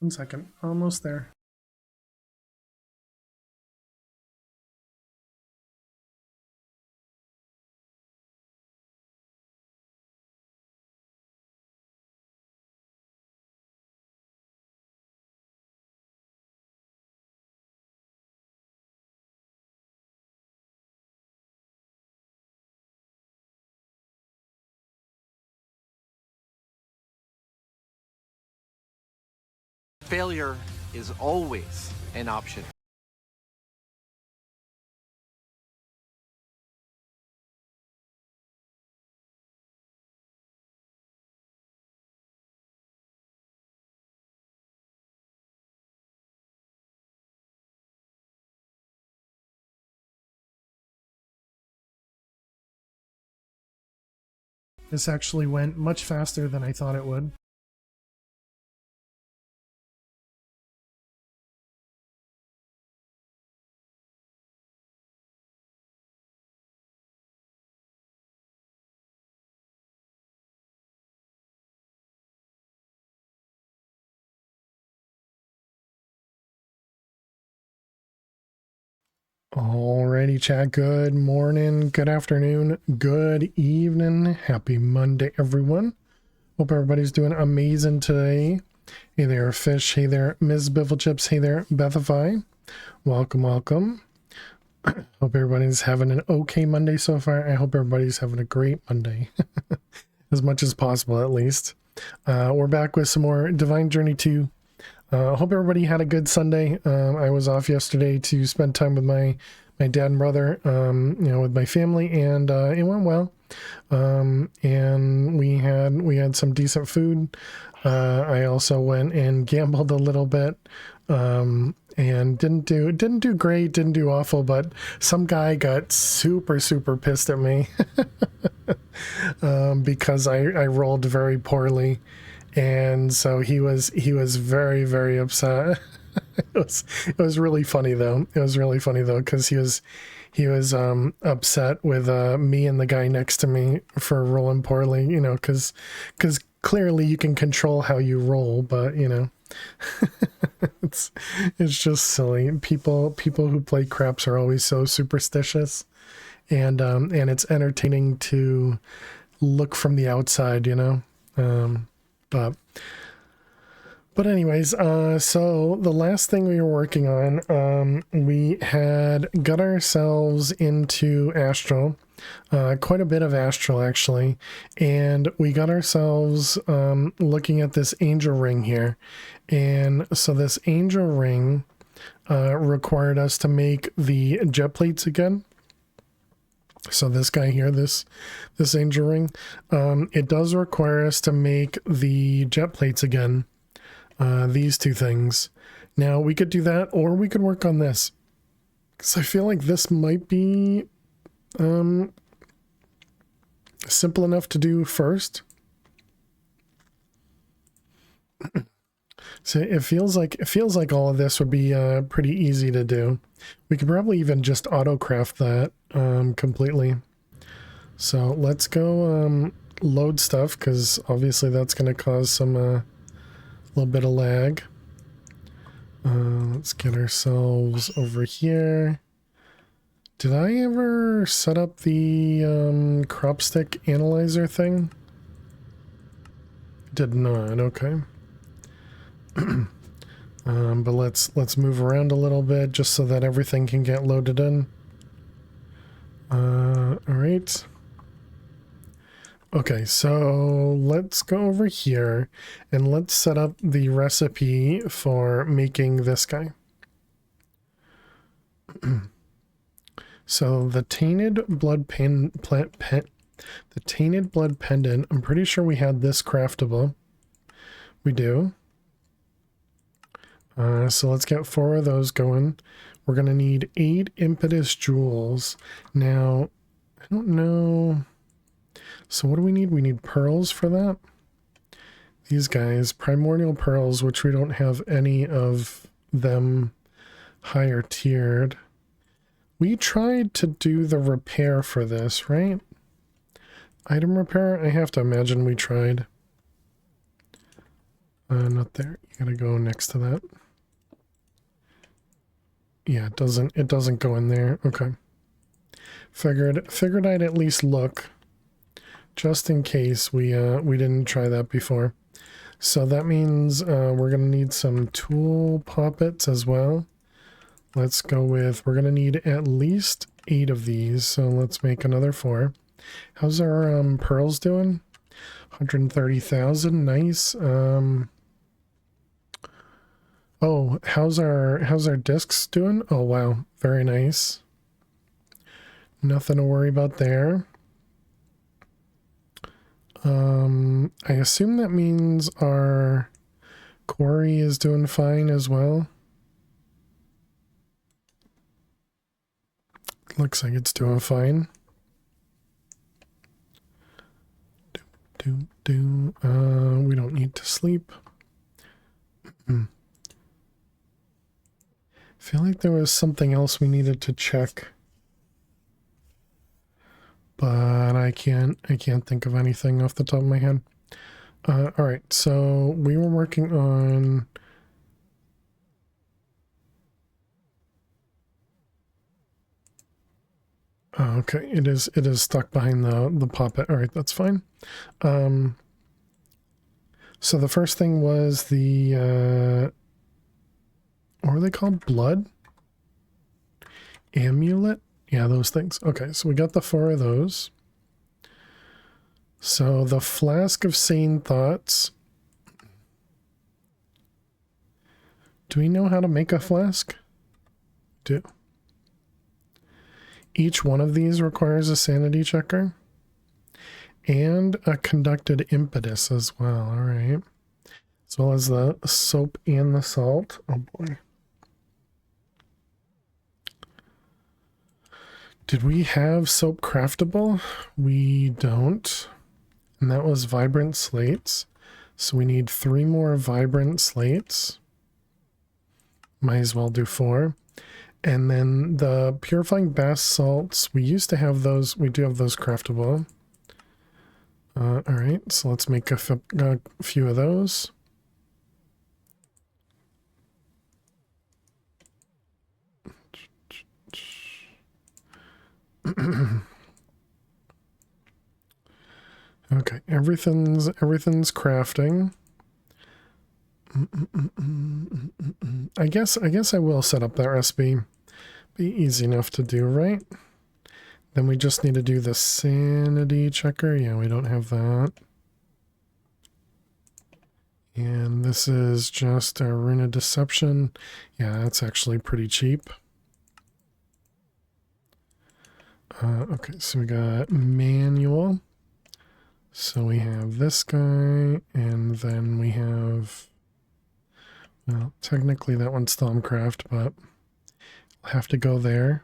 1 second. Almost there. Failure is always an option. This actually went much faster than I thought it would. Alrighty, chat. Good morning, good afternoon, good evening. Happy Monday, everyone. Hope everybody's doing amazing today. Hey there, Fish. Hey there, Ms. Bifflechips. Hey there, Bethify. Welcome, welcome. Hope everybody's having an okay Monday so far. I hope everybody's having a great Monday. As much as possible, at least. We're back with some more Divine Journey 2. Hope everybody had a good Sunday. I was off yesterday to spend time with my dad and brother, with my family, and it went well. And we had some decent food. I also went and gambled a little bit, and didn't do great, didn't do awful, but some guy got super pissed at me because I rolled very poorly. And so he was very upset. it was really funny though. It was really funny though, because he was upset with me and the guy next to me for rolling poorly, because clearly you can control how you roll, but it's just silly. People who play craps are always so superstitious, and it's entertaining to look from the outside, But anyways, so the last thing we were working on, we had got ourselves into Astral, quite a bit of Astral actually, and we got ourselves looking at this angel ring here. And so this angel ring required us to make the jet plates again. So this guy here, this angel ring, it does require us to make the jet plates again. These two things. Now we could do that, or we could work on this, because I feel like this might be simple enough to do first. So it feels like all of this would be pretty easy to do. We could probably even just auto-craft that completely. So let's go load stuff, because obviously that's going to cause some little bit of lag. Let's get ourselves over here. Did I ever set up the crop stick analyzer thing? Did not. Okay. But let's move around a little bit just so that everything can get loaded in. All right. Okay, so let's go over here and let's set up the recipe for making this guy. So the tainted blood the tainted blood pendant. I'm pretty sure we had this craftable. We do. So let's get 4 of those going. We're gonna need 8 impetus jewels. Now, I don't know. So what do we need? We need pearls for that. These guys, primordial pearls, which we don't have any of them higher tiered. We tried to do the repair for this, right? Item repair? I have to imagine we tried. Not there. You gotta go next to that. Yeah, it doesn't go in there. Okay. Figured I'd at least look, just in case we didn't try that before. So that means we're gonna need some tool poppets as well. Let's go with, we're gonna need at least 8 of these, so let's make another 4. How's our pearls doing? 130,000, nice. Oh, how's our discs doing? Oh wow, very nice. Nothing to worry about there. I assume that means our quarry is doing fine as well. Looks like it's doing fine. We don't need to sleep. Feel like there was something else we needed to check, but I can't think of anything off the top of my head. All right, so we were working on okay, it is stuck behind the poppet. All right, that's fine. So the first thing was the what were they called? Blood? Amulet? Yeah, those things. Okay, so we got the 4 of those. So the flask of sane thoughts. Do we know how to make a flask? Do. Each one of these requires a sanity checker. And a conducted impetus as well. All right. As well as the soap and the salt. Oh boy. Did we have soap craftable? We don't. And that was vibrant slates. So we need 3 more vibrant slates. Might as well do 4. And then the purifying bath salts, we used to have those. We do have those craftable. All right, so let's make a few of those. Okay, everything's crafting. I guess I will set up that recipe. Be easy enough to do, right? Then we just need to do the sanity checker. Yeah, we don't have that. And this is just a rune of deception. Yeah, that's actually pretty cheap. Okay, so we got manual. So we have this guy, and then we have, well, technically that one's Thaumcraft, but I'll have to go there.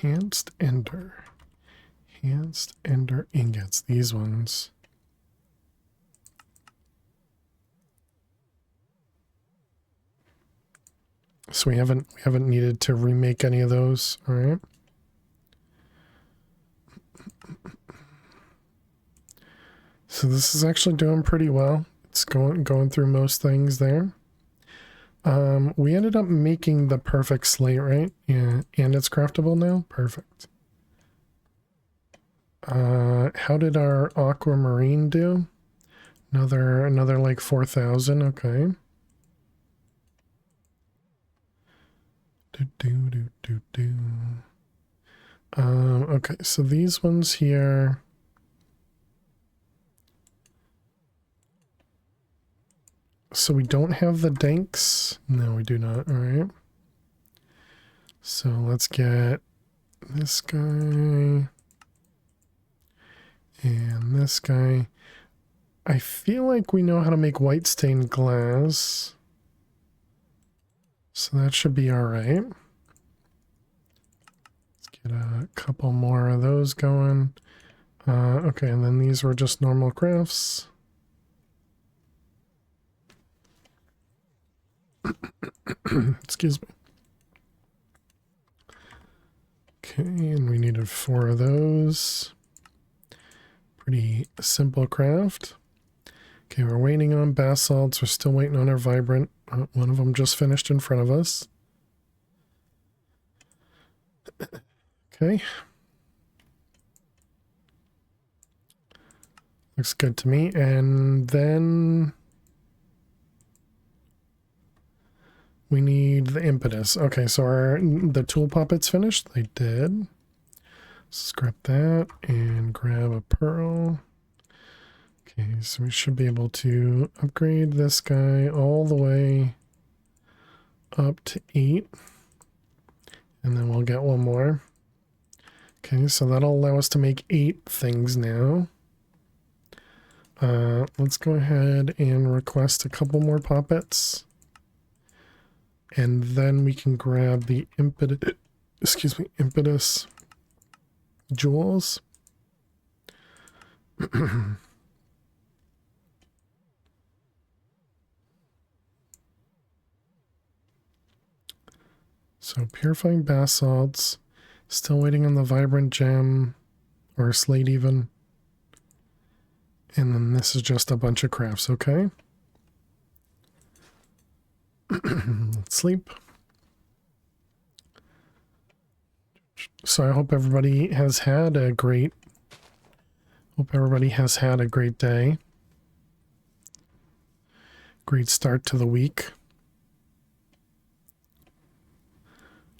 Enhanced Ender ingots, these ones. So we haven't needed to remake any of those. All right. So this is actually doing pretty well. It's going through most things there. We ended up making the perfect slate, right? Yeah, and it's craftable now. Perfect. How did our aquamarine do? Another like 4,000. Okay. Okay, so these ones here. So we don't have the danks. No, we do not. All right. So let's get this guy and this guy. I feel like we know how to make white stained glass. So that should be all right. Let's get a couple more of those going. Okay, and then these were just normal crafts. Excuse me. Okay, needed 4 of those. Pretty simple craft. Okay, we're waiting on basalts. We're still waiting on our vibrant. One of them just finished in front of us. Okay. Looks good to me. And then we need the impetus. Okay, so the tool puppets finished. They did. Scrap that and grab a pearl. Okay, so we should be able to upgrade this guy all the way up to 8. And then we'll get one more. Okay, so that'll allow us to make 8 things now. Let's go ahead and request a couple more poppets. And then we can grab the impetus jewels. So purifying basalts, still waiting on the vibrant gem or slate even. And then this is just a bunch of crafts, okay? Let's sleep. So I hope everybody has had a great day. Great start to the week.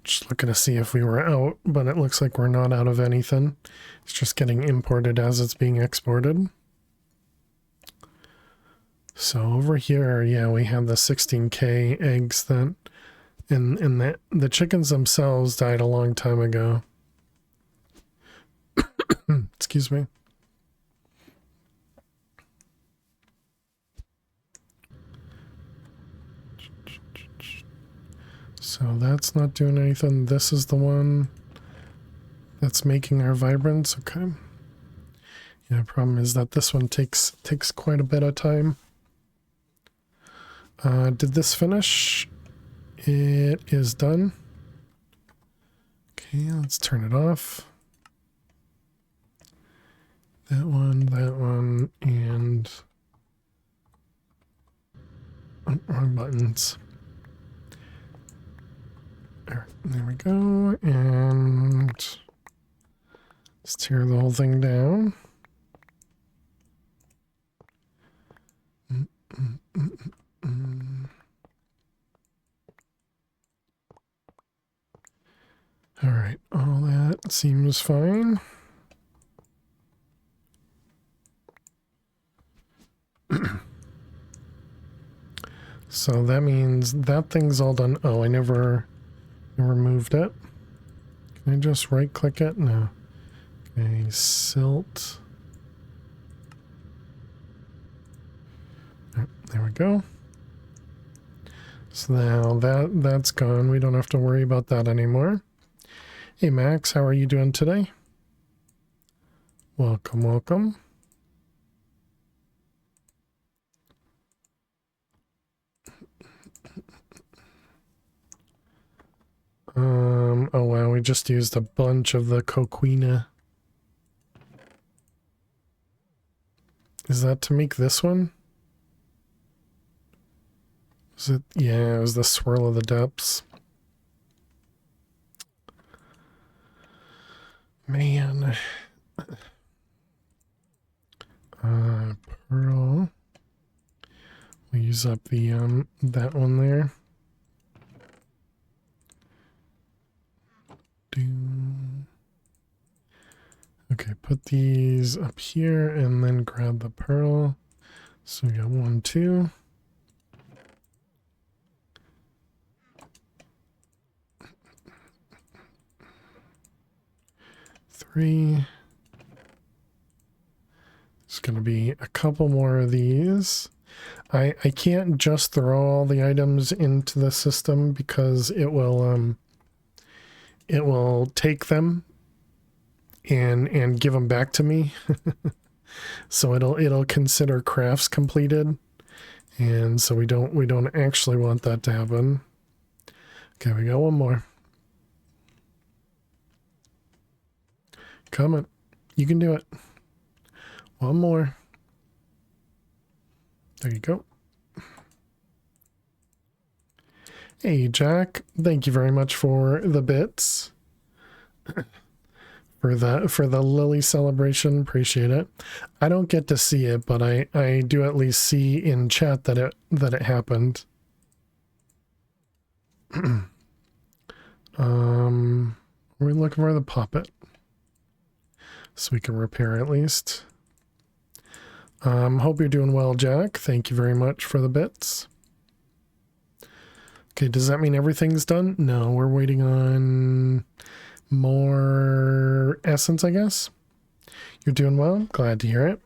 Just looking to see if we were out, but it looks like we're not out of anything. It's just getting imported as it's being exported. So over here, yeah, we have the 16K eggs that, and that the chickens themselves died a long time ago. Excuse me. So that's not doing anything. This is the one that's making our vibrance. Okay. Yeah, problem is that this one takes quite a bit of time. Did this finish? It is done. Okay, let's turn it off. That one, and wrong buttons. There we go, and let's tear the whole thing down. All right, all that seems fine. So that means that thing's all done. Oh, I never moved it. Can I just right click it? No. Okay, silt. Oh, there we go. So now that's gone. We don't have to worry about that anymore. Hey Max, how are you doing today? Welcome, welcome. Oh wow, we just used a bunch of the coquina. Is that to make this one? Is it? Yeah, it was the swirl of the depths. Man. Pearl. We'll use up the, that one there. Okay, put these up here and then grab the pearl. So we got 1, 2. Three. There's going to be a couple more of these. I can't just throw all the items into the system because it will take them and give them back to me. So it'll consider crafts completed, and so we don't actually want that to happen. Okay, we got one more. Come on. You can do it. One more. There you go. Hey, Jack. Thank you very much for the bits. For the Lily celebration. Appreciate it. I don't get to see it, but I do at least see in chat that it happened. We're looking for the puppet. So we can repair at least. Hope you're doing well, Jack. Thank you very much for the bits. Okay, does that mean everything's done? No, we're waiting on more essence, I guess. You're doing well. Glad to hear it.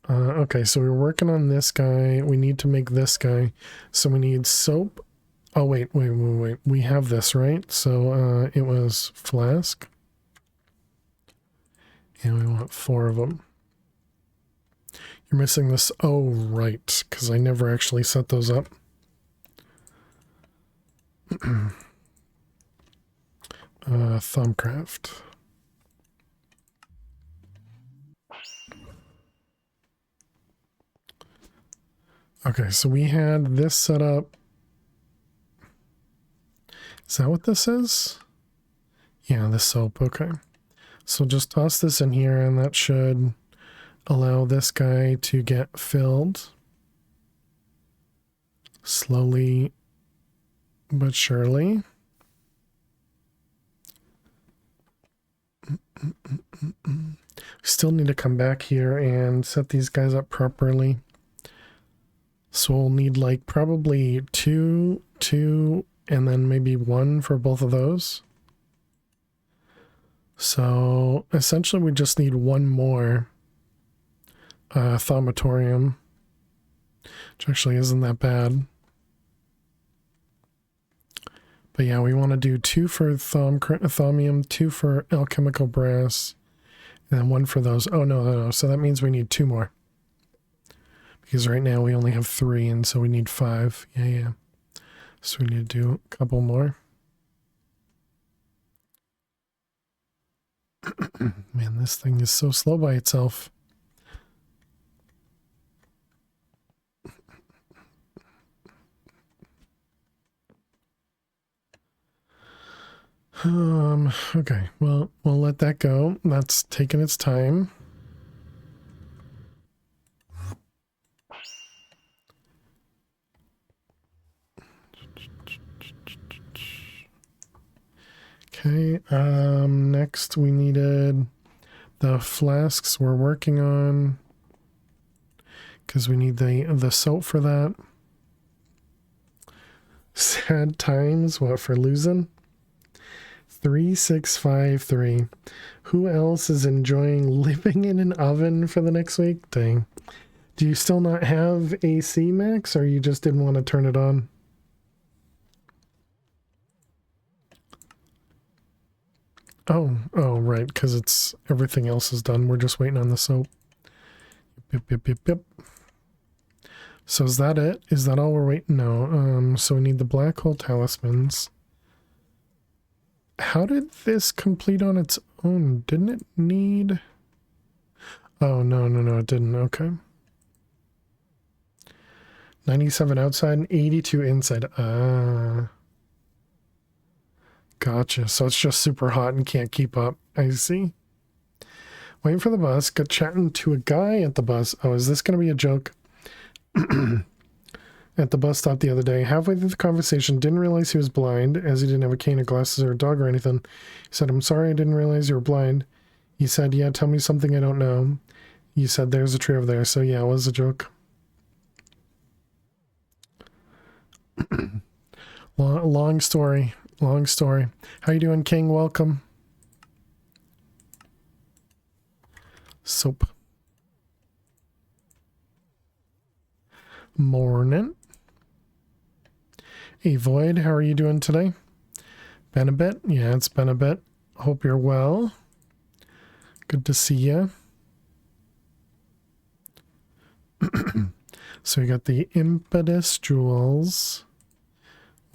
Okay, so we're working on this guy. We need to make this guy. So we need soap. Oh, wait. We have this, right? So it was flask. And we want 4 of them. You're missing this. Oh, right. Because I never actually set those up. Thumbcraft. Okay, so we had this set up. Is that what this is? Yeah, the soap. Okay. So just toss this in here and that should allow this guy to get filled. Slowly but surely. Still need to come back here and set these guys up properly. So we'll need like probably 2, and then maybe 1 for both of those. So essentially we just need 1 more thaumatorium, which actually isn't that bad. But yeah, we want to do 2 for thaumium, 2 for alchemical brass, and then 1 for those. Oh, no. So that means we need 2 more. Because right now we only have 3, and so we need 5. Yeah. So we need to do a couple more. Man, this thing is so slow by itself. Okay, well, we'll let that go. That's taking its time. Okay, next we needed the flasks we're working on because we need the soap for that. Sad times, what, for losing? 3653. Who else is enjoying living in an oven for the next week? Dang. Do you still not have AC, Max, or you just didn't want to turn it on? Oh, right, because it's everything else is done. We're just waiting on the soap. Yep. So is that it? Is that all we're waiting? No. So we need the black hole talismans. How did this complete on its own? Didn't it need... Oh, no, it didn't. Okay. 97 outside and 82 inside. Gotcha. So it's just super hot and can't keep up. I see. Waiting for the bus. Got chatting to a guy at the bus. Oh, is this going to be a joke? At the bus stop the other day. Halfway through the conversation, didn't realize he was blind, as he didn't have a cane or glasses or a dog or anything. He said, "I'm sorry, I didn't realize you were blind." He said, "Yeah, tell me something I don't know." You said, "There's a tree over there." So yeah, it was a joke. Long story. How you doing, King? Welcome. Soap. Morning. Hey, Void, how are you doing today? Been a bit? Yeah, it's been a bit. Hope you're well. Good to see you. So we got the Impetus Jewels,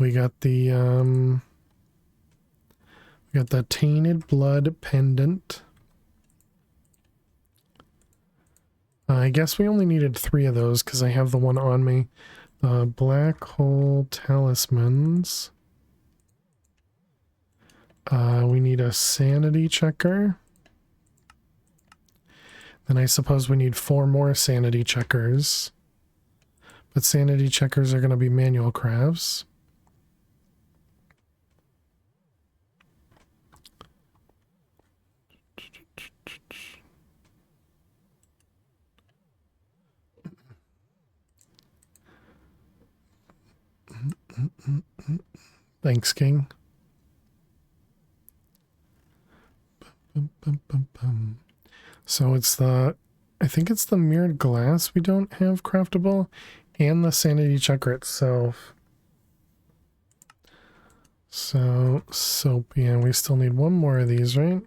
We got the tainted blood pendant. I guess we only needed 3 of those because I have the one on me. Black hole talismans. We need a sanity checker. Then I suppose we need 4 more sanity checkers. But sanity checkers are going to be manual crafts. Thanks, King. So it's the, I think it's the mirrored glass we don't have craftable, and the sanity checker itself. So soap, yeah, we still need 1 more of these, right?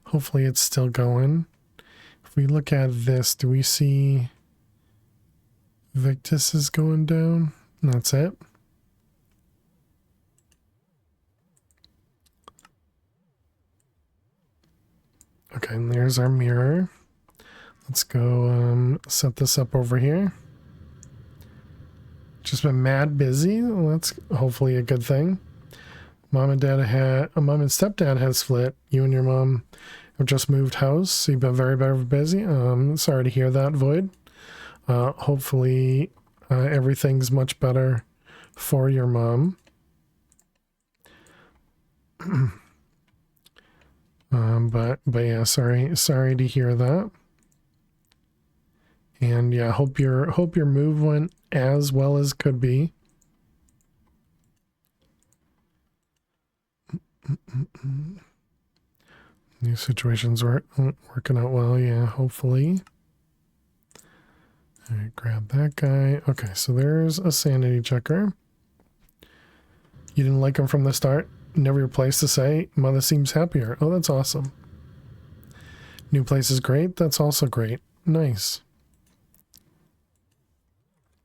Hopefully it's still going. If we look at this, do we see Victus is going down? That's it. Okay, and there's our mirror. Let's go set this up over here. Just been mad busy. Well, that's hopefully a good thing. Mom and stepdad has split. You and your mom have just moved house. So you've been very, very busy. Sorry to hear that, Void. Hopefully everything's much better for your mom. But yeah, sorry to hear that. And yeah, hope your move went as well as could be. New situations working out well, yeah, hopefully. All right, grab that guy. Okay, so there's a sanity checker. You didn't like him from the start? Never your place to say, Mother seems happier. Oh, that's awesome. New place is great. That's also great. Nice.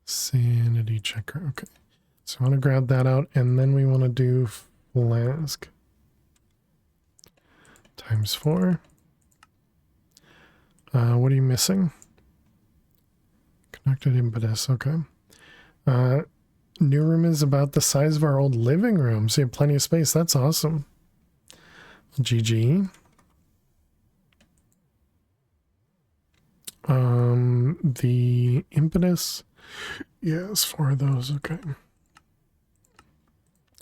Sanity checker. Okay. So I want to grab that out, and then we want to do flask. ×4. What are you missing? Connected impetus. Okay. New room is about the size of our old living room, so you have plenty of space. That's awesome. GG. The impetus. Yes, 4 of those. Okay.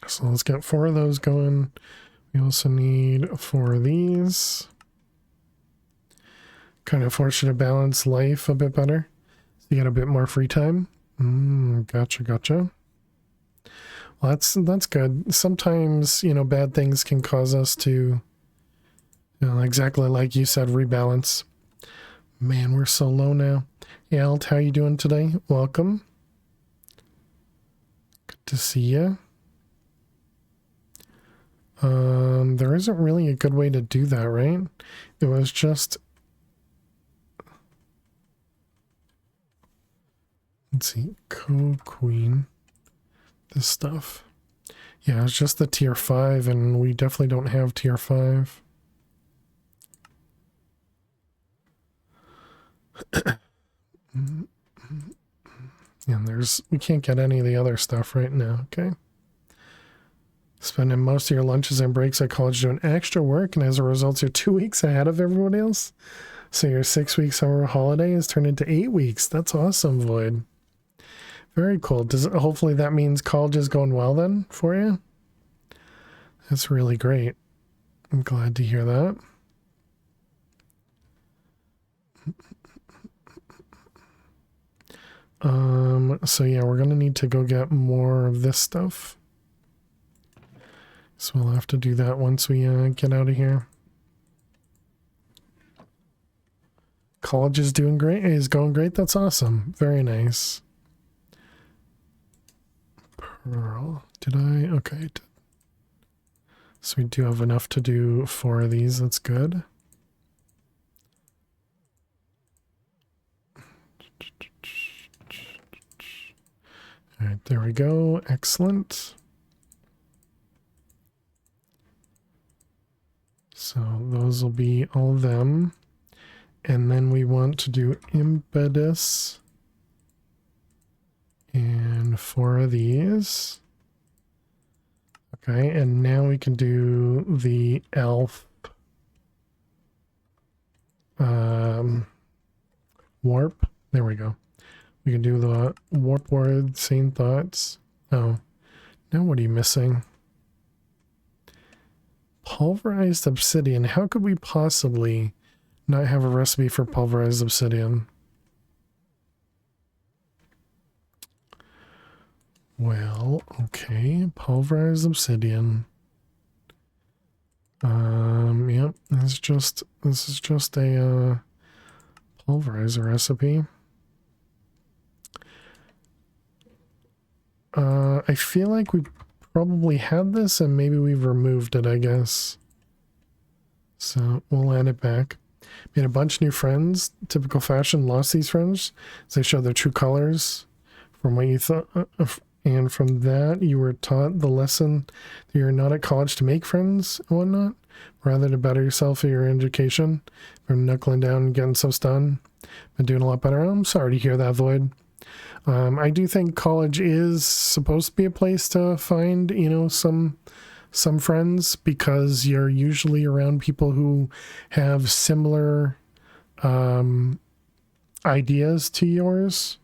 So let's get 4 of those going. We also need 4 of these. Kind of force you to balance life a bit better. So you get a bit more free time. Gotcha. Well, that's good. Sometimes, you know, bad things can cause us to, you know, exactly like you said, rebalance. Man, we're so low now. Alt, how you doing today? Welcome. Good to see you. There isn't really a good way to do that, right? It was just... Let's see. Co-queen. This stuff. Yeah, it's just the tier 5, and we definitely don't have tier 5. And we can't get any of the other stuff right now, okay? Spending most of your lunches and breaks at college doing extra work, and as a result, you're 2 weeks ahead of everyone else. So your 6-week summer holiday has turned into 8 weeks. That's awesome, Void. Very cool. Hopefully that means college is going well then for you? That's really great. I'm glad to hear that. So yeah, we're gonna need to go get more of this stuff. So we'll have to do that once we get out of here. College is doing great. Is going great. That's awesome. Very nice. Pearl. Did I? Okay. So we do have enough to do 4 of these. That's good. All right, there we go. Excellent. So those will be all of them. And then we want to do impetus and 4 of these. Okay, and now we can do the elf warp. There we go. We can do the warp word, same thoughts. Oh, now what are you missing? Pulverized obsidian. How could we possibly not have a recipe for pulverized obsidian? Well, okay, pulverized obsidian. Yep, this is just a pulverizer recipe. I feel like we probably had this and maybe we've removed it, I guess. So we'll add it back. Made a bunch of new friends. Typical fashion, lost these friends as they show their true colors from what you thought. And from that, you were taught the lesson that you're not at college to make friends and whatnot, rather to better yourself in your education. From knuckling down and getting so stunned, been doing a lot better. I'm sorry to hear that, Void. I do think college is supposed to be a place to find, you know, some friends, because you're usually around people who have similar ideas to yours,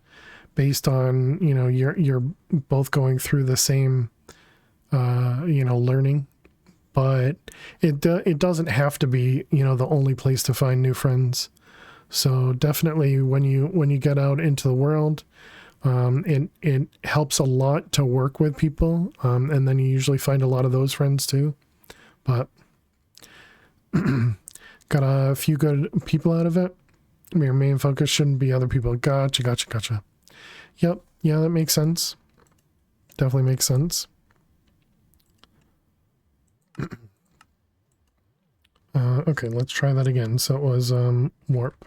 based on, you know, you're both going through the same you know, learning. But it doesn't have to be, you know, the only place to find new friends. So definitely when you get out into the world, it helps a lot to work with people, and then you usually find a lot of those friends too. But got a few good people out of it. Your main focus shouldn't be other people. Gotcha. Yep, yeah, that makes sense. Definitely makes sense. Okay, let's try that again. So it was warp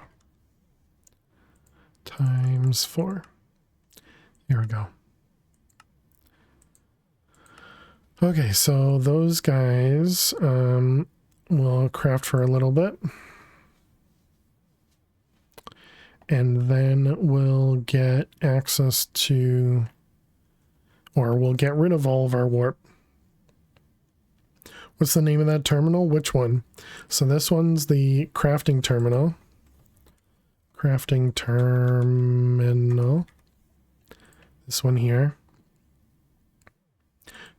times 4. Here we go. Okay, so those guys will craft for a little bit. And then we'll get access to, or we'll get rid of all of our warp. What's the name of that terminal? Which one? So this one's the crafting terminal. Crafting terminal. This one here.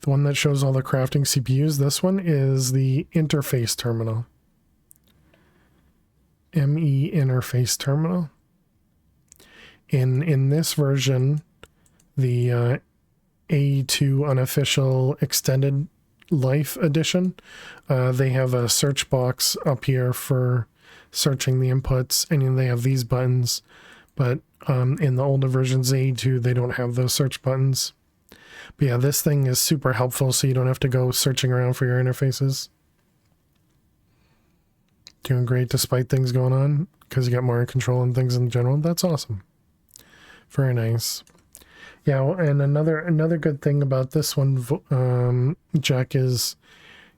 The one that shows all the crafting CPUs. This one is the interface terminal. ME interface terminal. In this version, the A2 unofficial extended life edition, they have a search box up here for searching the inputs, and they have these buttons. But in the older versions, A2, they don't have those search buttons. But yeah, this thing is super helpful, so you don't have to go searching around for your interfaces. Doing great despite things going on, because you got more control and things in general. That's awesome. Very nice. Yeah, and another good thing about this one, Jack, is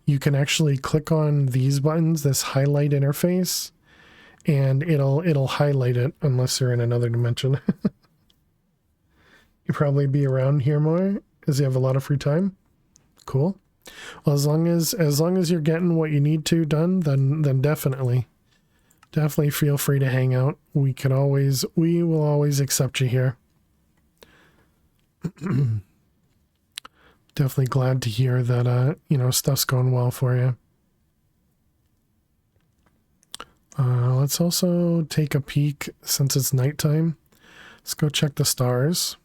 you can actually click on these buttons, this highlight interface, and it'll highlight it unless you're in another dimension. You probably be around here more because you have a lot of free time. Cool. Well, as long as you're getting what you need to done, then definitely feel free to hang out. We will always accept you here. Definitely glad to hear that you know, stuff's going well for you. Let's also take a peek, since it's nighttime. Let's go check the stars.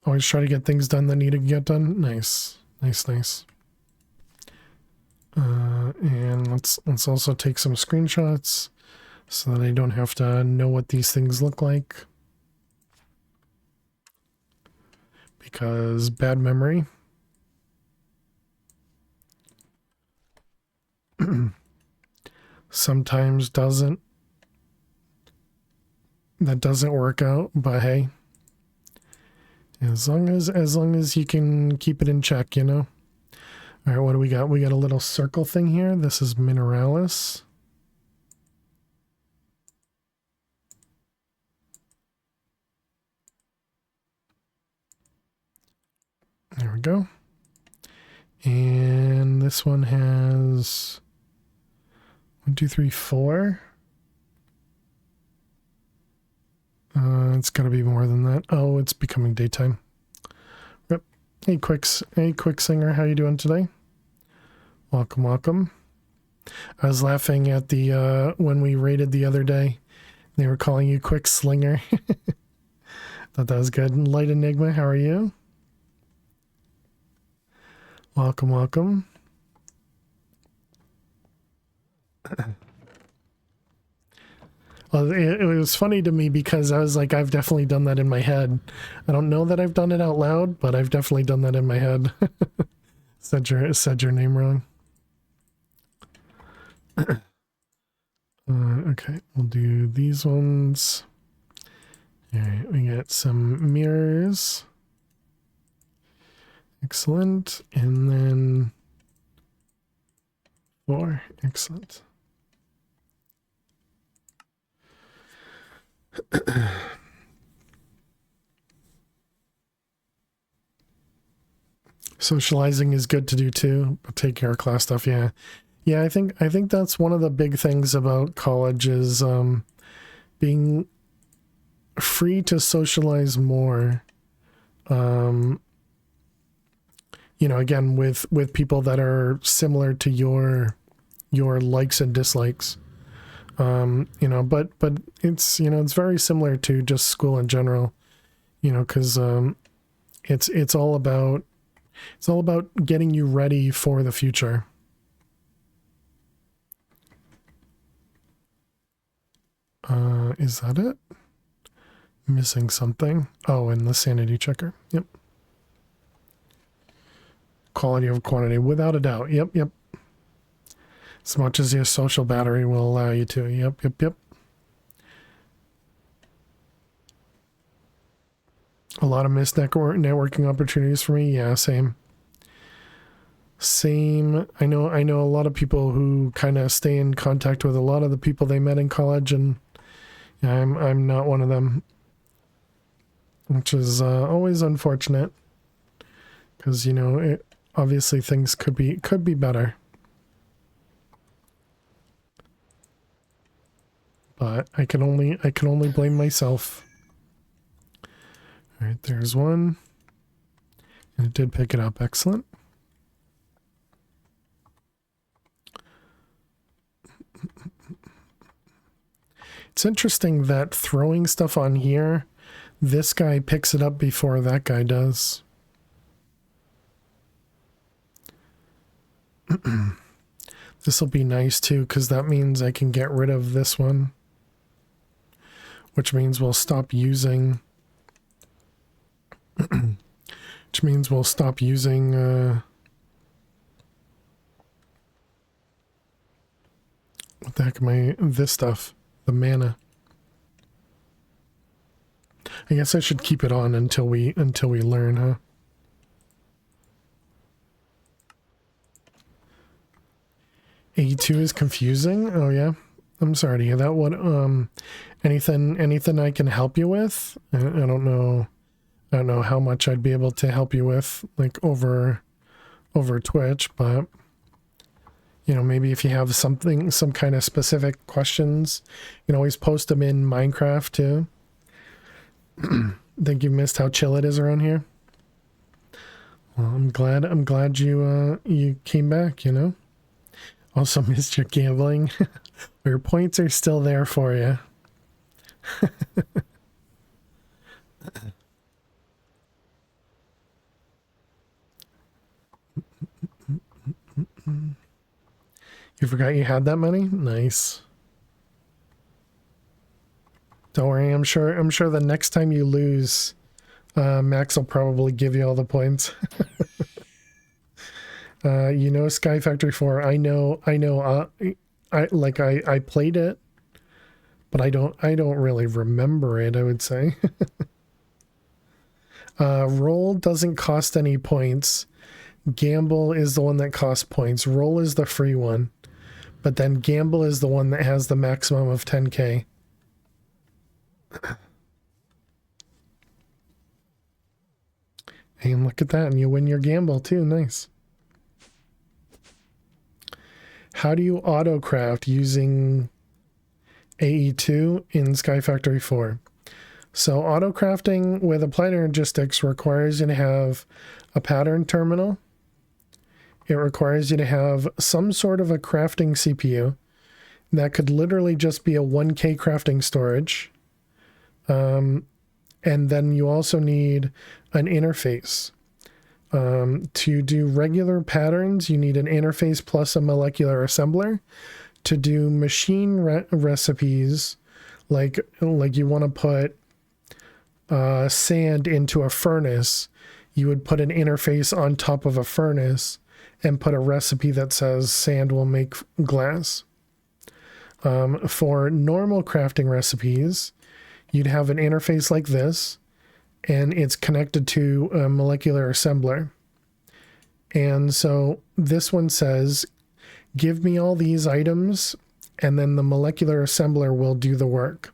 Always try to get things done that need to get done. Nice. And let's also take some screenshots so that I don't have to know what these things look like, because bad memory. Sometimes doesn't that doesn't work out, but hey, as long as you can keep it in check, you know. All right, what do we got? We got a little circle thing here. This is Mineralis. There we go. And this one has 1, 2, 3, 4. It's got to be more than that. Oh, it's becoming daytime. Yep. Hey, Quick Singer, how you doing today? Welcome, welcome. I was laughing at the when we raided the other day. They were calling you Quick Slinger. Thought that was good. Light Enigma, how are you? Welcome, welcome. Well, it was funny to me because I was like, I've definitely done that in my head. I don't know that I've done it out loud, but I've definitely done that in my head. said your name wrong. Okay, we'll do these ones. All right, we got some mirrors. Excellent. And then 4. Excellent. Socializing is good to do too. Take care of class stuff. Yeah. Yeah, I think that's one of the big things about college is being free to socialize more. You know, again with people that are similar to your likes and dislikes. You know, but it's, you know, it's very similar to just school in general, you know, because it's all about getting you ready for the future. Is that it? Missing something. Oh, and the sanity checker. Yep. Quality over quantity, without a doubt. Yep. As much as your social battery will allow you to. Yep. A lot of missed networking opportunities for me. Yeah, same. I know a lot of people who kind of stay in contact with a lot of the people they met in college, and I'm not one of them, which is always unfortunate because, you know, obviously things could be better. But I can only blame myself. All right, there's one. And it did pick it up. Excellent. It's interesting that throwing stuff on here, this guy picks it up before that guy does. This will be nice too, because that means I can get rid of this one. Which means we'll stop using... which means we'll stop using... what the heck am I... this stuff. The mana. I guess I should keep it on until we learn, huh? A2 is confusing? Oh yeah. I'm sorry to hear that. What anything I can help you with? I don't know how much I'd be able to help you with, like over Twitch, but you know, maybe if you have some kind of specific questions, you can always post them in Minecraft too. Think you missed how chill it is around here? Well, I'm glad you came back, you know? Also missed your gambling. Your points are still there for you. You forgot you had that many? Nice. Don't worry, I'm sure the next time you lose, Max will probably give you all the points. You know, Sky Factory 4, I know, I played it, but I don't really remember it, I would say. Roll doesn't cost any points. Gamble is the one that costs points. Roll is the free one, but then gamble is the one that has the maximum of 10k. And look at that, and you win your gamble too. Nice. How do you autocraft using AE2 in Sky Factory 4? So autocrafting with Applied Energistics requires you to have a pattern terminal. It requires you to have some sort of a crafting CPU. That could literally just be a 1K crafting storage. And then you also need an interface. To do regular patterns, you need an interface plus a molecular assembler. To do machine recipes, like you want to put sand into a furnace, you would put an interface on top of a furnace and put a recipe that says sand will make glass. For normal crafting recipes, you'd have an interface like this, and it's connected to a molecular assembler. And so this one says, give me all these items, and then the molecular assembler will do the work.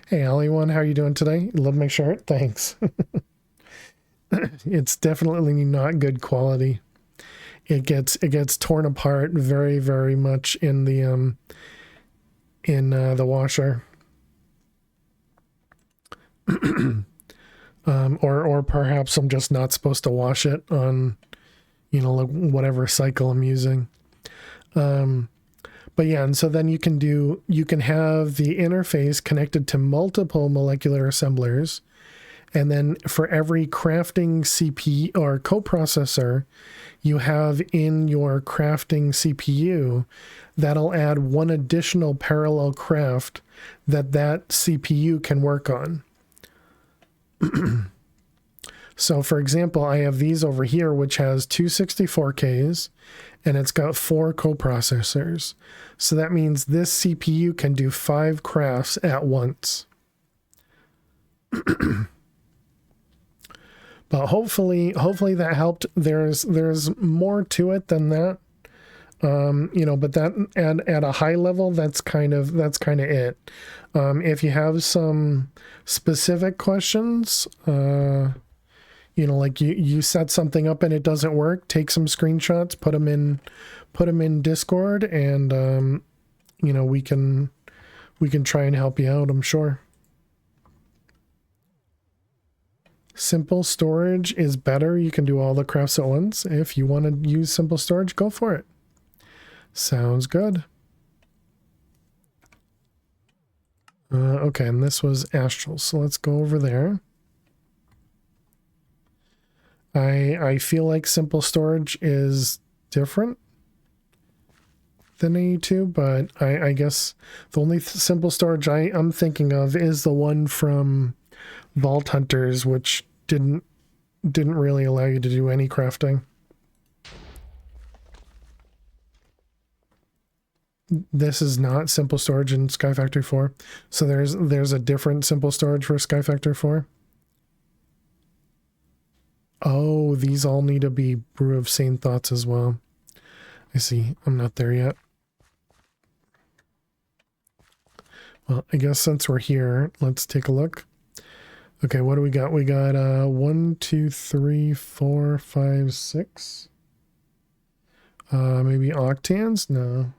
Hey, Ali1, how are you doing today? Love my shirt. Thanks. It's definitely not good quality. It gets torn apart very, very much in the washer. Or perhaps I'm just not supposed to wash it on, like whatever cycle I'm using. But yeah, and so then you can have the interface connected to multiple molecular assemblers. And then for every crafting CPU or coprocessor you have in your crafting CPU, that'll add one additional parallel craft that CPU can work on. So for example, I have these over here, which has two 64Ks, and it's got 4 coprocessors. So that means this CPU can do 5 crafts at once. But hopefully that helped. There's more to it than that. But that at a high level, that's kind of it. If you have some specific questions, like you set something up and it doesn't work, take some screenshots, put them in Discord, and we can try and help you out, I'm sure. Simple storage is better. You can do all the crafts at once. If you want to use simple storage, go for it. Sounds good. Okay, and this was Astral, so let's go over there. I feel like simple storage is different than AE2, but I guess the only simple storage I'm thinking of is the one from Vault Hunters, which didn't really allow you to do any crafting. This is not simple storage in Sky Factory 4. So there's a different simple storage for Sky Factory 4. Oh, these all need to be Brew of Sane Thoughts as well. I see. I'm not there yet. Well, I guess since we're here, let's take a look. Okay, what do we got? We got 1, 2, 3, 4, 5, 6. Maybe octans? No.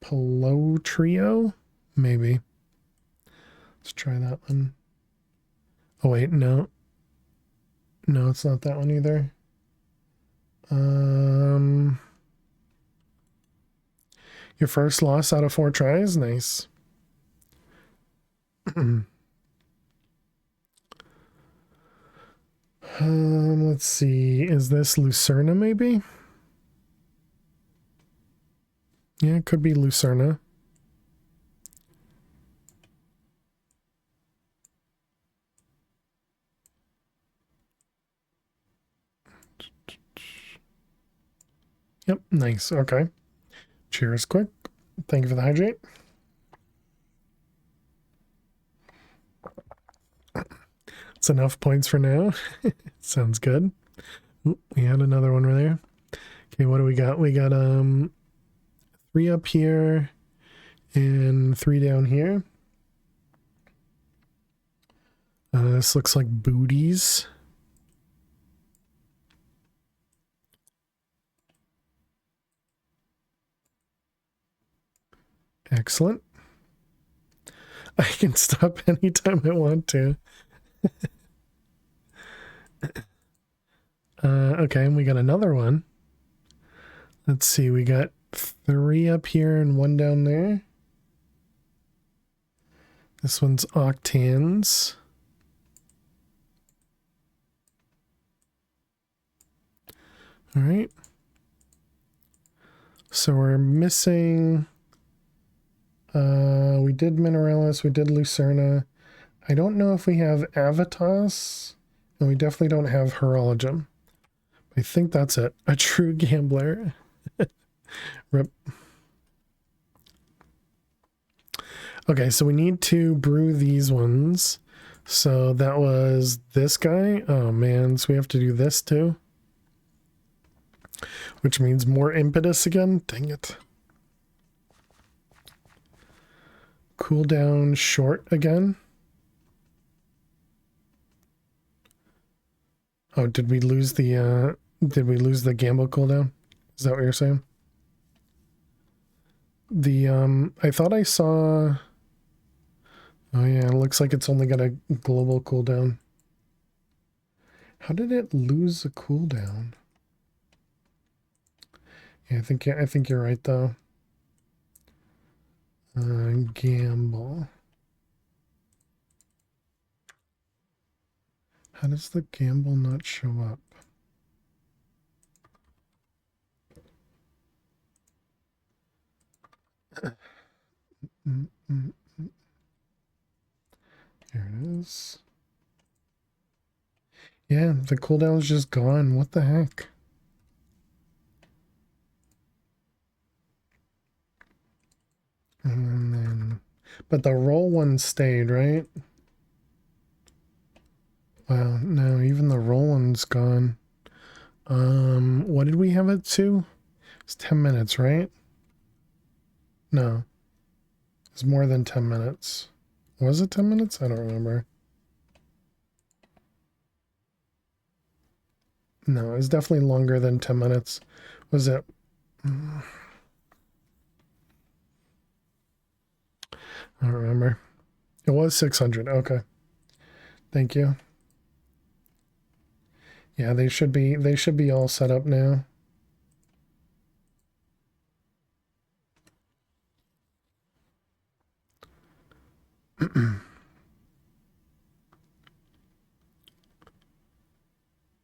Palo Trio? Maybe. Let's try that one. Oh wait, no. No, it's not that one either. Your first loss out of 4 tries? Nice. Let's see. Is this Lucerna maybe? Yeah, it could be Lucerna. Yep, nice. Okay. Cheers quick. Thank you for the hydrate. It's enough points for now. Sounds good. Ooh, we had another one right there. Okay, what do we got? We got 3 up here and 3 down here. This looks like booties. Excellent. I can stop anytime I want to. Okay, and we got another one. Let's see, we got 3 up here and 1 down there. This one's octans. All right. So we're missing... we did Mineralis, we did Lucerna. I don't know if we have Avitas, and we definitely don't have Herologium. I think that's it. A true gambler. Rip. Okay, so we need to brew these ones. So that was this guy. Oh man, so we have to do this too. Which means more impetus again. Dang it. Cooldown short again. Oh, did we lose the gamble cooldown? Is that what you're saying? The I thought I saw... Oh yeah, it looks like it's only got a global cooldown. How did it lose a cooldown? Yeah, I think you're right though. Gamble. How does the gamble not show up? Here it is. Yeah, the cooldown's just gone. What the heck? And then, but the roll one stayed, right? Wow, no, even the roll one's gone. What did we have it to? It's 10 minutes, right? No. It's more than 10 minutes. Was it 10 minutes? I don't remember. No, it's definitely longer than 10 minutes. Was it? I don't remember. It was 600. Okay. Thank you. Yeah, they should be all set up now.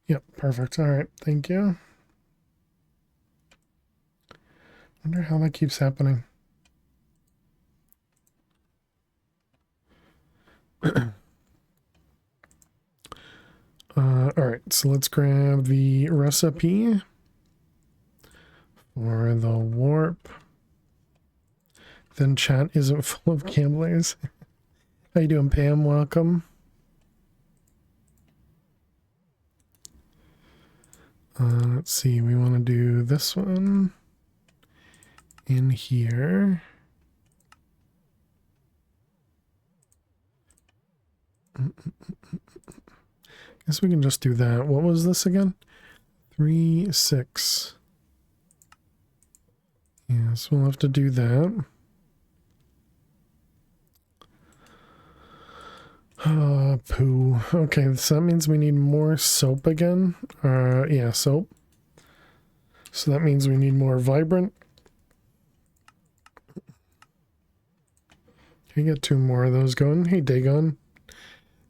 Yep, perfect. All right, thank you. Wonder how that keeps happening. All right, so let's grab the recipe for the warp. Then chat isn't full of gamblers. How you doing, Pam? Welcome. Let's see, we want to do this one in here. Guess we can just do that. What was this again? 3, 6. Yes, we'll have to do that. Poo. Okay, so that means we need more soap again. Yeah, soap. So that means we need more vibrant. You get 2 more of those going. Hey, Dagon.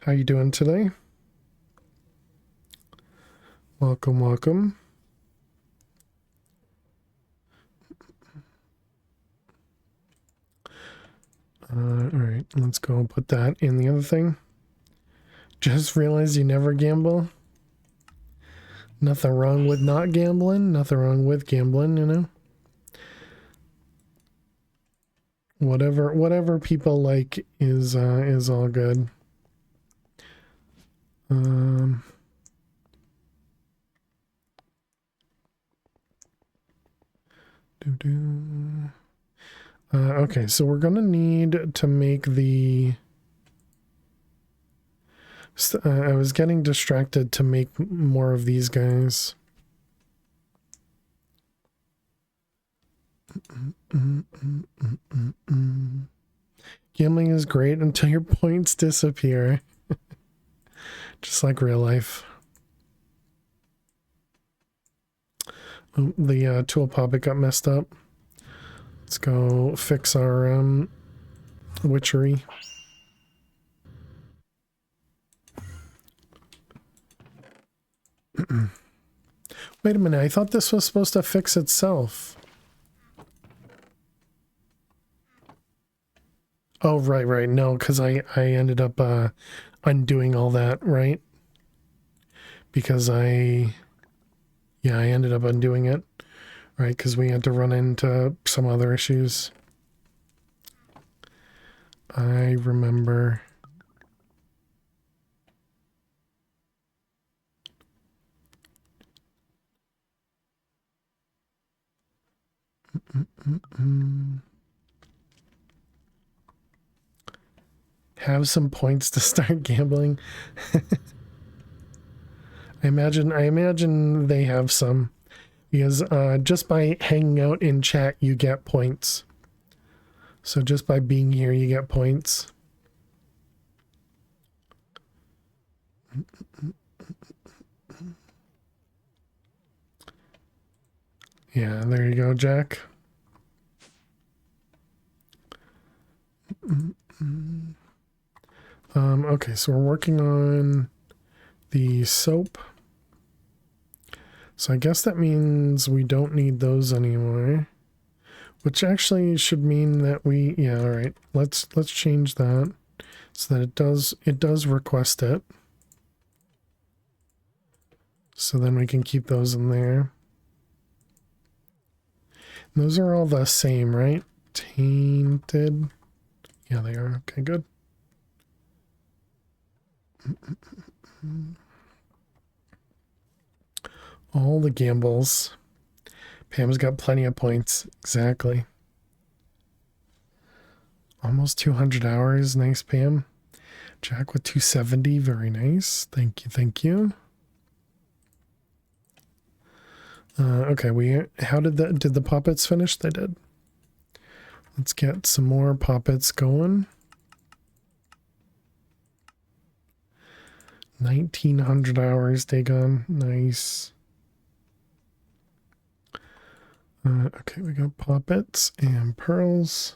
How you doing today? Welcome, welcome. Alright, let's go put that in the other thing. Just realized you never gamble. Nothing wrong with not gambling. Nothing wrong with gambling, you know? Whatever people like is all good. Um, okay, so we're gonna need to make the. I was getting distracted to make more of these guys. Gambling is great until your points disappear. Just like real life. Oh, the tool poppet got messed up. Let's go fix our witchery. Wait a minute, I thought this was supposed to fix itself. Oh, right. No, because I ended up undoing all that, right? Because I ended up undoing it, right? Because we had to run into some other issues. I remember. Have some points to start gambling. I imagine they have some, because just by hanging out in chat you get points. So just by being here you get points. Yeah, there you go, Jack. Okay, so we're working on the soap. So I guess that means we don't need those anymore. Which actually should mean that we, yeah, all right. Let's change that so that it does request it. So then we can keep those in there. And those are all the same, right? Tainted. Yeah, they are. Okay, good. All the gambles. Pam's got plenty of points. Exactly. Almost 200 hours. Nice, Pam. Jack with 270. Very nice. Thank you. Okay, did the poppets finish? They did. Let's get some more poppets going. 1900 hours, Dagon. Nice. Okay, we got poppets and pearls.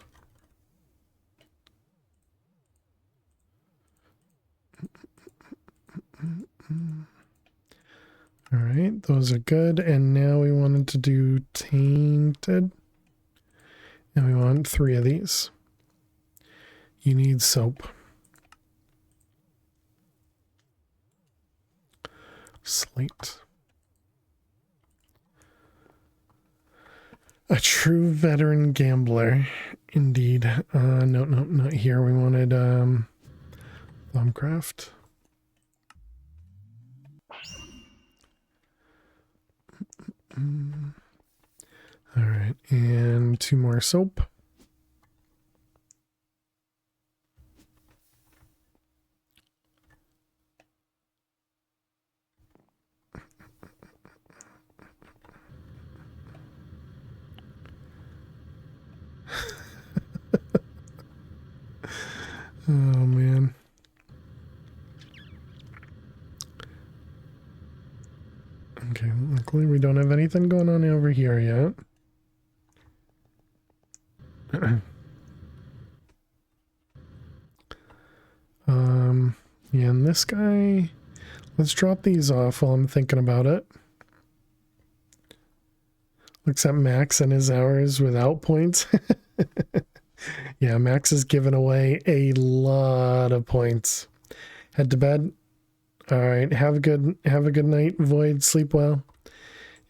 All right, those are good. And now we wanted to do tainted. And we want 3 of these. You need soap. Slate. A true veteran gambler. Indeed. No, not here. We wanted Thumbcraft. All right, and 2 more soap. Oh man. Okay, luckily we don't have anything going on over here yet. Yeah, and this guy, let's drop these off while I'm thinking about it. Looks at Max and his hours without points. Yeah, Max is giving away a lot of points. Head to bed. All right, have a good night, Void. Sleep well,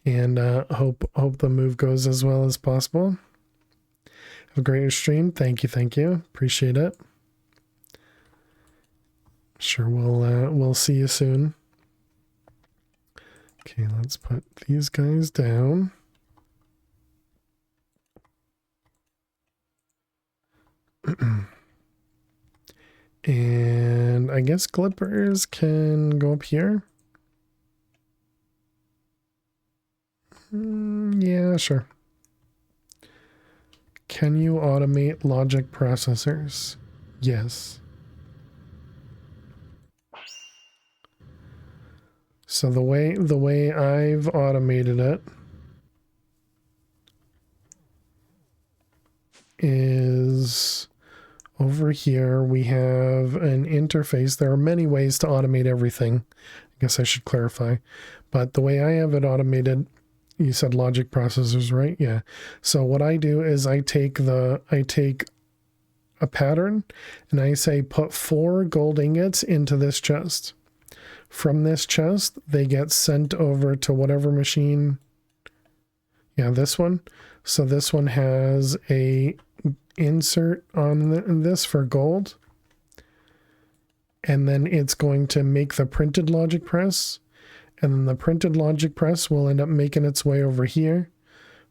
and hope the move goes as well as possible. Have a great stream. Thank you. Appreciate it. sure we'll see you soon. Okay, let's put these guys down. And I guess clippers can go up here. Yeah, sure. Can you automate logic processors? Yes. So the way I've automated it is over here we have an interface. There are many ways to automate everything. I guess I should clarify. But the way I have it automated, you said logic processors, right? Yeah. So what I do is I take a pattern and I say put 4 gold ingots into this chest. From this chest, they get sent over to whatever machine. Yeah, this one. So this one has a insert on this for gold. And then it's going to make the printed logic press. And then the printed logic press will end up making its way over here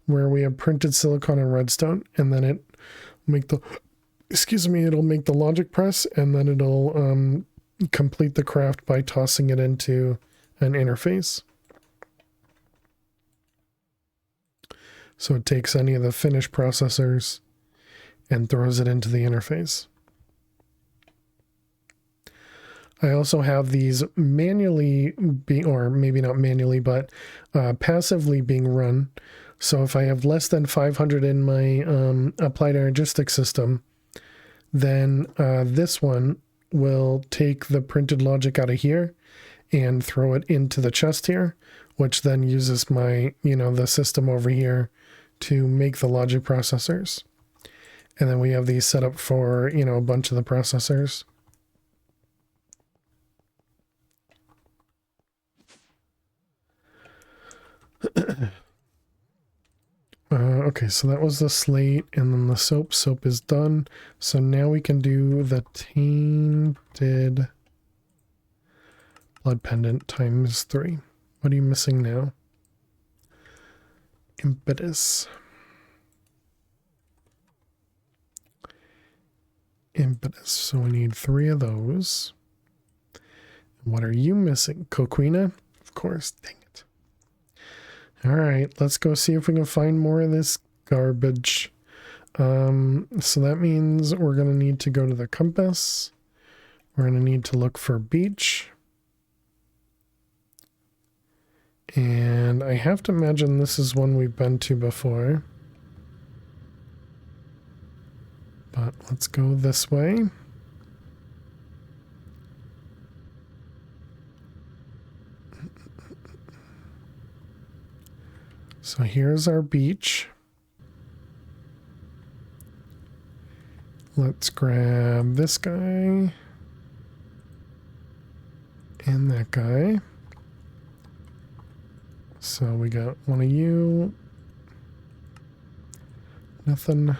where we have printed silicon and redstone. And then it'll make the logic press, and then it'll complete the craft by tossing it into an interface. So it takes any of the finished processors and throws it into the interface. I also have these manually or maybe not manually, but passively being run. So if I have less than 500 in my applied energistic system, then this one will take the printed logic out of here and throw it into the chest here, which then uses my, the system over here to make the logic processors. And then we have these set up for, a bunch of the processors. Okay, so that was the slate, and then the soap. Soap is done. So now we can do the tainted blood pendant times 3. What are you missing now? Impetus. Impetus. So we need 3 of those. What are you missing? Coquina? Of course. Dang it. All right, let's go see if we can find more of this garbage. So that means we're going to need to go to the compass. We're going to need to look for beach. And I have to imagine this is one we've been to before. But let's go this way. So here's our beach. Let's grab this guy and that guy. So we got one of you. Nothing.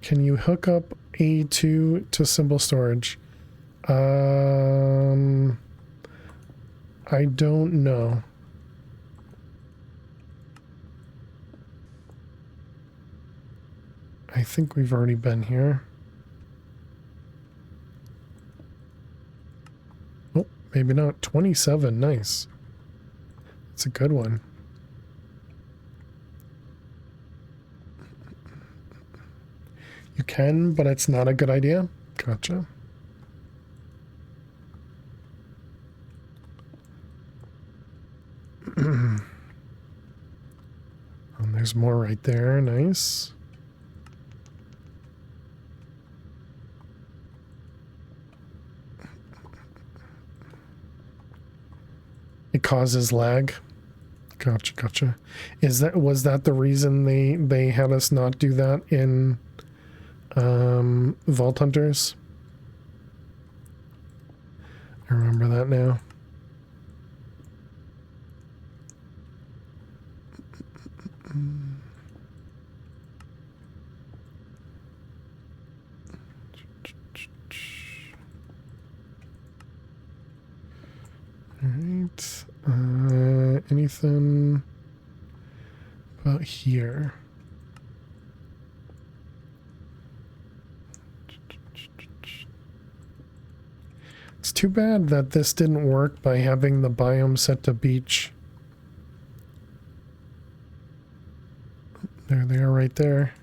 Can you hook up A2 to symbol storage? I don't know. I think we've already been here. Oh, maybe not. 27, nice. It's a good one. You can, but it's not a good idea. Gotcha. There's more right there. Nice. It causes lag. Gotcha. Was that the reason they had us not do that in Vault Hunters? I remember that now. anything about here? It's too bad that this didn't work by having the biome set to beach. There they are right there.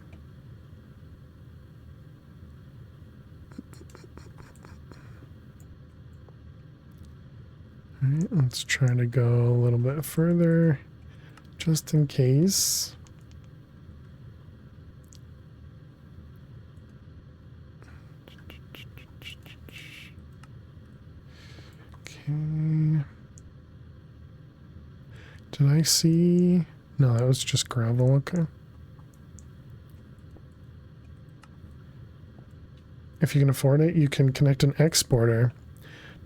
Alright, let's try to go a little bit further, just in case. Okay. Did I see? No, that was just gravel, okay. If you can afford it, you can connect an exporter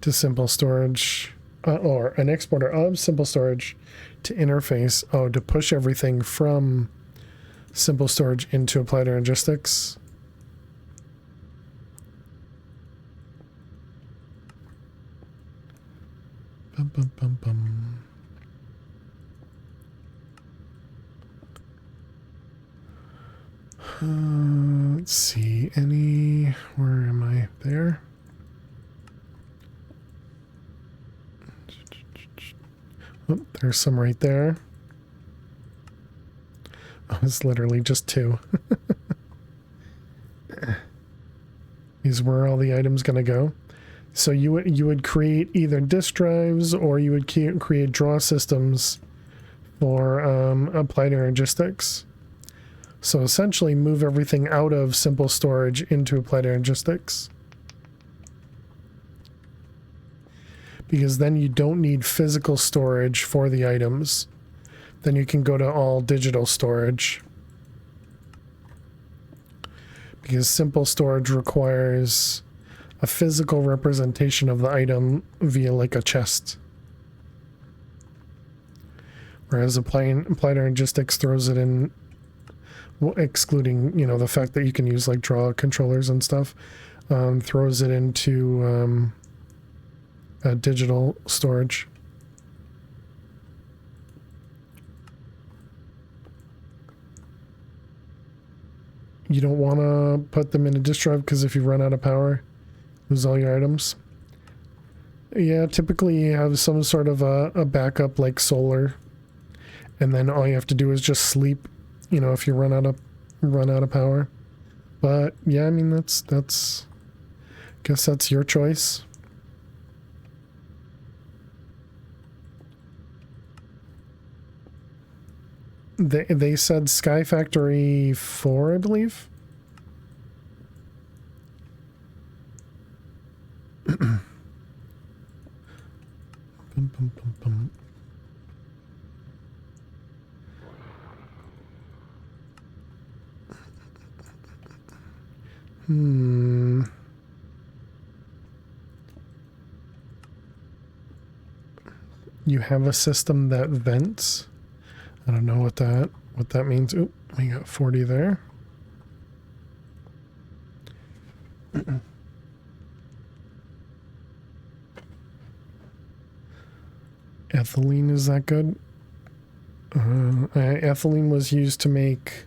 to simple storage, or an exporter of simple storage to interface, to push everything from simple storage into applied logistics. Bum, bum, bum, bum. Let's see, where am I? There? Oh, there's some right there. Oh, it's literally just 2. Is where all the items gonna go. So you would create either disk drives, or you would create draw systems for applied logistics. So essentially move everything out of simple storage into applied logistics. Because then you don't need physical storage for the items. Then you can go to all digital storage. Because simple storage requires a physical representation of the item via like a chest. Whereas applied logistics throws it in, well, excluding, you know, the fact that you can use like draw controllers and stuff, throws it into digital storage. You don't want to put them in a disk drive because if you run out of power, lose all your items. Yeah, typically you have some sort of a backup like solar, and then all you have to do is just sleep, you know, if you run out of power. But yeah, I mean that's guess that's your choice. They said Sky Factory 4, I believe. Bum, bum, bum, bum. You have a system that vents. I don't know what that means. Oop, we got 40 there. Ethylene, is that good? Ethylene was used to make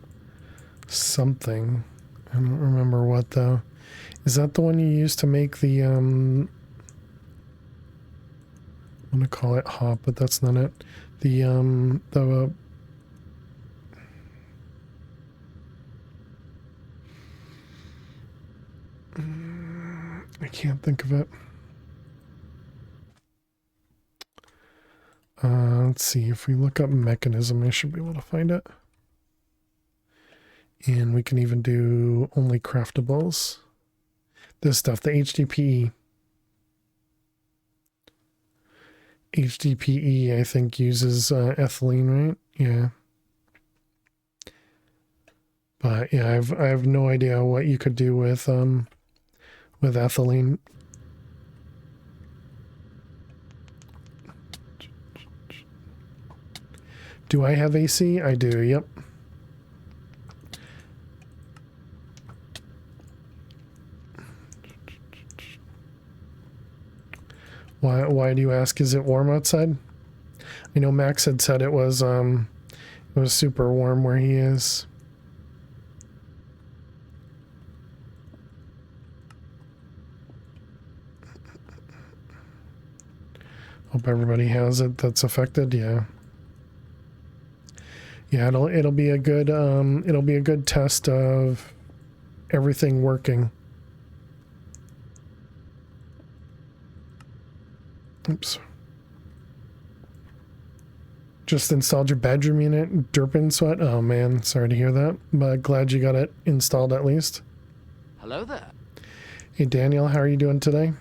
something. I don't remember what though. Is that the one you used to make the I'm gonna call it hop, but that's not it. I can't think of it. Let's see, if we look up mechanism, I should be able to find it. And we can even do only craftables. This stuff, the HDPE. HDPE, I think, uses ethylene, right? Yeah. But yeah, I have no idea what you could do with ethylene. Do I have AC? I do, yep. Why do you ask? Is it warm outside? I know Max had said it was super warm where he is. Hope everybody has it that's affected. Yeah. Yeah, it'll be a good test of everything working. Oops. Just installed your bedroom unit, Derpin Sweat. Oh man, sorry to hear that, but glad you got it installed at least. Hello there. Hey Daniel, how are you doing today?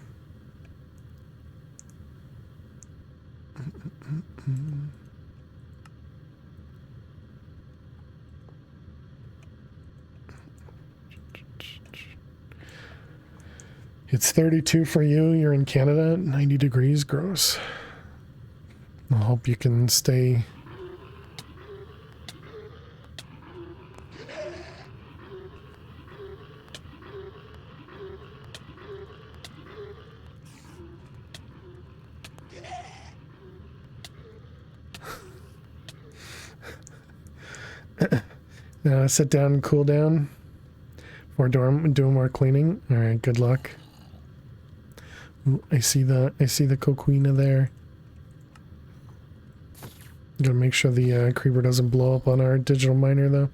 It's 32 for you. You're in Canada, 90 degrees gross. I hope you can stay. Sit down and cool down before doing more cleaning. All right, good luck. Ooh, I see the coquina there. Gotta make sure the creeper doesn't blow up on our digital miner though.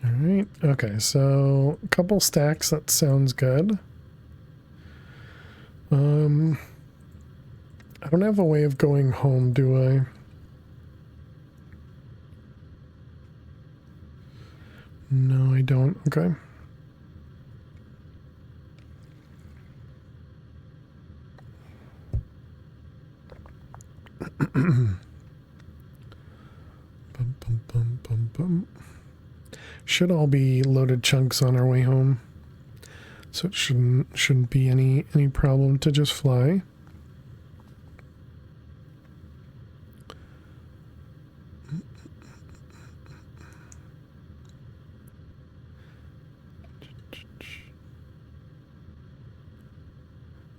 All right. Okay, so a couple stacks. That sounds good. I don't have a way of going home, do I? No, I don't. Okay. Bum, bum, bum, bum, bum. Should all be loaded chunks on our way home, so it shouldn't be any problem to just fly.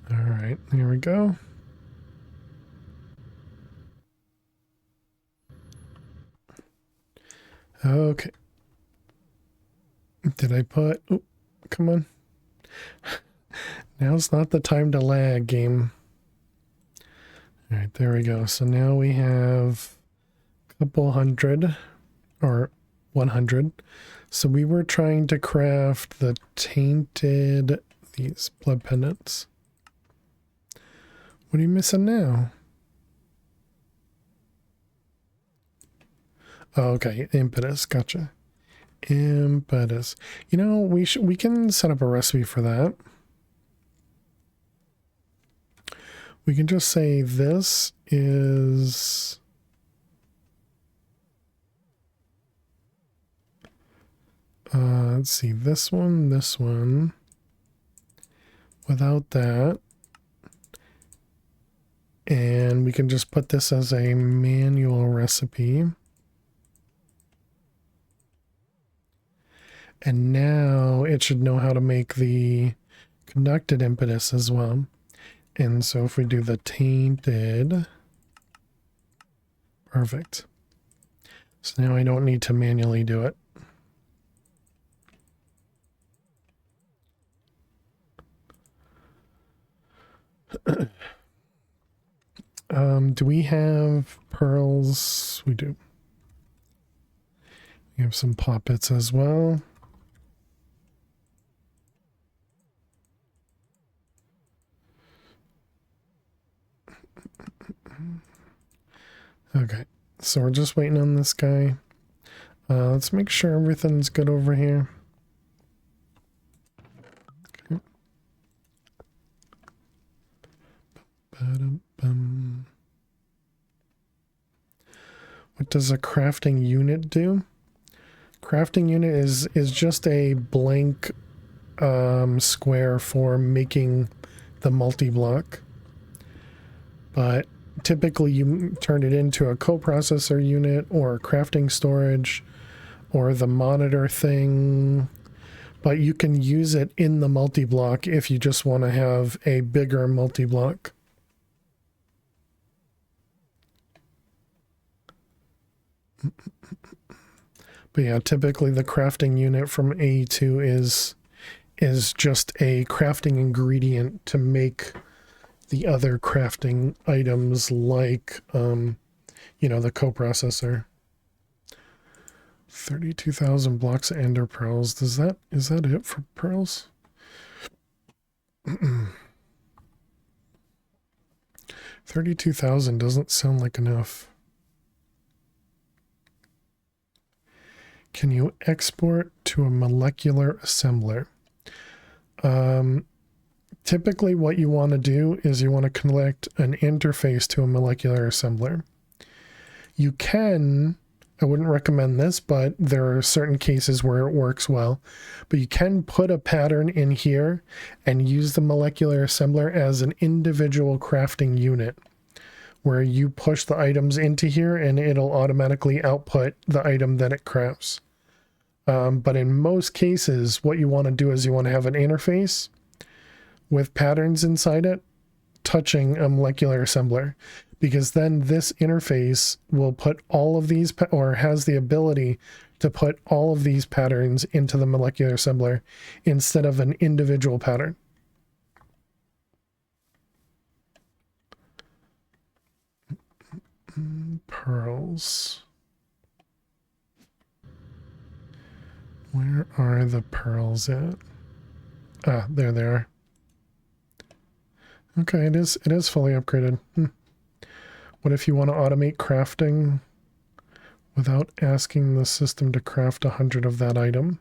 All right, here we go. Okay. Did I put... Oh, come on. Now's not the time to lag, game. All right, there we go. So now we have a couple hundred, or 100. So we were trying to craft the tainted... these blood pendants. What are you missing now? Oh, okay, impetus, gotcha. Impetus. You know, we can set up a recipe for that. We can just say this is let's see, this one without that, and we can just put this as a manual recipe. And now it should know how to make the conducted impetus as well. And so if we do the tainted, perfect. So now I don't need to manually do it. Do we have pearls? We do. We have some poppets as well. Okay, so we're just waiting on this guy. Let's make sure everything's good over here. Okay. What does a crafting unit do? Crafting unit is just a blank square for making the multi-block. But typically you turn it into a coprocessor unit or crafting storage or the monitor thing, but you can use it in the multi-block if you just want to have a bigger multi-block. But yeah, typically the crafting unit from A2 is just a crafting ingredient to make the other crafting items like, you know, the coprocessor. 32,000 blocks of ender pearls. Is that it for pearls? 32,000 doesn't sound like enough. Can you export to a molecular assembler? Typically what you want to do is you want to connect an interface to a molecular assembler. You can, I wouldn't recommend this, but there are certain cases where it works well, but you can put a pattern in here and use the molecular assembler as an individual crafting unit where you push the items into here and it'll automatically output the item that it crafts. But in most cases, what you want to do is you want to have an interface with patterns inside it touching a molecular assembler, because then this interface will put all of these, or has the ability to put all of these patterns into the molecular assembler instead of an individual pattern. Pearls. Where are the pearls at? Ah, there they are. Okay, it is fully upgraded. What if you want to automate crafting without asking the system to craft 100 of that item?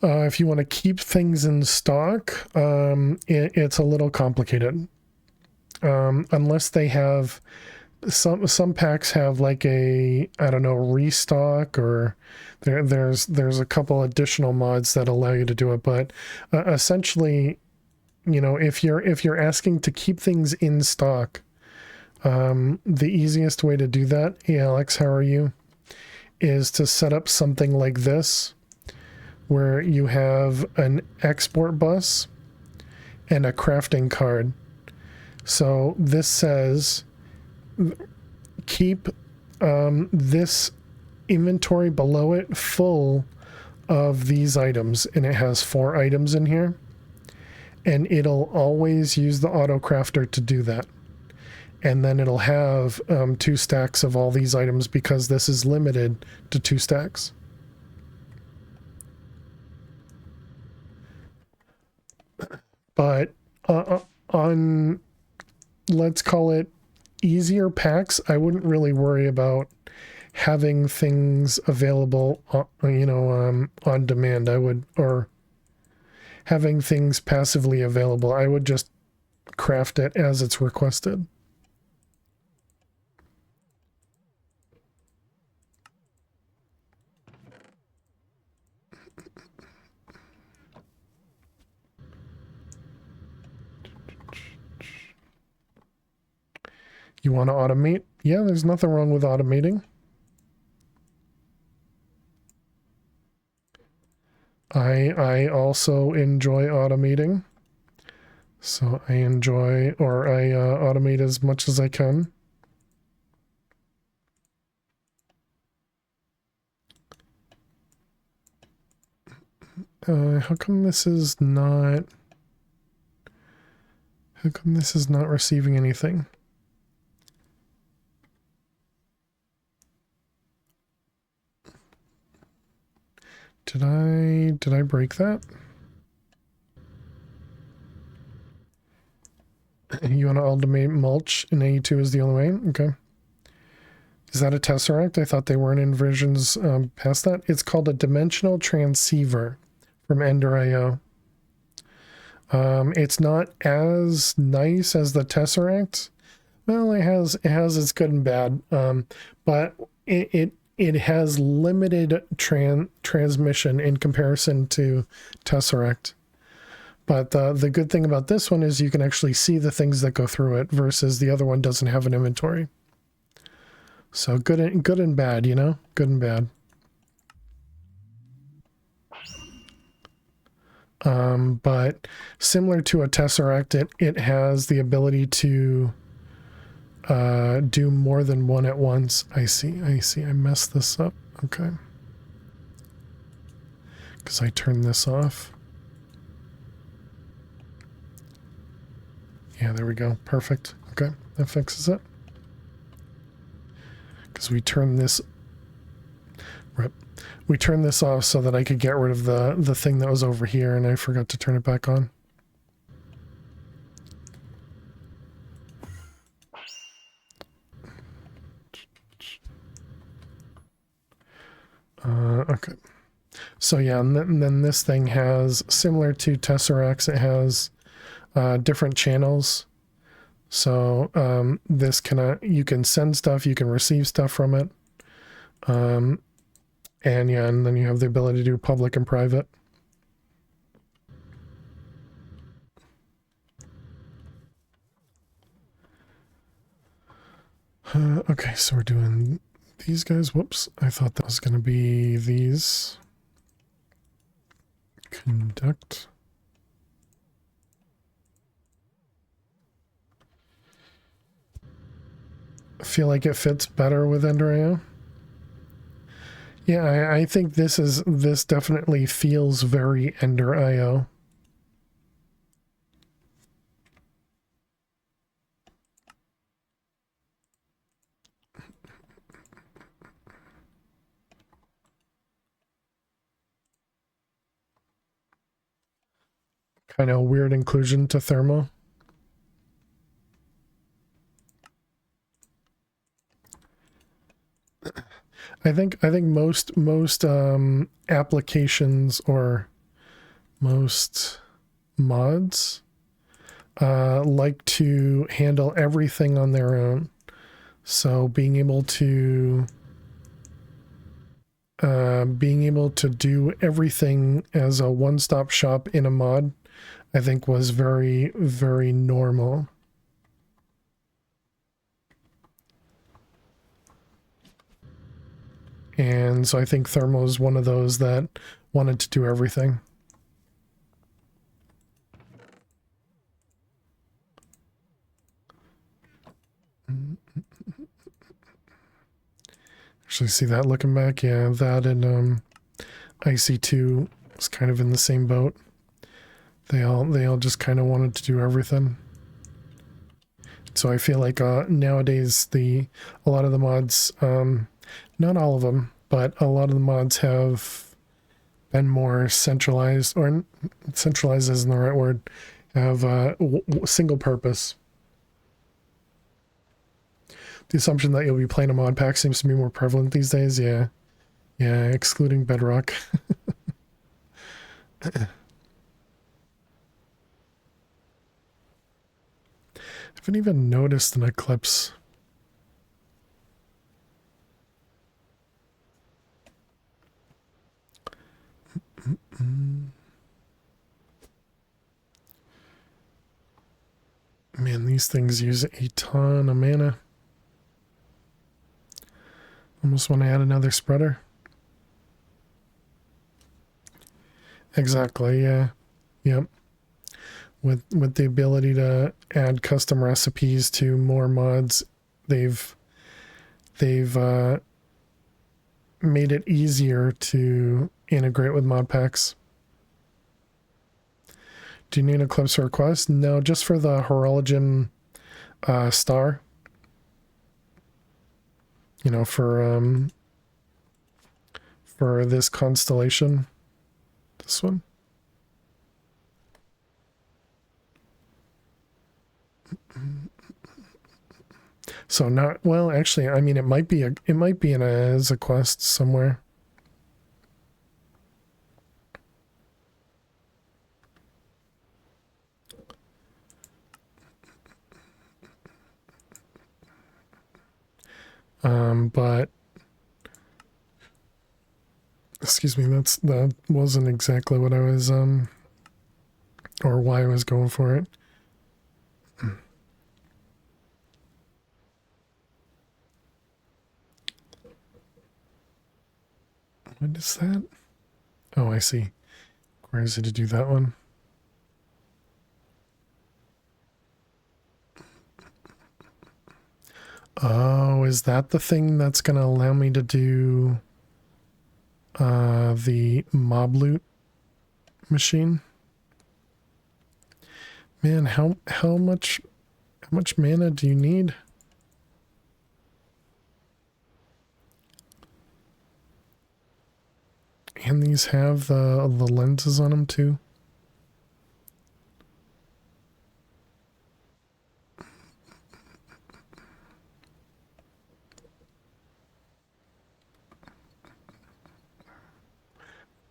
If you want to keep things in stock, it's a little complicated. Unless they have some packs have like a, I don't know, restock, or there's a couple additional mods that allow you to do it, but essentially, you know, if you're asking to keep things in stock, the easiest way to do that, hey Alex, how are you, is to set up something like this where you have an export bus and a crafting card. So this says keep this inventory below it full of these items, and it has 4 items in here, and it'll always use the auto crafter to do that, and then it'll have 2 stacks of all these items because this is limited to 2 stacks. But on, let's call it easier packs, I wouldn't really worry about having things available, you know, on demand. I would, or having things passively available. I would just craft it as it's requested. You want to automate? Yeah, there's nothing wrong with automating. I also enjoy automating. So I enjoy, or I automate as much as I can. How come this is not receiving anything? Did I break that? You want to automate mulch in A2 is the only way? Okay. Is that a tesseract? I thought they weren't in versions past that. It's called a dimensional transceiver from Ender.io. It's not as nice as the tesseract. Well, it has its good and bad, but it has limited transmission in comparison to tesseract. But the good thing about this one is you can actually see the things that go through it versus the other one doesn't have an inventory. So good and bad, you know? Good and bad. But similar to a Tesseract, it has the ability to do more than one at once. I see. I messed this up. Okay. Because I turned this off. Yeah, there we go. Perfect. Okay, that fixes it. Because we turned this... Rip. We turned this off so that I could get rid of the thing that was over here, and I forgot to turn it back on. Okay. So yeah, and then this thing has, similar to Tesseracts, it has different channels. So this can, you can send stuff, you can receive stuff from it. And yeah, and then you have the ability to do public and private. Okay, so we're doing these guys. Whoops, I thought that was going to be these. Conduct. I feel like it fits better with Ender.io. Yeah, I think this definitely feels very Ender.io. Kind of weird inclusion to Thermo. I think most applications or most mods like to handle everything on their own. So being able to do everything as a one-stop shop in a mod, I think was very, very normal. And so I think Thermo is one of those that wanted to do everything. Actually, see that looking back? Yeah, that and IC2 is kind of in the same boat. They all just kind of wanted to do everything. So I feel like nowadays a lot of the mods, not all of them, but a lot of the mods have been more centralized, or centralized isn't the right word, have single purpose. The assumption that you'll be playing a mod pack seems to be more prevalent these days. Yeah, excluding Bedrock. I haven't even noticed an eclipse. Man, these things use a ton of mana. Almost want to add another spreader. Exactly, yeah. Yep. With the ability to add custom recipes to more mods, they've made it easier to integrate with mod packs. Do you need an Eclipse request? No, just for the Horologium star. You know, for this constellation. This one. So not, well, actually, I mean, it might be as a quest somewhere. But excuse me, that wasn't exactly what I was or why I was going for it. What is that? Oh, I see. Where is it to do that one? Oh, is that the thing that's going to allow me to do the mob loot machine? Man, how much mana do you need? And these have the lenses on them too.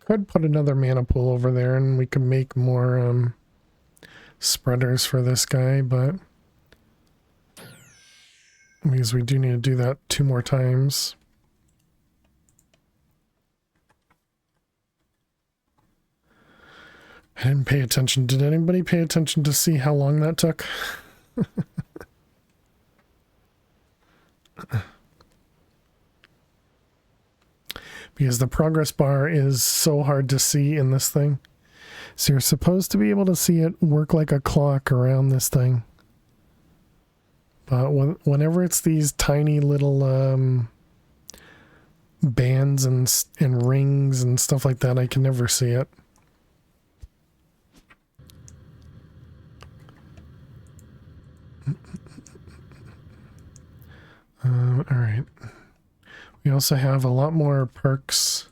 Could put another mana pool over there and we could make more spreaders for this guy, but because we do need to do that 2 more times. I didn't pay attention. Did anybody pay attention to see how long that took? Because the progress bar is so hard to see in this thing. So you're supposed to be able to see it work like a clock around this thing. But whenever it's these tiny little bands and rings and stuff like that, I can never see it. Alright. We also have a lot more perks.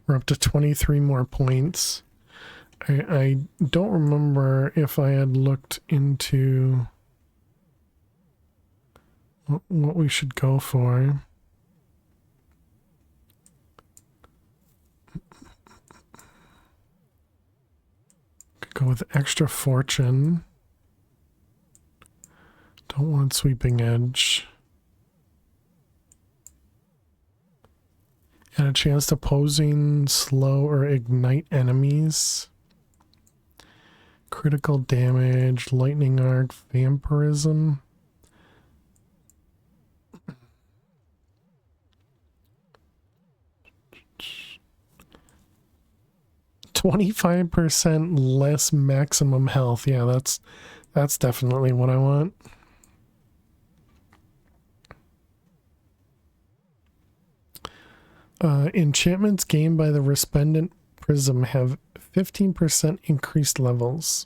We're up to 23 more points. I don't remember if I had looked into what we should go for. Could go with extra fortune. Don't want sweeping edge. And a chance to posing, slow, or ignite enemies. Critical damage, lightning arc, vampirism. %25 less maximum health. Yeah, that's definitely what I want. Enchantments gained by the Resplendent Prism have 15% increased levels.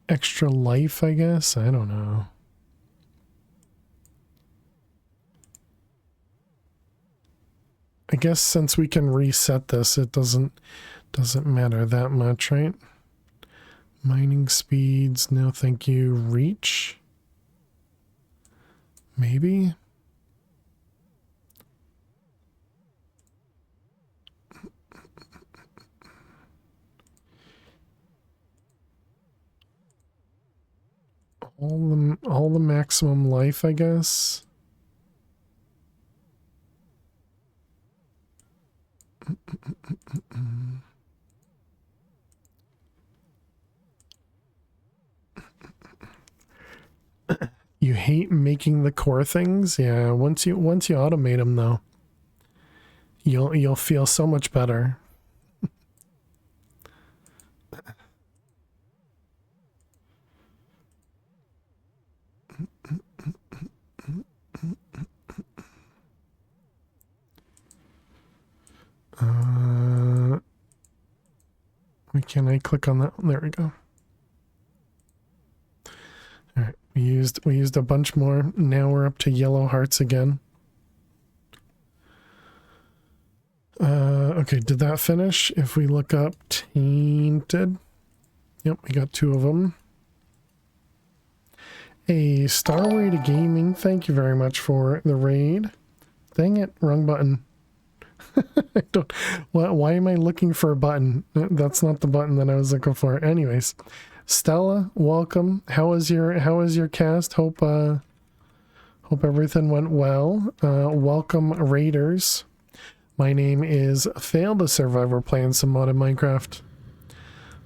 Extra life, I guess? I don't know. I guess since we can reset this, it doesn't matter that much, right? Mining speeds, no thank you. Reach? Maybe? All the maximum life, I guess. You hate making the core things? Yeah, once you automate them though, you'll feel so much better. Why can't I click on that? There we go. All right, we used a bunch more. Now we're up to yellow hearts again. Okay, did that finish? If we look up tainted, yep, we got 2 of them. A Star Raid Gaming, thank you very much for the raid. Dang it, wrong button. I don't, why am I looking for a button? That's not the button that I was looking for. Anyways, Stella, welcome. How was your cast? Hope everything went well. Welcome, Raiders. My name is Fail the Survivor, playing some modded Minecraft.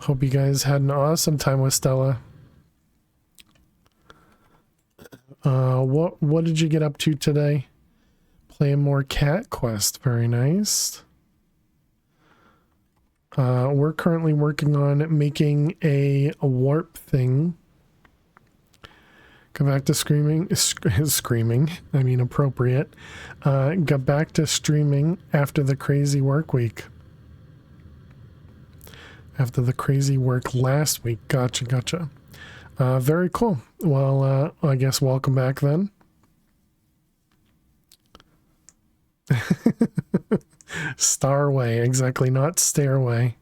Hope you guys had an awesome time with Stella. What did you get up to today? Playing more Cat Quest. Very nice. We're currently working on making a warp thing. Go back to screaming. I mean, appropriate. Got back to streaming after the crazy work week. After the crazy work last week. Gotcha. Very cool. Well, I guess welcome back then. Starway, exactly, not stairway.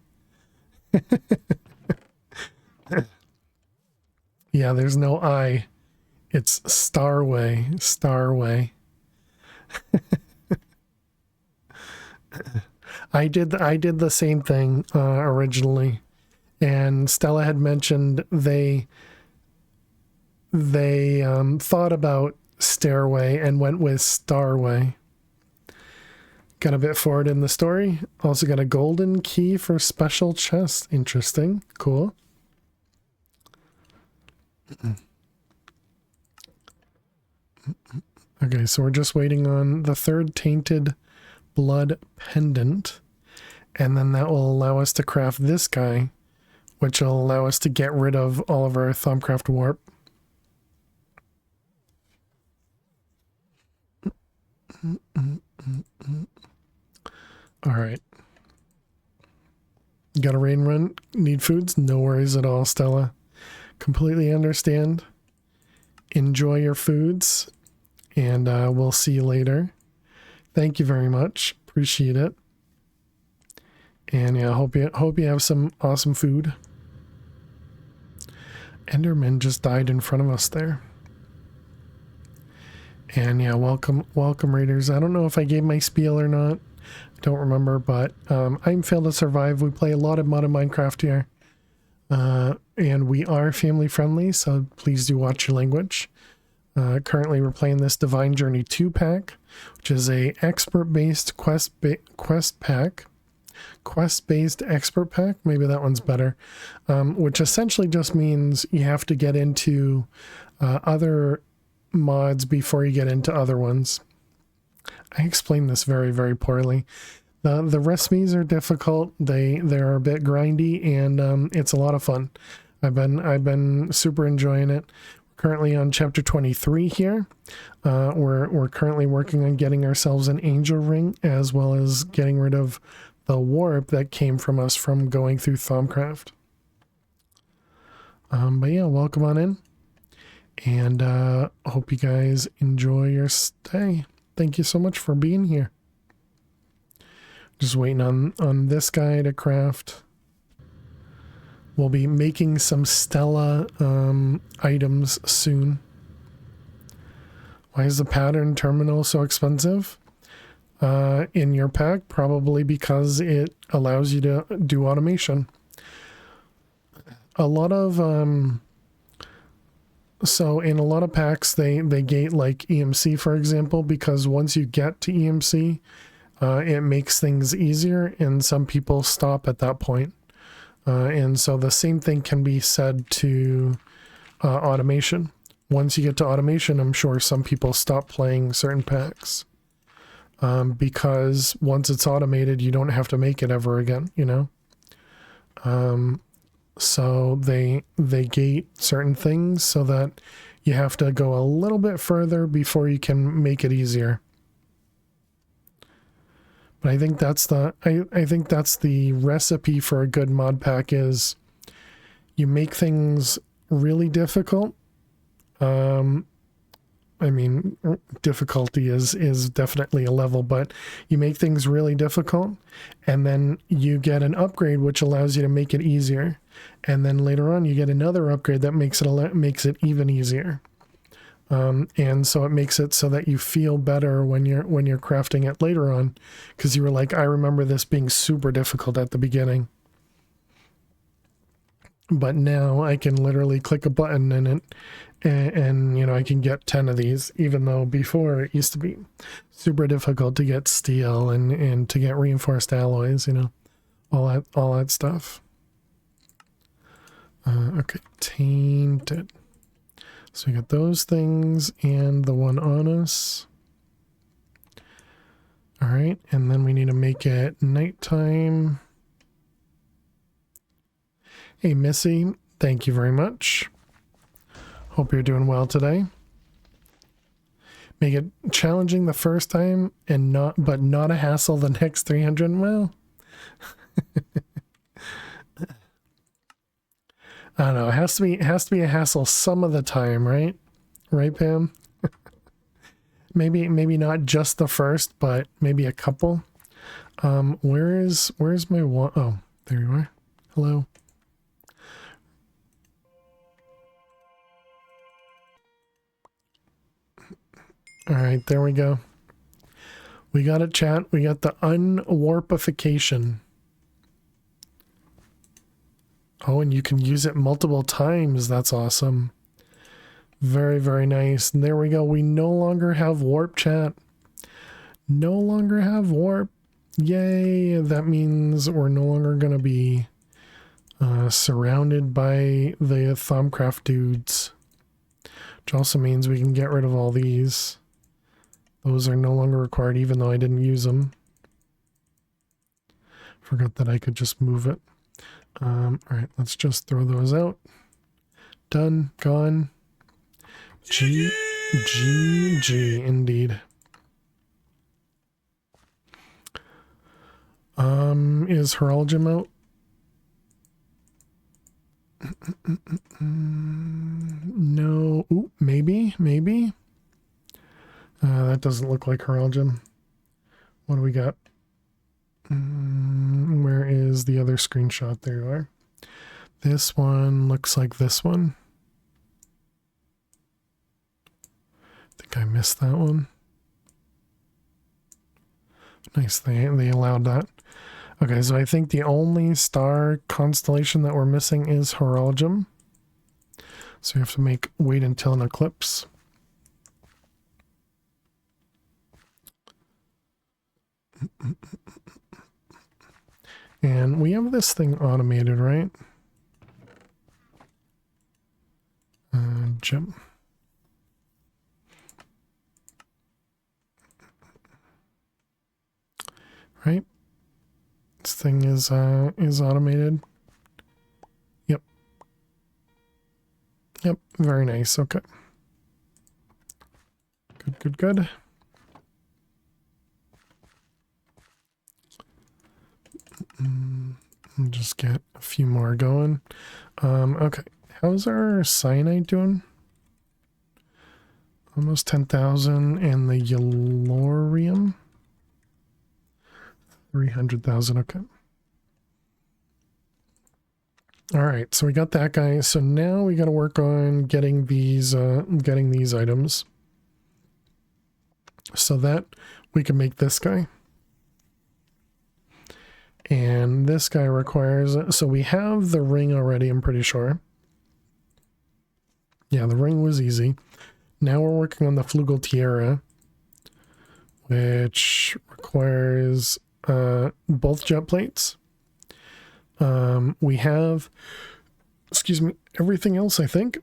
Yeah, there's no I. It's Starway. I did the same thing originally, and Stella had mentioned they thought about stairway and went with Starway. Got a bit forward in the story. Also got a golden key for special chest. Interesting. Cool. Okay, so we're just waiting on the third tainted blood pendant. And then that will allow us to craft this guy, which will allow us to get rid of all of our Thaumcraft warp. All right. Got a rain run? Need foods? No worries at all, Stella. Completely understand. Enjoy your foods, and we'll see you later. Thank you very much. Appreciate it. And yeah, hope you have some awesome food. Enderman just died in front of us there. And yeah, welcome Raiders. I don't know if I gave my spiel or not. I don't remember, but I'm Fail to Survive. We play a lot of modded Minecraft here. And we are family friendly, so please do watch your language. Currently we're playing this Divine Journey 2 pack, which is a expert-based quest pack. Quest-based expert pack, maybe that one's better. Which essentially just means you have to get into other mods before you get into other ones. I explained this very, very poorly. The recipes are difficult. They're a bit grindy, and it's a lot of fun. I've been super enjoying it. We're currently on chapter 23 here. We're currently working on getting ourselves an angel ring, as well as getting rid of the warp that came from us from going through Thaumcraft. But yeah, welcome on in, and hope you guys enjoy your stay. Thank you so much for being here. Just waiting on this guy to craft. We'll be making some Stella items soon. Why is the pattern terminal so expensive in your pack? Probably because it allows you to do automation. A lot of so in a lot of packs they gate like EMC, for example, because once you get to EMC, it makes things easier, and some people stop at that point. And so the same thing can be said to automation. Once you get to automation, I'm sure some people stop playing certain packs. Because once it's automated, you don't have to make it ever again, you know? So they gate certain things so that you have to go a little bit further before you can make it easier. But I think that's the recipe for a good mod pack is you make things really difficult. I mean, difficulty is definitely a level, but you make things really difficult, and then you get an upgrade which allows you to make it easier, and then later on you get another upgrade that makes it even easier. And so it makes it so that you feel better when you're crafting it later on, because you were like, I remember this being super difficult at the beginning, but now I can literally click a button and you know, I can get 10 of these, even though before it used to be super difficult to get steel and to get reinforced alloys, you know, all that stuff. Okay, tainted. So we got those things and the one on us. All right, and then we need to make it nighttime. Hey, Missy, thank you very much. Hope you're doing well today. Make it challenging the first time and but not a hassle the next 300. Well, I don't know. It has to be a hassle some of the time, right? Right, Pam? maybe not just the first, but maybe a couple. Where's my one? Oh, there you are. Hello. All right, there we go. We got it, chat. We got the unwarpification. Oh, and you can use it multiple times. That's awesome. Very, very nice. And there we go. We no longer have warp, chat. No longer have warp. Yay. That means we're no longer going to be surrounded by the Thumbcraft dudes. Which also means we can get rid of all these. Those are no longer required, even though I didn't use them. Forgot that I could just move it. All right, let's just throw those out. Done. Gone. G indeed. Is Heraldium out? No. Ooh, maybe. That doesn't look like Heraldium. What do we got? Where is the other screenshot? There you are. This one looks like this one. I think I missed that one. Nice, they allowed that. Okay, so I think the only star constellation that we're missing is Heraldium. So we have to wait until an eclipse. And we have this thing automated, right? Jump. Right? This thing is automated. Yep. Yep, very nice. Okay. Good. I'll just get a few more going. Okay. How's our cyanide doing? Almost 10,000, and the yellorium 300,000. Okay. All right, so we got that guy. So now we got to work on getting these items so that we can make this guy. And this guy requires, so we have the ring already, I'm pretty sure. Yeah, the ring was easy. Now we're working on the Flugel Tiara, which requires both jet plates. We have, excuse me, everything else, I think.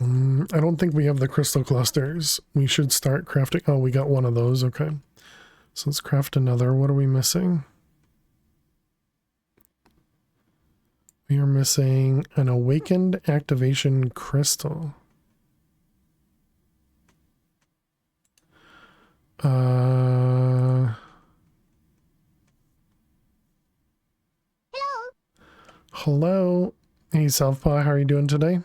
I don't think we have the crystal clusters. We should start crafting. Oh, we got one of those. Okay. So let's craft another. What are we missing? We are missing an awakened activation crystal. Hello. Hey, Southpaw, how are you doing today?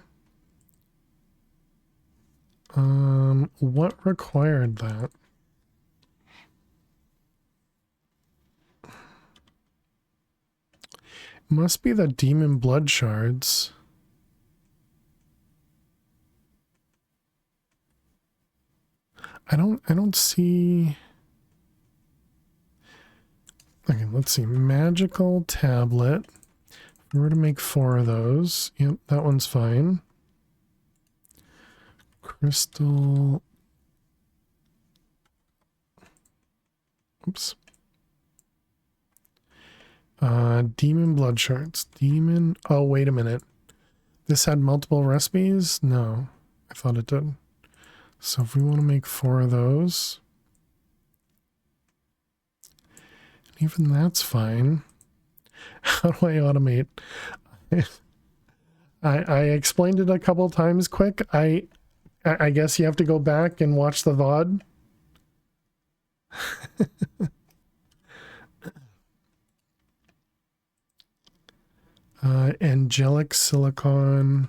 What required that? Must be the demon blood shards. I don't see. Okay, let's see. Magical tablet. If we were to make 4 of those. Yep, that one's fine. Crystal. Oops. Demon blood shards. Demon. Oh, wait a minute. This had multiple recipes? No, I thought it did. So if we want to make 4 of those, even that's fine. How do I automate? I explained it a couple times quick. I guess you have to go back and watch the VOD. Angelic silicon.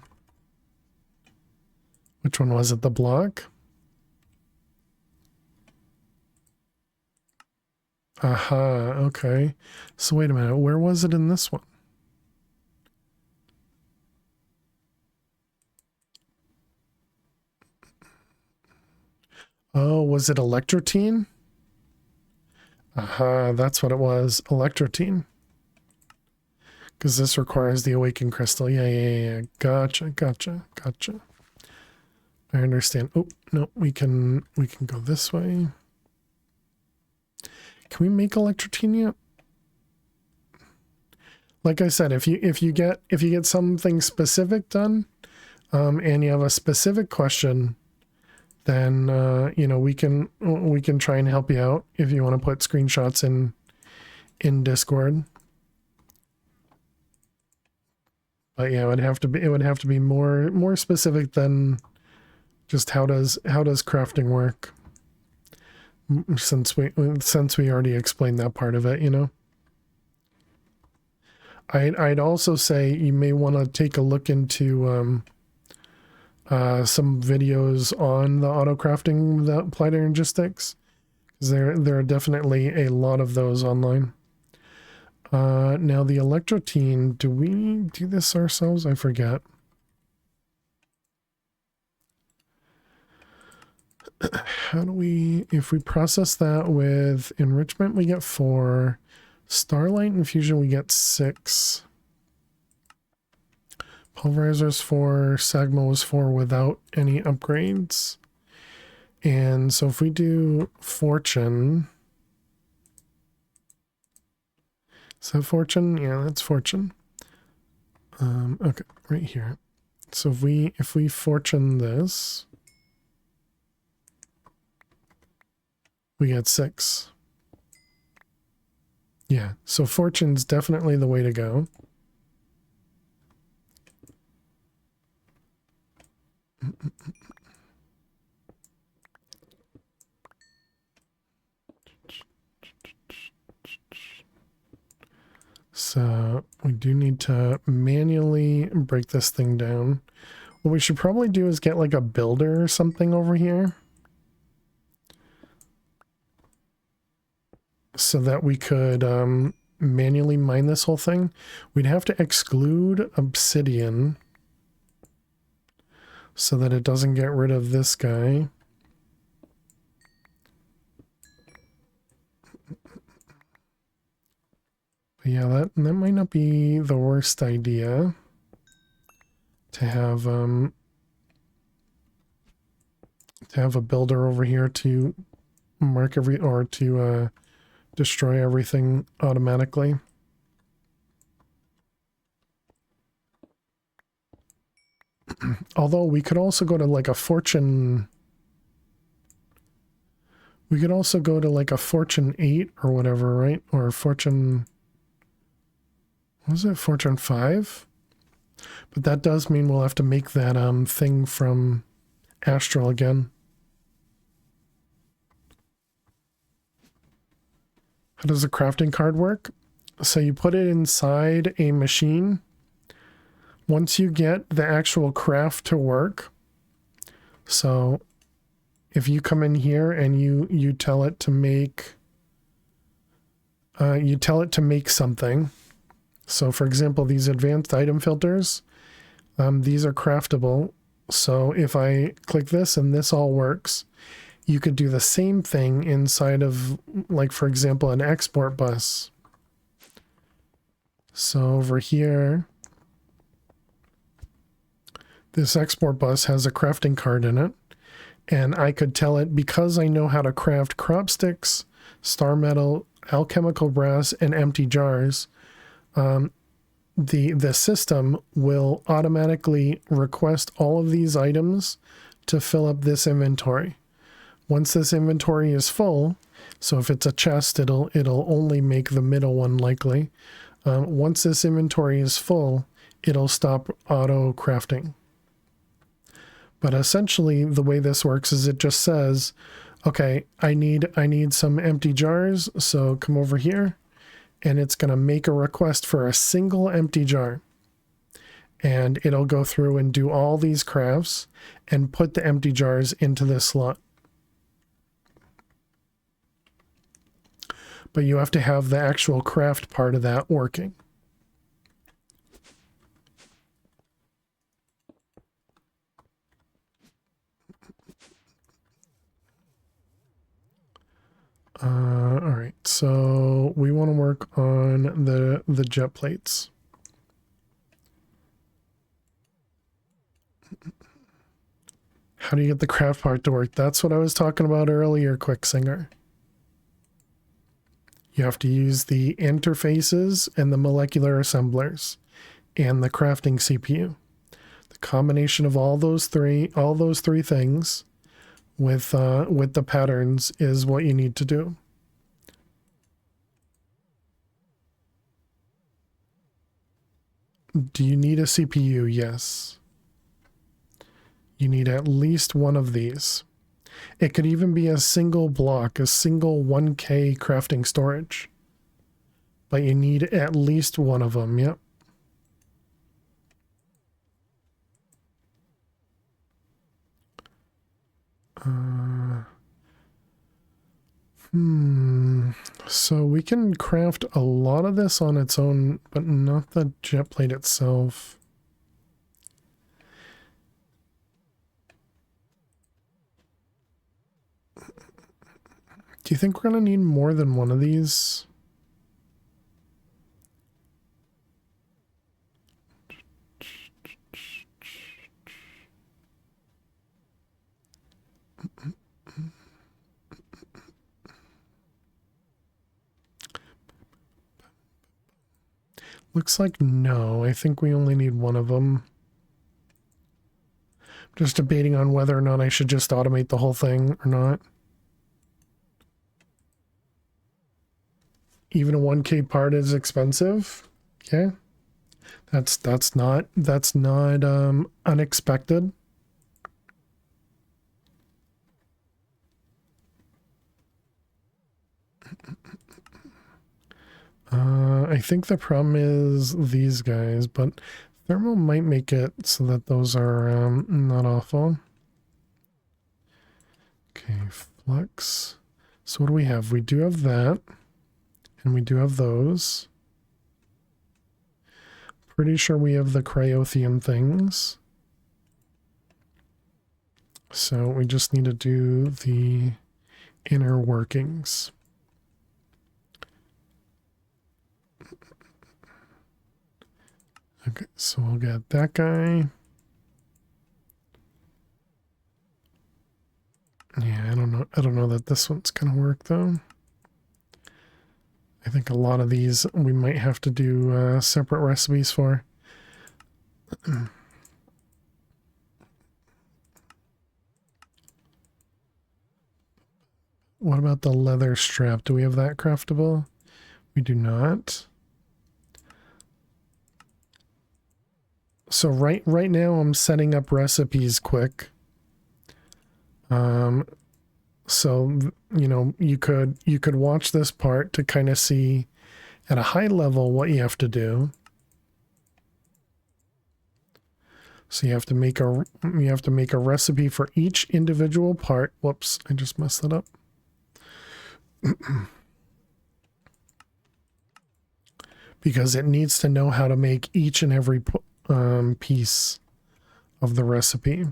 Which one was it? The block? Aha, okay. So wait a minute, where was it in this one? Oh, was it electrotine? Aha, that's what it was, electrotine. Because this requires the awakened crystal. Yeah. Gotcha. I understand. Oh, no, we can go this way. Can we make electrotine yet? Like I said, if you get something specific done, and you have a specific question, then you know, we can try and help you out if you want to put screenshots in Discord. But yeah, it would have to be more specific than just how does crafting work. Since we already explained that part of it, you know. I'd also say you may want to take a look into some videos on the auto crafting the applied energy sticks, because there are definitely a lot of those online. Now the electrotine, do we do this ourselves? I forget. How do we, if we process that with enrichment, we get 4. Starlight infusion, we get 6. Pulverizers 4. Sagmo was 4 without any upgrades. And so if we do fortune, is that fortune? Yeah, that's fortune. Okay, right here. So if we fortune this, we get 6. Yeah, so fortune's definitely the way to go. So we do need to manually break this thing down. What we should probably do is get like a builder or something over here, so that we could manually mine this whole thing. We'd have to exclude obsidian so that it doesn't get rid of this guy. But yeah, that might not be the worst idea to have a builder over here to mark to destroy everything automatically. Although we could also go to like a fortune. We could also go to like a fortune 8 or whatever, right? Or fortune. What was it? Fortune 5? But that does mean we'll have to make that thing from Astral again. How does a crafting card work? So you put it inside a machine. Once you get the actual craft to work, so if you come in here and you tell it to make something. So for example, these advanced item filters, these are craftable. So if I click this and this all works, you could do the same thing inside of, like, for example, an export bus. So over here, this export bus has a crafting card in it, and I could tell it, because I know how to craft crop sticks, star metal, alchemical brass, and empty jars, the system will automatically request all of these items to fill up this inventory. Once this inventory is full, so if it's a chest, it'll only make the middle one likely. Once this inventory is full, it'll stop auto crafting. But essentially, the way this works is it just says, okay, I need some empty jars, so come over here, and it's going to make a request for a single empty jar. And it'll go through and do all these crafts and put the empty jars into this slot. But you have to have the actual craft part of that working. All right, so we want to work on the jet plates. How do you get the craft part to work? That's what I was talking about earlier, Quicksinger. You have to use the interfaces and the molecular assemblers and the crafting CPU. The combination of all those three things with the patterns is what you need to do. Do you need a CPU? Yes. You need at least one of these. It could even be a single block, a single 1K crafting storage. But you need at least one of them, yep. So we can craft a lot of this on its own, but not the jet plate itself. Do you think we're going to need more than one of these? Looks like no. I think we only need one of them. Just debating on whether or not I should just automate the whole thing or not. Even a 1K part is expensive. Okay. That's not unexpected. I think the problem is these guys, but thermal might make it so that those are not awful. Okay, flux. So what do we have? We do have that, and we do have those. Pretty sure we have the cryothium things. So we just need to do the inner workings. Okay, so we'll get that guy. Yeah, I don't know that this one's gonna work though. I think a lot of these we might have to do separate recipes for. What about the leather strap? Do we have that craftable? We do not. So right now I'm setting up recipes quick. So you know, you could watch this part to kind of see at a high level what you have to do. So you have to make a recipe for each individual part. Whoops, I just messed that up. Because it needs to know how to make each and every piece of the recipe.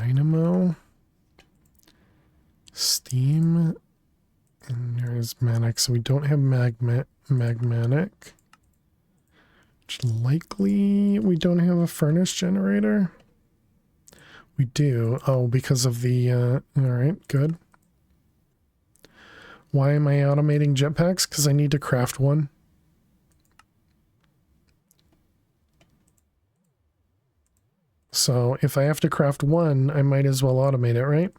dynamo, steam, and there's manic. So we don't have magmatic. Which likely we don't have a furnace generator. We do. Oh, because of the, all right, good. Why am I automating jetpacks? Because I need to craft one. So if I have to craft one, I might as well automate it, right?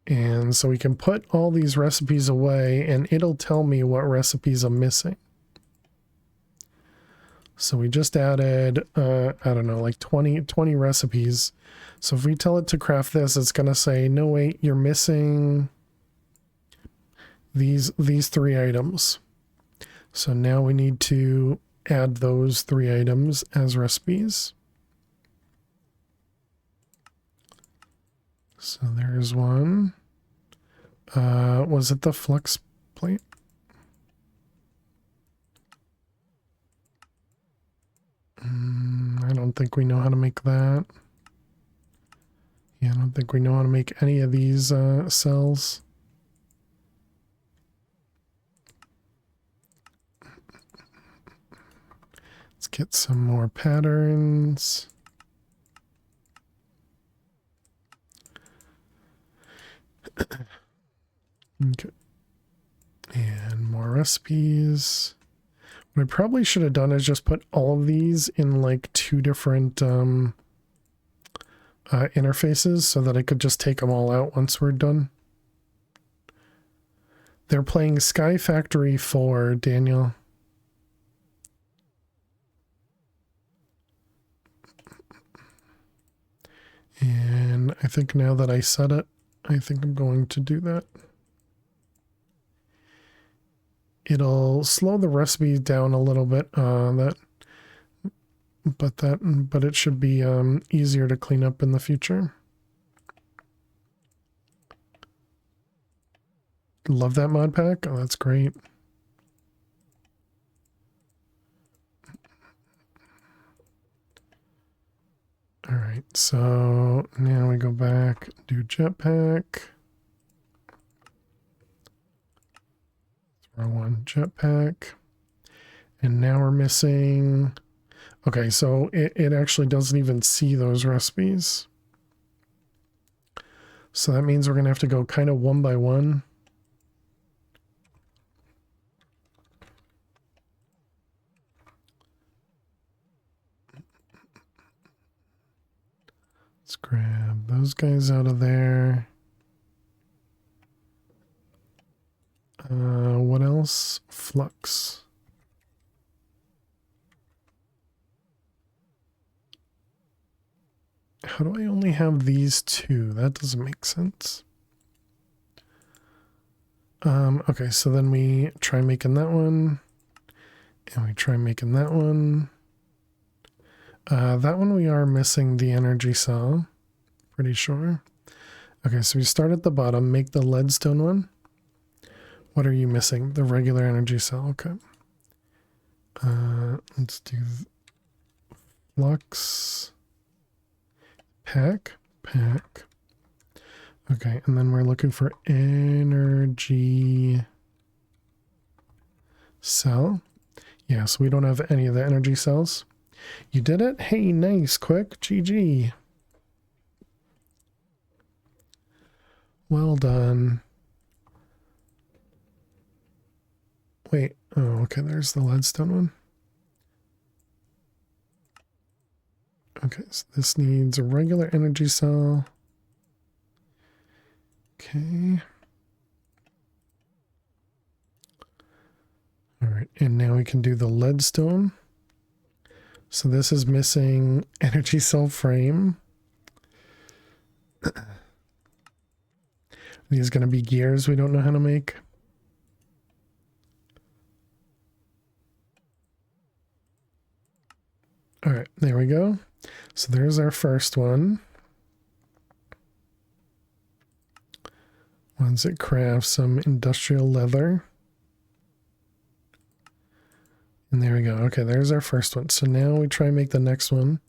And so we can put all these recipes away and it'll tell me what recipes I'm missing. So we just added, I don't know, like 20 recipes. So if we tell it to craft this, it's going to say, no, wait, you're missing these 3 items. So now we need to add those 3 items as recipes. So there's one. Was it the flux plate? I don't think we know how to make that. Yeah, I don't think we know how to make any of these cells. Let's get some more patterns. Okay. And more recipes. What I probably should have done is just put all of these in like 2 different interfaces so that I could just take them all out once we're done. They're playing Sky Factory 4, Daniel. And I think now that I said it, I think I'm going to do that. It'll slow the recipe down a little bit, but it should be easier to clean up in the future. Love that mod pack. Oh, that's great. All right, so now we go back, do jetpack. Throw one jetpack. And now we're missing... Okay, so it actually doesn't even see those recipes. So that means we're going to have to go kind of one by one. Let's grab those guys out of there. What else? Flux. How do I only have these 2? That doesn't make sense. Okay, so then we try making that one. And we try making that one. That one we are missing the energy cell. Pretty sure. Okay, so we start at the bottom, make the leadstone one. What are you missing? The regular energy cell, okay. Let's do flux. Pack. Okay, and then we're looking for energy cell. Yeah, so we don't have any of the energy cells. You did it? Hey, nice, quick, GG. Well done. Wait, oh, okay, there's the leadstone one. Okay, so this needs a regular energy cell. Okay. All right, and now we can do the leadstone. So this is missing energy cell frame. These going to be gears we don't know how to make. All right, there we go. So there's our first one. once it crafts some industrial leather. And there we go. Okay, there's our first one. So now we try and make the next one.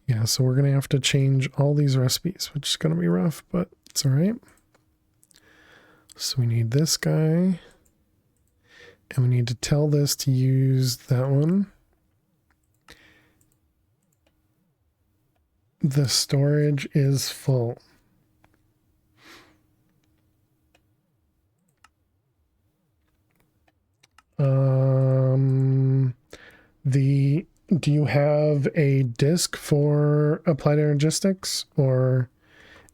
Yeah, so we're going to have to change all these recipes, which is going to be rough, but it's all right. So we need this guy. And we need to tell this to use that one. The storage is full. Do you have a disk for applied energistics or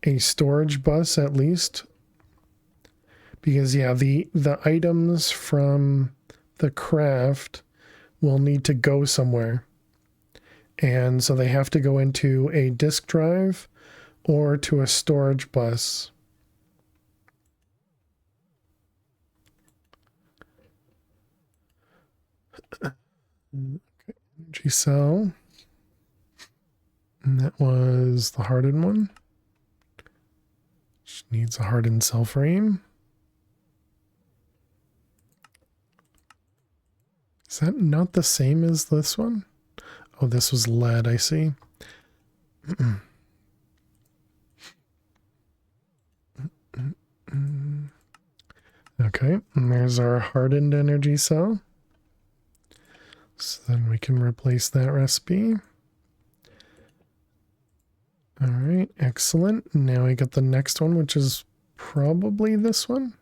a storage bus at least? Because yeah, the items from the craft will need to go somewhere. And so they have to go into a disk drive or to a storage bus. Okay, energy cell. And that was the hardened one. Which needs a hardened cell frame. Is that not the same as this one? Oh, this was lead, I see. Okay, and there's our hardened energy cell. So then we can replace that recipe. All right, excellent. Now we got the next one, which is probably this one.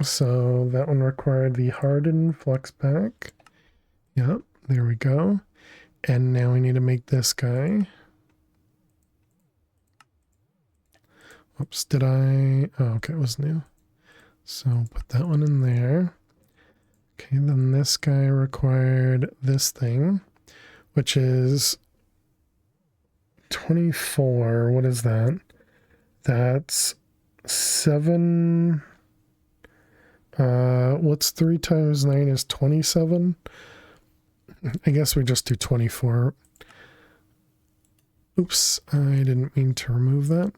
So that one required the hardened flux pack. Yep, there we go. And now we need to make this guy. Oops, did I? Oh, okay, it was new. So put that one in there. Okay, then this guy required this thing, which is 24. What is that? That's 7. What's 3 times 9 is 27? I guess we just do 24. Oops, I didn't mean to remove that.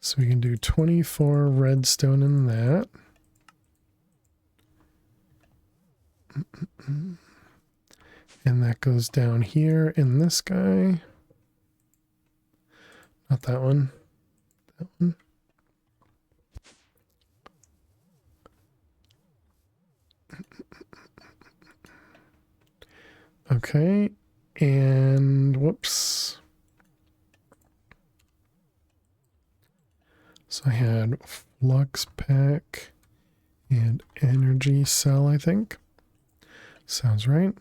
So we can do 24 redstone in that. And that goes down here in this guy. Not that one. That one. Okay. And whoops. So I had flux pack and energy cell, I think. Sounds right.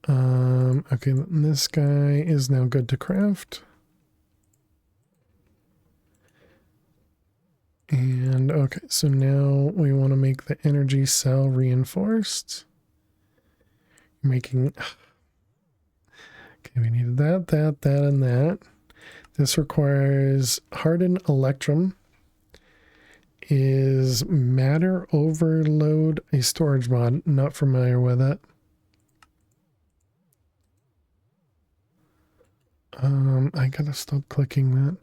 Okay, this guy is now good to craft. And okay, so now we want to make the energy cell reinforced. Making... Okay, we needed that, and that. This requires hardened electrum. Is matter overload a storage mod? Not familiar with it. I gotta stop clicking that.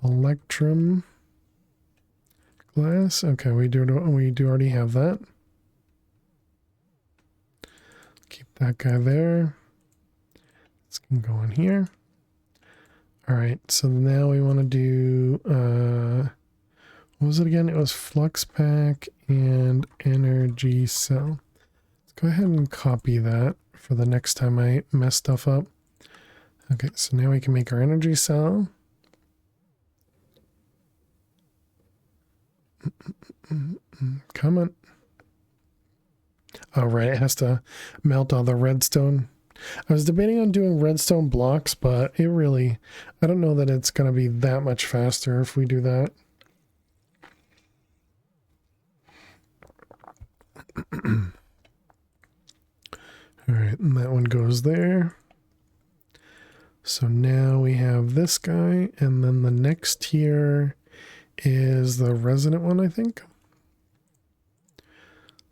Electrum glass. Okay, we do already have that. Keep that guy there. This can go in here. All right, so now we want to do what was it again? It was flux pack and energy cell. Let's go ahead and copy that for the next time I mess stuff up. Okay, so now we can make our energy cell. Come on. Oh, right, it has to melt all the redstone. I was debating on doing redstone blocks, but I don't know that it's going to be that much faster if we do that. All right, and that one goes there. So now we have this guy, and then the next tier is the resonant one, I think.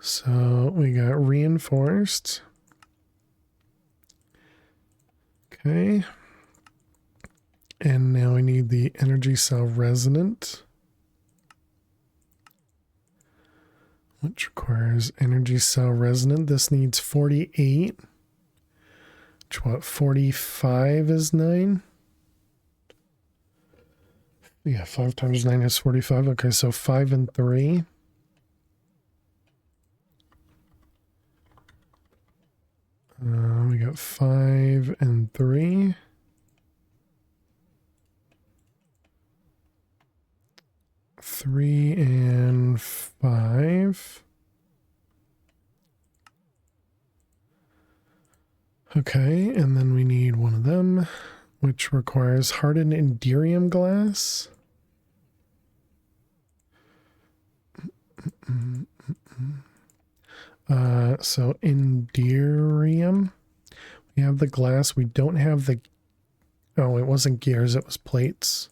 So we got reinforced. Okay. And now we need the energy cell resonant, which requires energy cell resonant. This needs 48. Which what, 45 is 9? Yeah, 5 times 9 is 45. Okay, so 5 and 3. We got 5 and 3. Three and 5. Okay, and then we need one of them, which requires hardened inderium glass. So inderium. We have the glass. We don't have the... Oh, it wasn't gears. It was plates.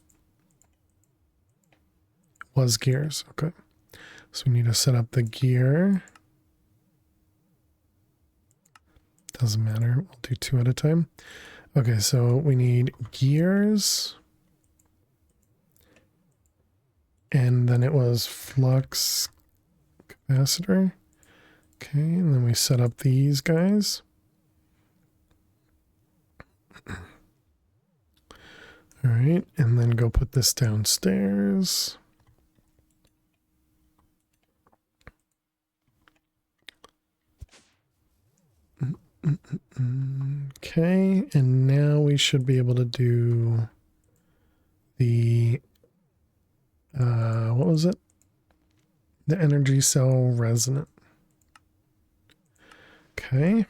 It was gears. Okay. So we need to set up the gear. Doesn't matter. We'll do 2 at a time. Okay, so we need gears. And then it was flux capacitor. Okay, and then we set up these guys. All right, and then go put this downstairs. Okay, and now we should be able to do the, what was it? The energy cell resonant. Okay.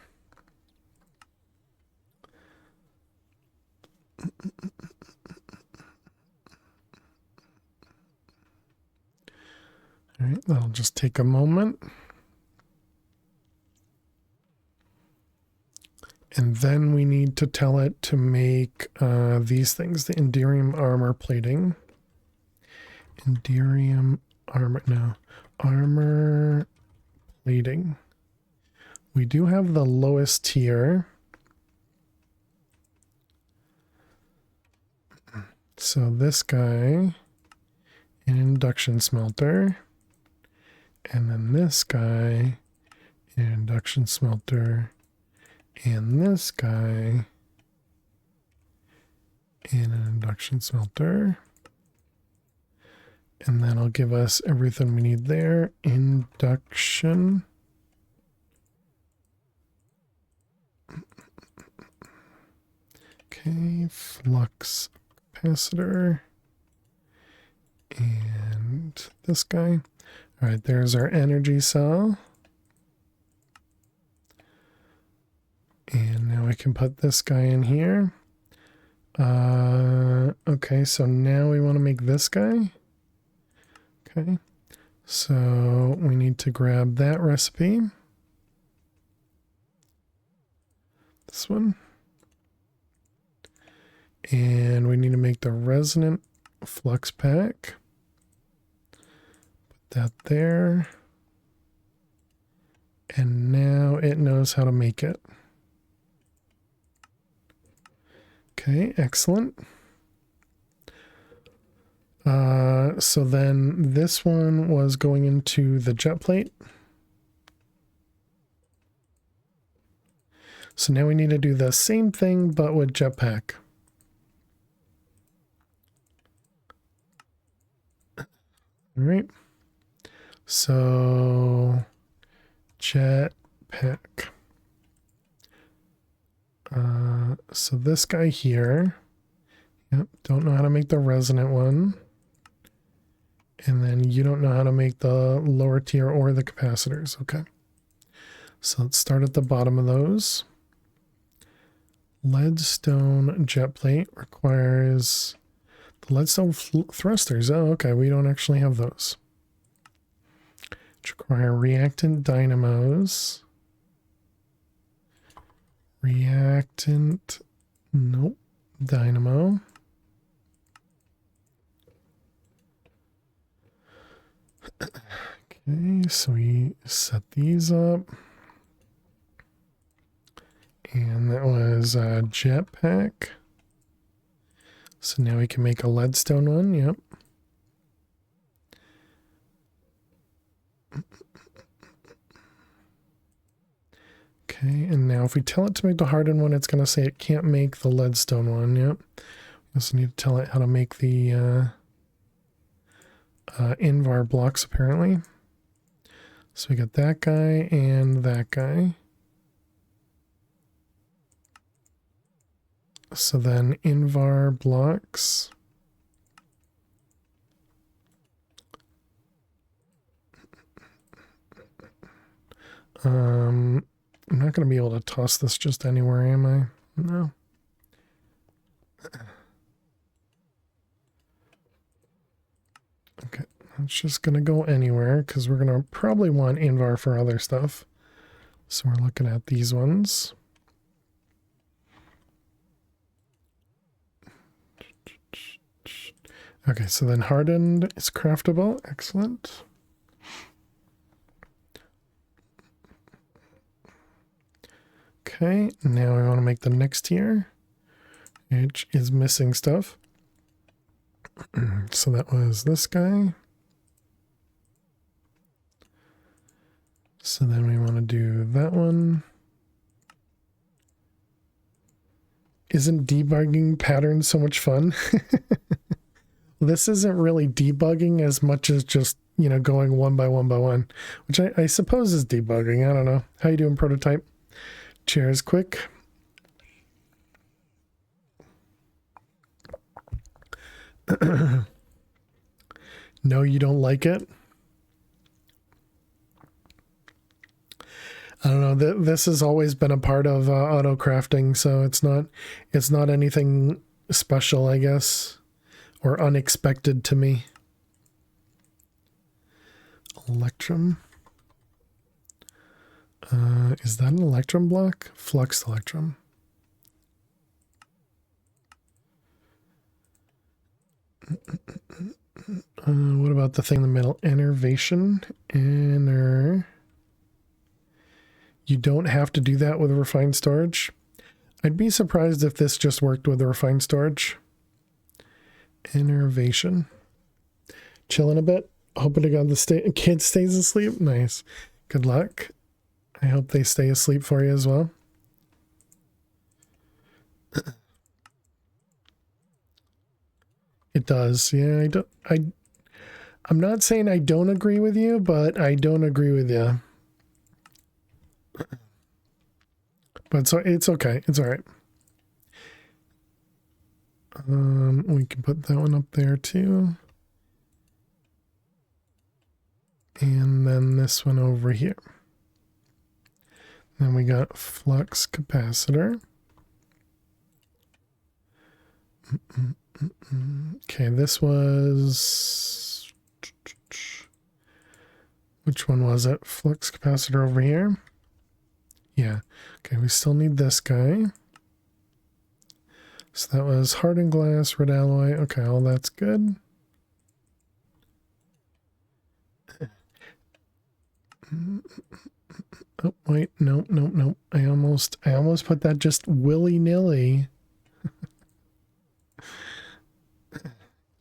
All right, that'll just take a moment. And then we need to tell it to make these things, the inderium armor plating. Inderium armor, no, armor plating. We do have the lowest tier. So this guy, an induction smelter. And then this guy, an induction smelter. And this guy, and an induction smelter. And that'll give us everything we need there. Induction. Okay, flux capacitor. And this guy. All right, there's our energy cell. And now I can put this guy in here. Okay, so now we want to make this guy. Okay, so we need to grab that recipe. This one. And we need to make the resonant flux pack. Put that there. And now it knows how to make it. Okay, excellent. So then this one was going into the jet plate. So now we need to do the same thing, but with jetpack. All right. So jetpack. So this guy here, yep, don't know how to make the resonant one. And then you don't know how to make the lower tier or the capacitors. Okay. So let's start at the bottom of those. Leadstone jet plate requires the leadstone thrusters. Oh, okay. We don't actually have those. Which require reactant dynamos. Reactant, nope, dynamo. Okay, so we set these up. And that was a jetpack. So now we can make a leadstone one. Yep. Okay, and now if we tell it to make the hardened one, it's going to say it can't make the leadstone one. Yep. We also need to tell it how to make the invar blocks, apparently. So we got that guy and that guy. So then invar blocks. I'm not going to be able to toss this just anywhere, am I? No. Okay, it's just going to go anywhere because we're going to probably want invar for other stuff. So we're looking at these ones. Okay, so then hardened is craftable. Excellent. Okay, now I want to make the next tier, which is missing stuff. So that was this guy. So then we want to do that one. Isn't debugging patterns so much fun? This isn't really debugging as much as just, you know, going one by one, which I suppose is debugging. I don't know. How you doing, Prototype? Cheers, quick. No, you don't like it? I don't know. This has always been a part of auto crafting, so it's not anything special, I guess, or unexpected to me. Electrum. Is that an electrum block? Flux electrum. What about the thing in the middle? Enervation. You don't have to do that with refined storage. I'd be surprised if this just worked with the refined storage. Enervation. Chilling a bit. Hoping to God the kid stays asleep. Nice. Good luck. I hope they stay asleep for you as well. It does. Yeah, I'm not saying I don't agree with you, but I don't agree with you. But so it's okay. It's all right. We can put that one up there too. And then this one over here. Then we got flux capacitor. Okay, this was... Which one was it? Flux capacitor over here? Yeah. Okay, we still need this guy. So that was hardened glass, red alloy. Okay, all that's good. Oh, wait, no. I almost put that just willy-nilly.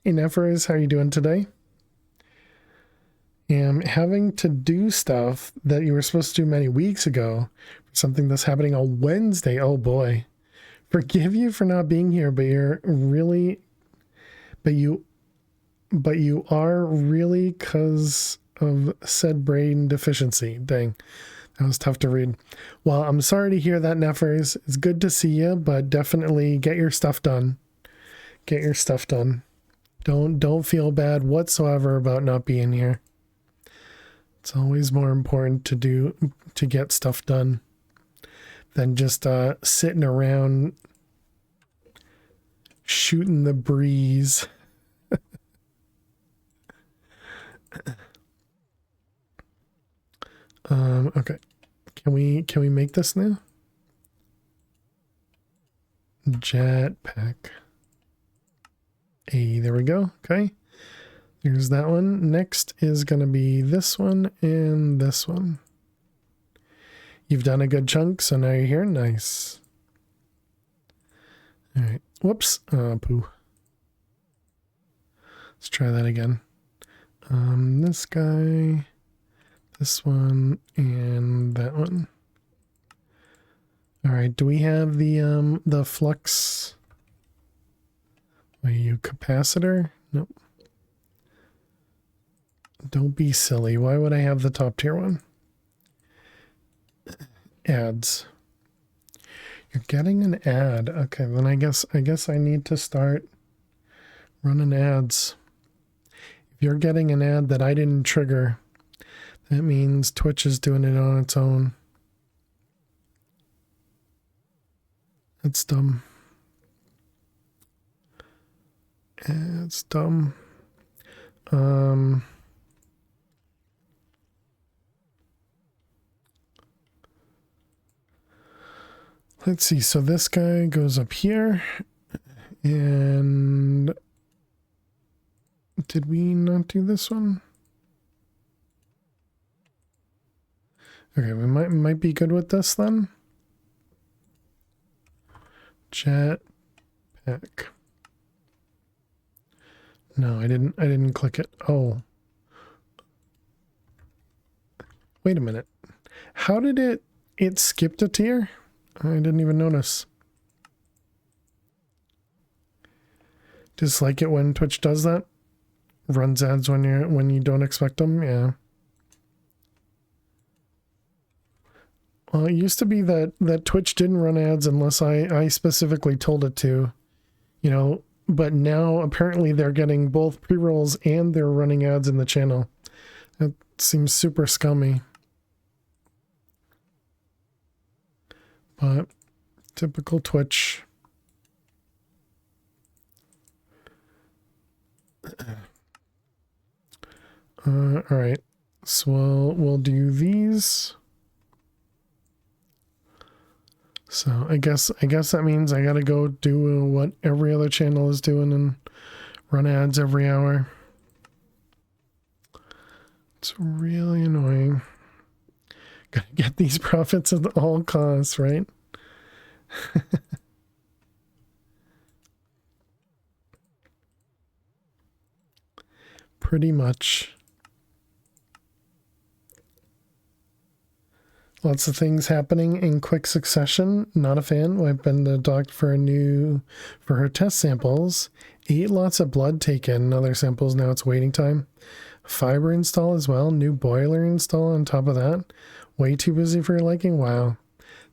Hey, Nephers, how you doing today? I'm having to do stuff that you were supposed to do many weeks ago. Something that's happening on Wednesday. Oh boy. Forgive you for not being here, but you're really... But you are really because of said brain deficiency. Dang. That was tough to read. Well, I'm sorry to hear that, Neffers. It's good to see you, but definitely get your stuff done. Get your stuff done. Don't feel bad whatsoever about not being here. It's always more important to get stuff done than just sitting around shooting the breeze. Okay. Can we make this now? Jetpack. Hey, there we go. Okay. Here's that one. Next is going to be this one and this one. You've done a good chunk, so now you're here. Nice. All right. Whoops. Poo. Let's try that again. This guy, this one, and that one. All right, do we have the flux? Are you capacitor? Nope. Don't be silly. Why would I have the top tier one? Ads. You're getting an ad. Okay, then I guess I need to start running ads. If you're getting an ad that I didn't trigger, that means Twitch is doing it on its own. It's dumb. It's dumb. Let's see. So this guy goes up here, and did we not do this one? Okay, we might be good with this then. Chat pack. No, I didn't click it. Oh. Wait a minute. How did it skipped a tier? I didn't even notice. Just like it when Twitch does that. Runs ads when you don't expect them, yeah. Well, it used to be that Twitch didn't run ads unless I specifically told it to, you know, but now apparently they're getting both pre-rolls and they're running ads in the channel. That seems super scummy. But typical Twitch. All right, so we'll do these. So I guess that means I gotta go do what every other channel is doing and run ads every hour. It's really annoying. Gotta get these profits at all costs, right? Pretty much. Lots of things happening in quick succession. Not a fan. I've been to the doctor for her test samples. 8 lots of blood taken. Other samples, now it's waiting time. Fiber install as well. New boiler install on top of that. Way too busy for your liking. Wow.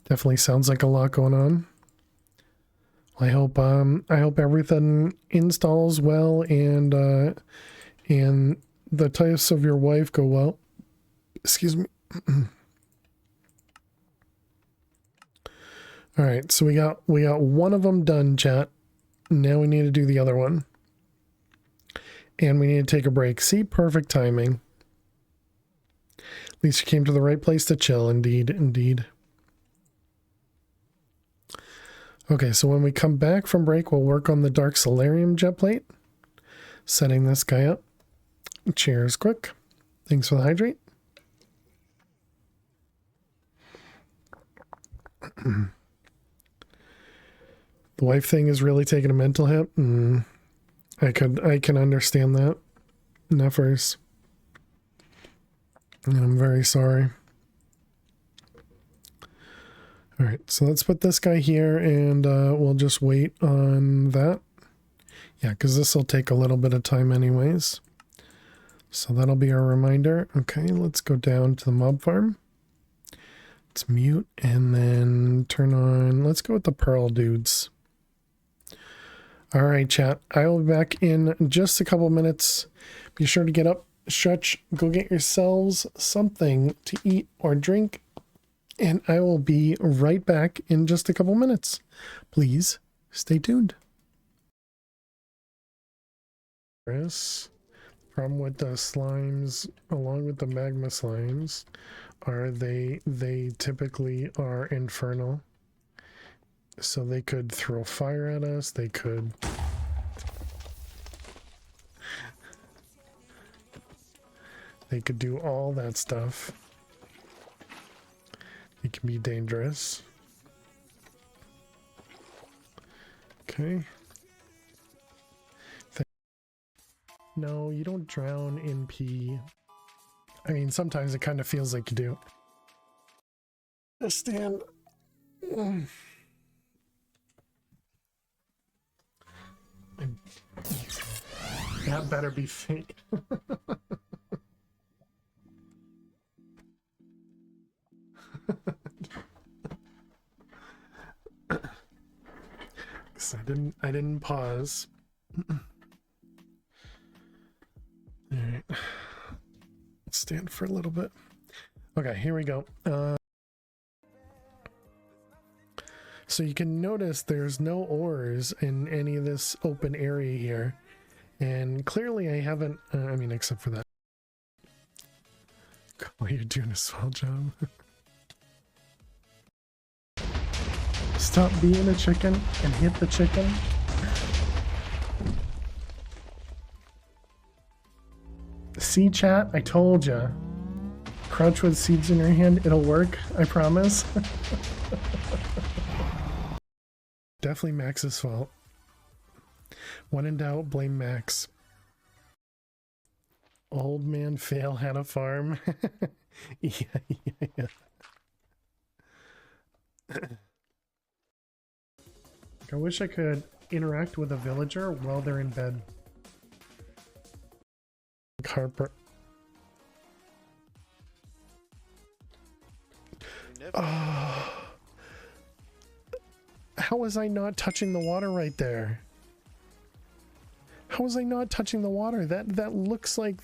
Definitely sounds like a lot going on. I hope everything installs well and the tests of your wife go well. Excuse me. All right, so we got one of them done, chat. Now we need to do the other one. And we need to take a break. See, perfect timing. At least you came to the right place to chill, indeed, indeed. Okay, so when we come back from break, we'll work on the Dark Solarium jet plate. Setting this guy up. Cheers, quick. Thanks for the hydrate. The wife thing is really taking a mental hit. I can understand that. Neffers. And I'm very sorry. All right, so let's put this guy here and we'll just wait on that. Yeah, because this will take a little bit of time anyways. So that'll be our reminder. Okay, let's go down to the mob farm. Let's mute and then turn on, let's go with the Pearl dudes. All right, chat. I will be back in just a couple minutes. Be sure to get up, stretch, go get yourselves something to eat or drink, and I will be right back in just a couple minutes. Please stay tuned. The problem with the slimes, along with the magma slimes, are they typically are infernal. So they could throw fire at us, they could do all that stuff. It can be dangerous. Okay. No, you don't drown in pee. I mean, sometimes it kind of feels like you do. Just stand. That better be fake. Because I didn't pause. All right. Stand for a little bit. Okay, here we go. So you can notice there's no ores in any of this open area here. And clearly I haven't, I mean, except for that. Oh, you're doing a swell job. Stop being a chicken and hit the chicken. See, chat? I told ya. Crouch with seeds in your hand. It'll work. I promise. Definitely Max's fault. When in doubt, blame Max. Old man fail had a farm. Yeah. I wish I could interact with a villager while they're in bed. Harper. How was I not touching the water right there? How was I not touching the water? That looks like...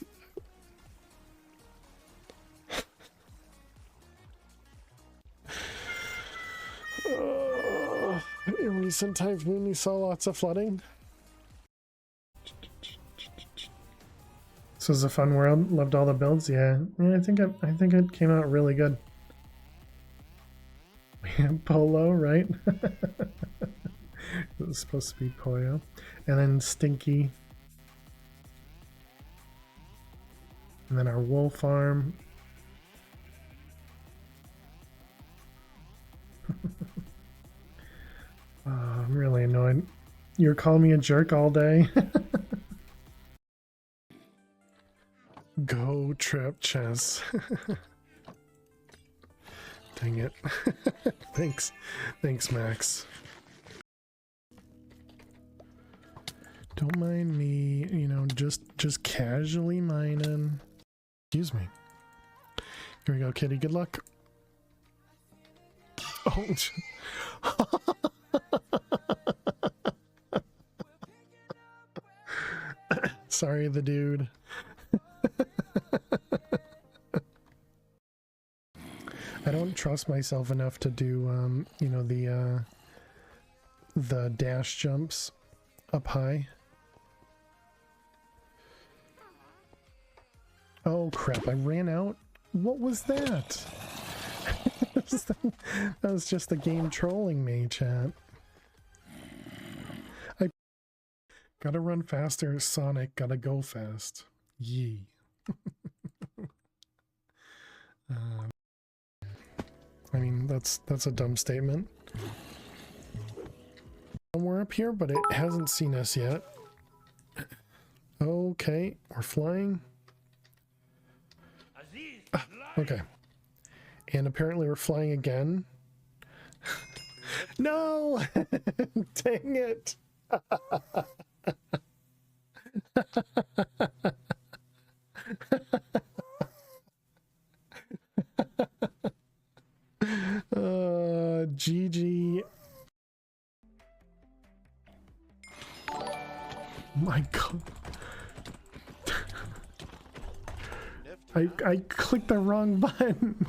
In recent times, we saw lots of flooding. This was a fun world. Loved all the builds. Yeah, I think it came out really good. Polo, right? It was supposed to be Poyo. And then Stinky. And then our wool farm. I'm really annoyed. You're calling me a jerk all day. Go trip chess. Dang it. Thanks, Max. Don't mind me, you know, just casually mining. Excuse me. Here we go, kitty. Good luck. Oh. Sorry, the dude. I don't trust myself enough to do, you know, the dash jumps up high. Oh crap, I ran out? What was that? That was just the game trolling me, chat. I gotta run faster, Sonic, gotta go fast. Yee. I mean, that's a dumb statement. We're up here, but it hasn't seen us yet. Okay, we're flying. Okay. And apparently we're flying again. No! Dang it! GG. My god. I clicked the wrong button.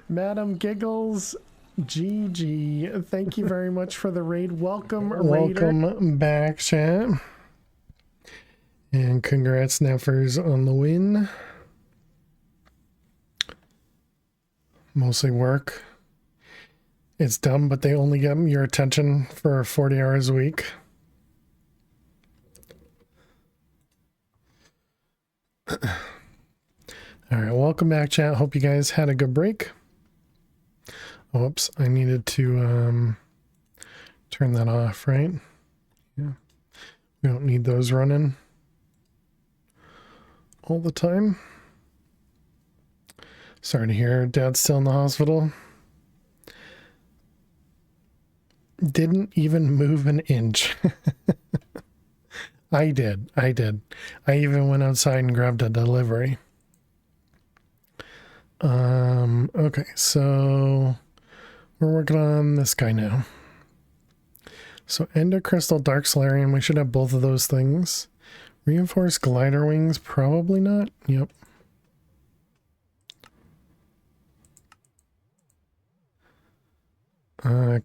Madam Giggles, GG. Thank you very much for the raid. Welcome, Raider. Welcome back, chat. And congrats, Neffers, on the win. Mostly work. It's dumb, but they only get your attention for 40 hours a week. All right, welcome back, chat. Hope you guys had a good break. Oops, I needed to turn that off, right? Yeah. We don't need those running all the time. Sorry to hear Dad's still in the hospital. Didn't even move an inch. I did. I even went outside and grabbed a delivery. Okay, so we're working on this guy now. So Endocrystal Dark Solarium, we should have both of those things. Reinforced glider wings, probably not. Yep.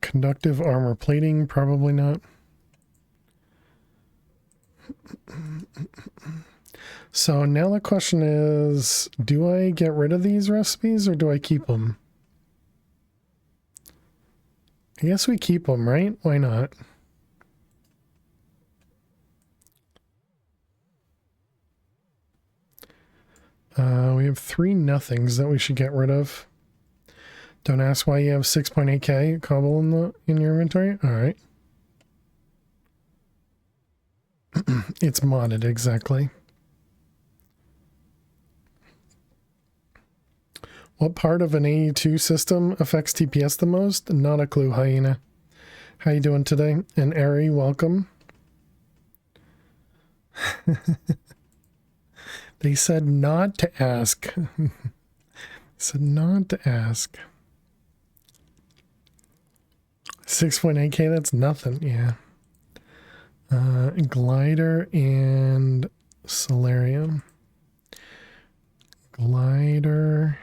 Conductive armor plating, probably not. So now the question is, do I get rid of these recipes or do I keep them? I guess we keep them, right? Why not? We have 3 nothings that we should get rid of. Don't ask why you have 6.8k cobble in your inventory. All right. It's modded, exactly. What part of an AE2 system affects TPS the most? Not a clue, Hyena. How you doing today? And Ari, welcome. They said not to ask. Said not to ask. 6.8k, that's nothing, yeah. Glider and Solarium. Glider.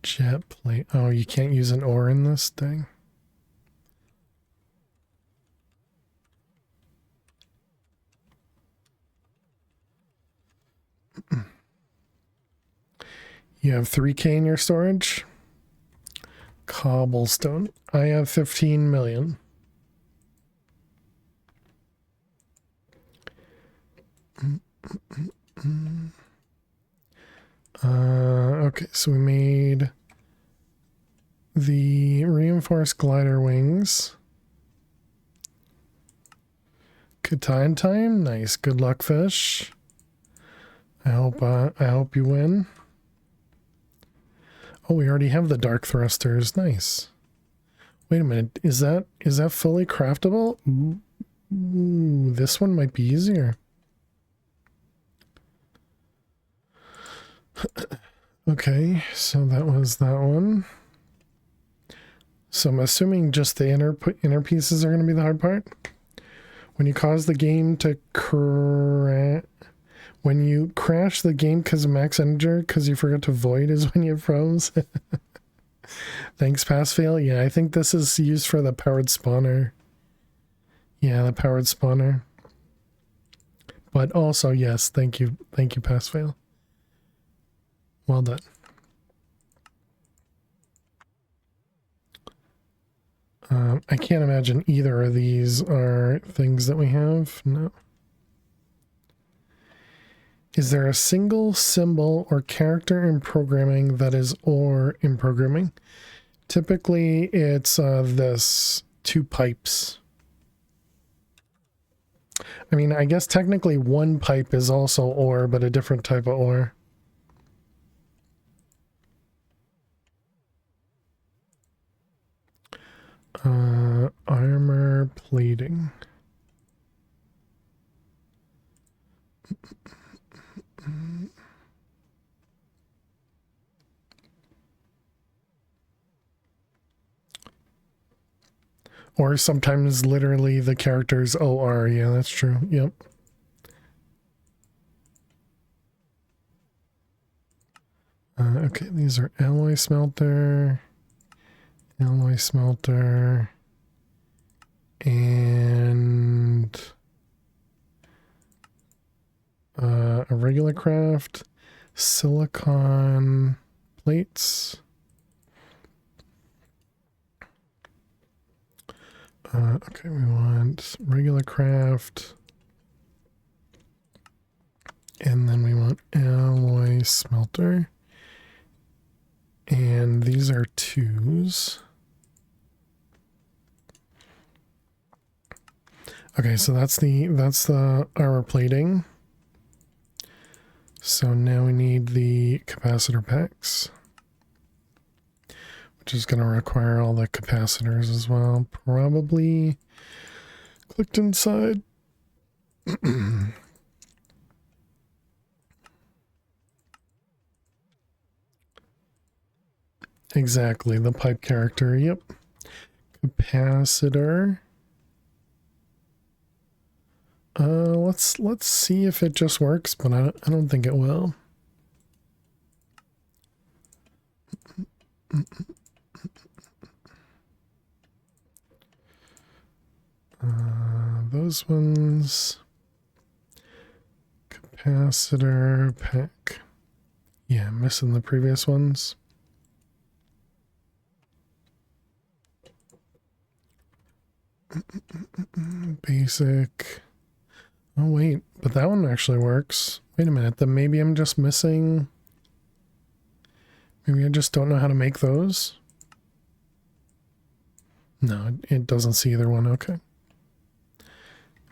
Jet plate. Oh, you can't use an ore in this thing. You have 3k in your storage? Cobblestone. I have 15 million. Okay, so we made the reinforced glider wings. Catan time, nice. Good luck, fish. I hope you win. Oh, we already have the dark thrusters. Nice. Wait a minute, is that fully craftable? Ooh, this one might be easier. Okay, so that was that one. So I'm assuming just the inner pieces are going to be the hard part. When you cause the game to when you crash the game because of max energy because you forgot to void is when you froze. Thanks, pass fail. Yeah, I think this is used for the powered spawner. Yeah, the powered spawner. But also, yes, thank you, pass fail. Well done. I can't imagine either of these are things that we have. No. Is there a single symbol or character in programming that is or in programming? Typically, it's this 2 pipes. I mean, I guess technically 1 pipe is also ore, but a different type of ore. Armor plating. Or sometimes literally the character's OR. Yeah, that's true. Yep. Okay, these are alloy smelter, and a regular craft, silicon plates. Okay, we want regular craft, and then we want alloy smelter. And these are 2s. Okay, so that's the armor plating. So now we need the capacitor packs, which is going to require all the capacitors as well. Probably clicked inside. Exactly, the pipe character. Yep. Capacitor. Let's see if it just works, but I don't think it will. Those ones. Capacitor pack. Yeah, missing the previous ones. Basic. Oh wait, but that one actually works. Wait a minute, then maybe I'm just missing. Maybe I just don't know how to make those. No, it doesn't see either one. Okay.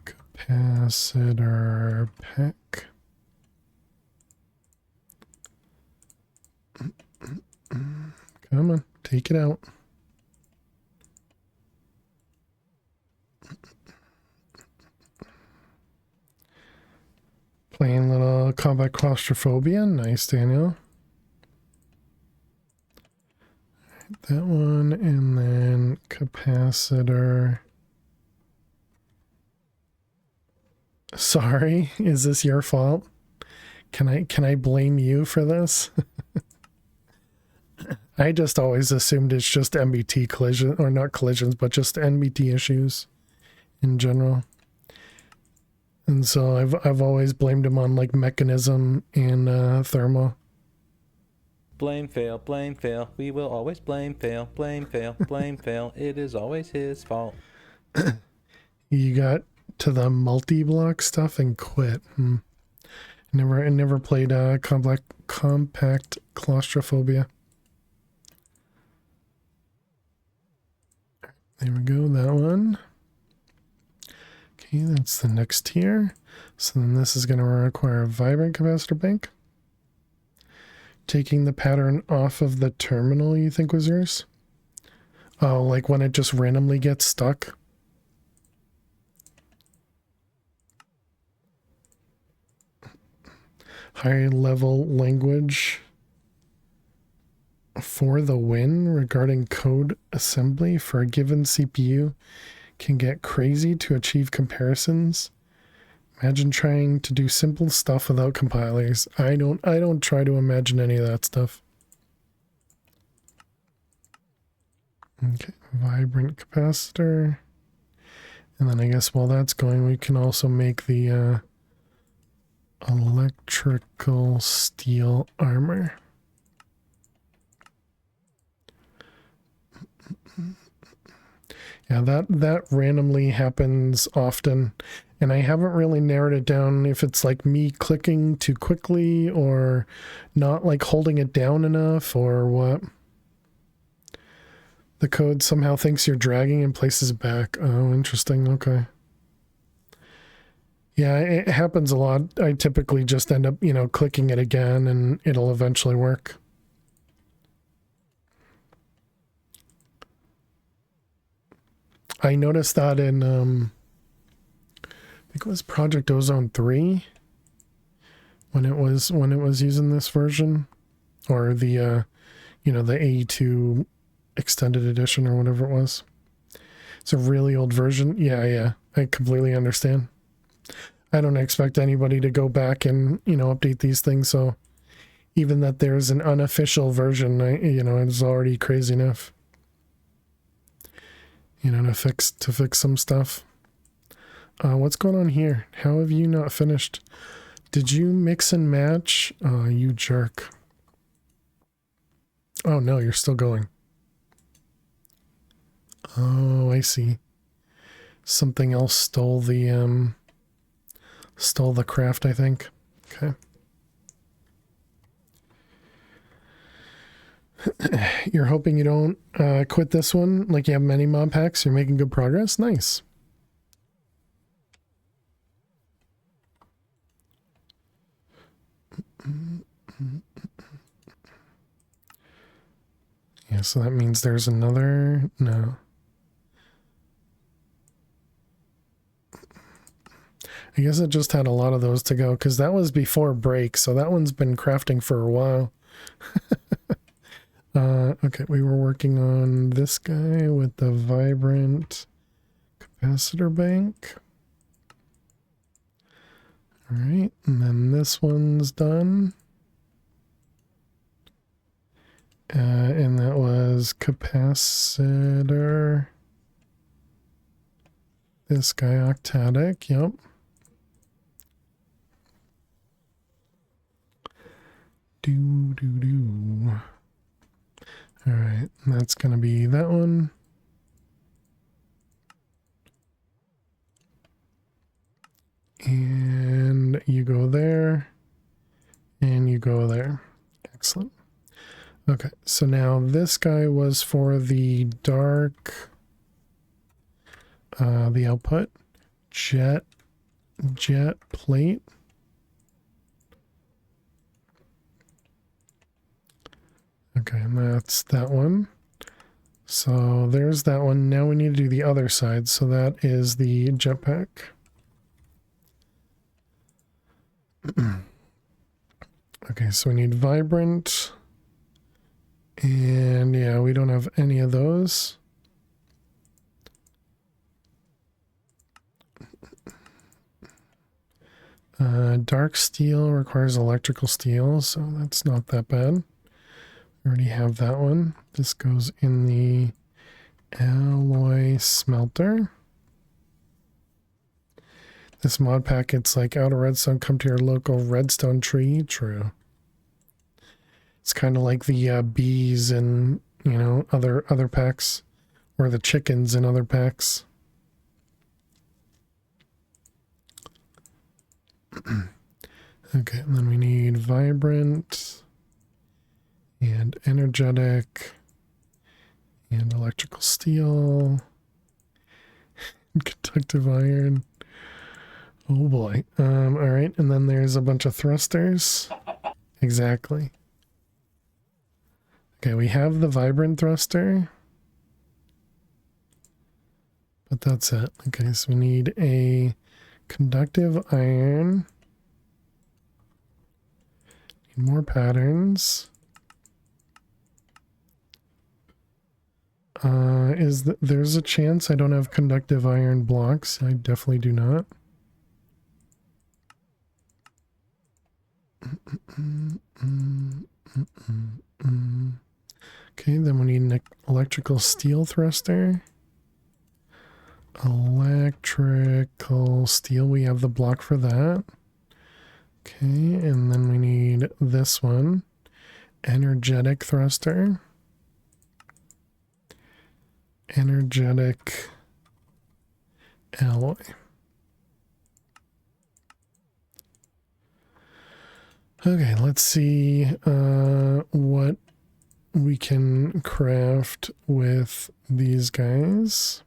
Capacitor pack. Come on, take it out. Playing little combat claustrophobia. Nice, Daniel. That one, and then capacitor. Sorry, is this your fault? Can I blame you for this? I just always assumed it's just MBT collision, or not collisions, but just NBT issues in general. And so I've always blamed him on like mechanism and thermal. Blame fail, blame fail. We will always blame fail, blame fail, blame fail. It is always his fault. You got to the multi-block stuff and quit. I never played compact claustrophobia. There we go, that one. Okay, that's the next tier. So then this is going to require a vibrant capacitor bank. Taking the pattern off of the terminal, you think was yours? Oh, like when it just randomly gets stuck? High level language for the win regarding code assembly for a given CPU can get crazy to achieve comparisons. Imagine trying to do simple stuff without compilers. I don't try to imagine any of that stuff. Okay, vibrant capacitor. And then I guess while that's going, we can also make the electrical steel armor. Yeah, that randomly happens often, and I haven't really narrowed it down if it's like me clicking too quickly or not like holding it down enough or what. The code somehow thinks you're dragging and places it back. Oh, interesting. Okay. Yeah, it happens a lot. I typically just end up, clicking it again and it'll eventually work. I noticed that in, I think it was Project Ozone 3 when it was using this version, or the, the A2 extended edition or whatever it was. It's a really old version. Yeah, I completely understand. I don't expect anybody to go back and, update these things. So even that there's an unofficial version, it's already crazy enough. To fix some stuff. What's going on here? How have you not finished? Did you mix and match? You jerk. Oh no, you're still going. Oh, I see. Something else stole the craft, I think. Okay. You're hoping you don't quit this one like you have many mod packs. You're making good progress. Nice. Yeah, so that means there's another... No. I guess it just had a lot of those to go, because that was before break, so that one's been crafting for a while. Okay, we were working on this guy with the vibrant capacitor bank. All right, and then this one's done. And that was capacitor. This guy octatic, yep. Do. All right, that's gonna be that one. And you go there, and you go there. Excellent. Okay, so now this guy was for the dark, the output, jet plate. Okay, and that's that one. So there's that one. Now we need to do the other side. So that is the jetpack. Okay, so we need vibrant. And yeah, we don't have any of those. Dark steel requires electrical steel, so that's not that bad. We already have that one. This goes in the alloy smelter. This mod pack, it's like out of redstone, come to your local redstone tree. True. It's kind of like the bees and, you know, other packs, or the chickens in other packs. Okay, and then we need vibrant and energetic and electrical steel and conductive iron. Oh boy. All right, and then there's a bunch of thrusters. Exactly. Okay, we have the vibrant thruster, but that's it. Okay, so we need a conductive iron. Need more patterns. There's a chance I don't have conductive iron blocks. I definitely do not. Okay, then we need an electrical steel thruster. Electrical steel, we have the block for that. Okay, and then we need this one. Energetic thruster. Energetic alloy. Okay, let's see what we can craft with these guys.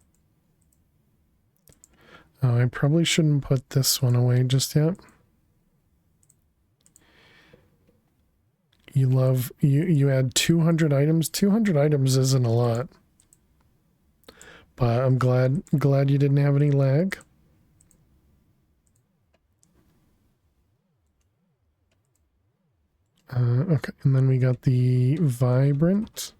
I probably shouldn't put this one away just yet. You add 200 items. 200 items isn't a lot. But I'm glad you didn't have any lag. Okay, and then we got the vibrant.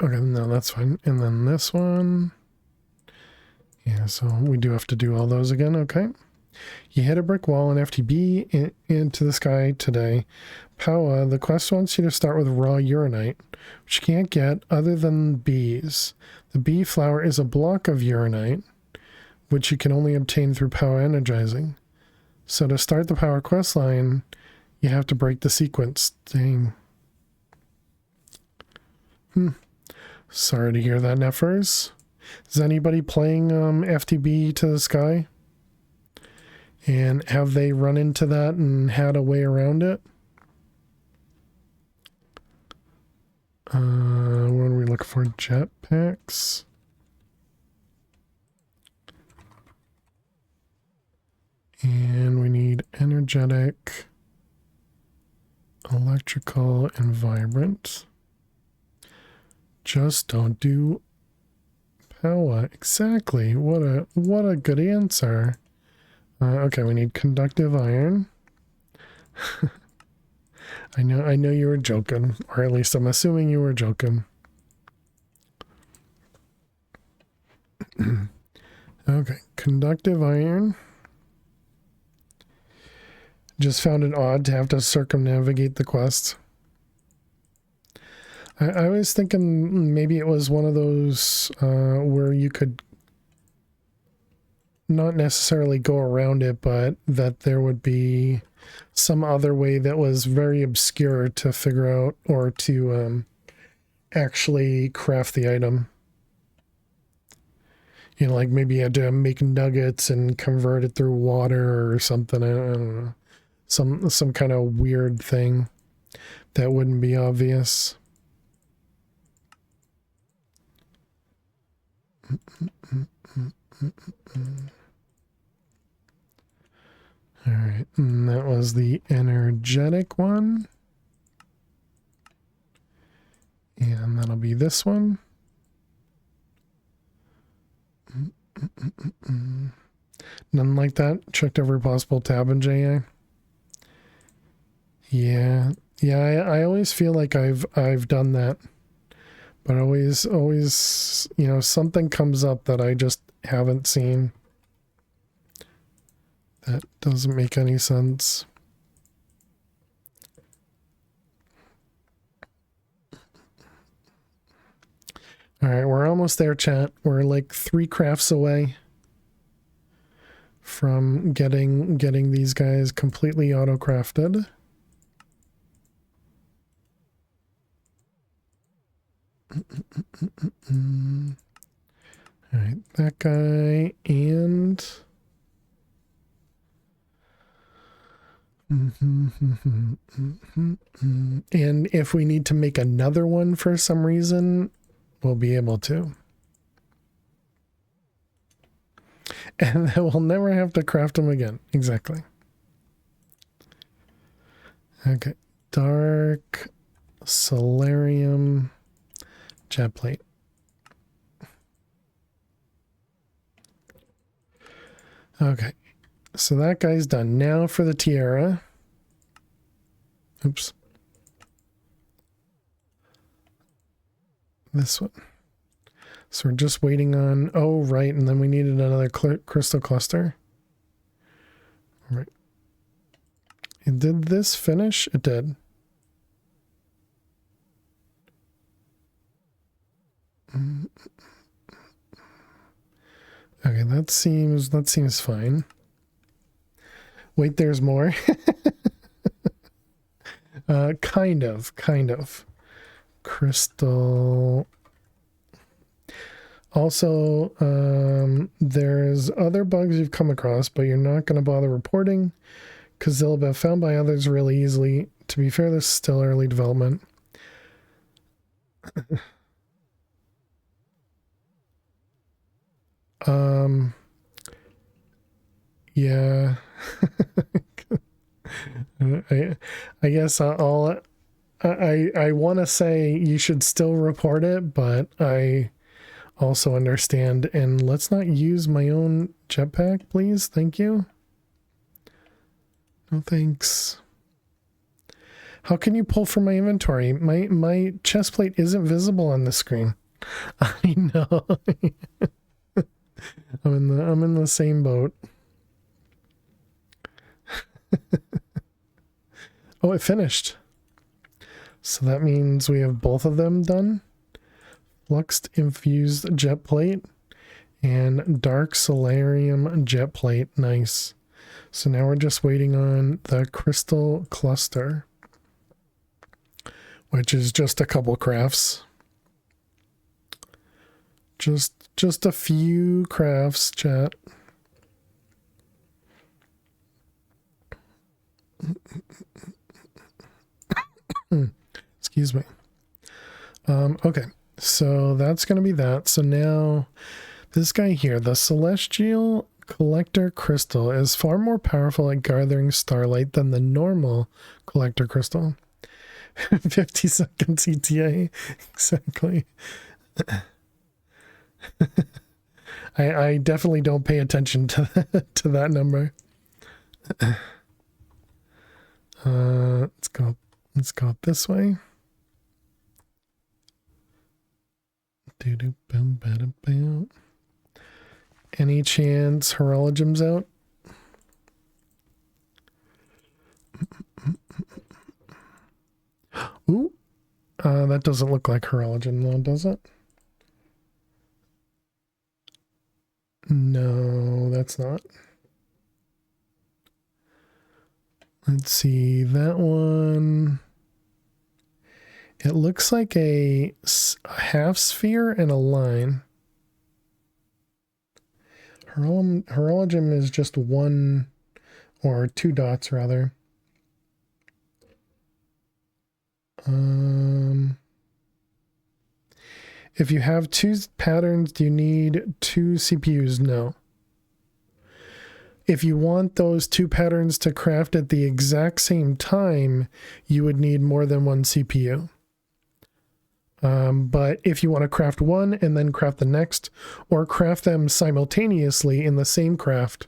Okay, no, that's fine. And then this one. Yeah, so we do have to do all those again, okay. You hit a brick wall in FTB into the sky today. Powa, the quest wants you to start with raw uranite, which you can't get other than bees. The bee flower is a block of uranite, which you can only obtain through power energizing. So to start the power quest line, you have to break the sequence. Dang. Sorry to hear that, Neffers. Is anybody playing FTB to the sky? And have they run into that and had a way around it? What are we looking for? Jetpacks? And we need energetic, electrical, and vibrant. Just don't do power. Exactly. What a good answer. Okay, we need conductive iron. I know you were joking, or at least I'm assuming you were joking. Okay, conductive iron. Just found it odd to have to circumnavigate the quest. I was thinking maybe it was one of those where you could not necessarily go around it, but that there would be some other way that was very obscure to figure out or to actually craft the item. You know, like maybe you had to make nuggets and convert it through water or something. I don't know. Some kind of weird thing that wouldn't be obvious. All right, and that was the energetic one. And that'll be this one. None like that. Checked every possible tab in JA. Yeah, I always feel like I've done that, but always, you know, something comes up that I just haven't seen. That doesn't make any sense. All right, we're almost there, chat. We're like 3 crafts away from getting these guys completely auto-crafted. All right, that guy and and if we need to make another one for some reason, we'll be able to. And then we'll never have to craft them again. Exactly. Okay. Dark Solarium jet plate. Okay. So that guy's done. Now for the tiara. Oops. This one. So we're just waiting on... Oh, right. And then we needed another crystal cluster. All right. And did this finish? It did. Okay, that seems fine. Wait, there's more. Kind of. Crystal. Also, there's other bugs you've come across, but you're not going to bother reporting because they'll be found by others really easily. To be fair, this is still early development. Yeah. I guess I want to say you should still report it, but I also understand. And let's not use my own jetpack, please. Thank you. No thanks. How can you pull from my inventory? My chest plate isn't visible on the screen. I know. I'm in the same boat. Oh, it finished. So that means we have both of them done. Fluxed infused jet plate and dark solarium jet plate. Nice. So now we're just waiting on the crystal cluster, which is just a couple crafts. Just a few crafts, chat. Excuse me. Okay, so that's going to be that. So now this guy here, the celestial collector crystal is far more powerful at gathering starlight than the normal collector crystal. 50-second CTA. Exactly. I definitely don't pay attention to to that number. Let's go this way. Any chance Horologum's out? Ooh, that doesn't look like Horologum though, does it? No, that's not. Let's see, that one. It looks like a half sphere and a line. Horologum is just one or two dots rather. If you have two patterns, do you need two CPUs? No. If you want those two patterns to craft at the exact same time, you would need more than one CPU. But if you want to craft one and then craft the next, or craft them simultaneously in the same craft,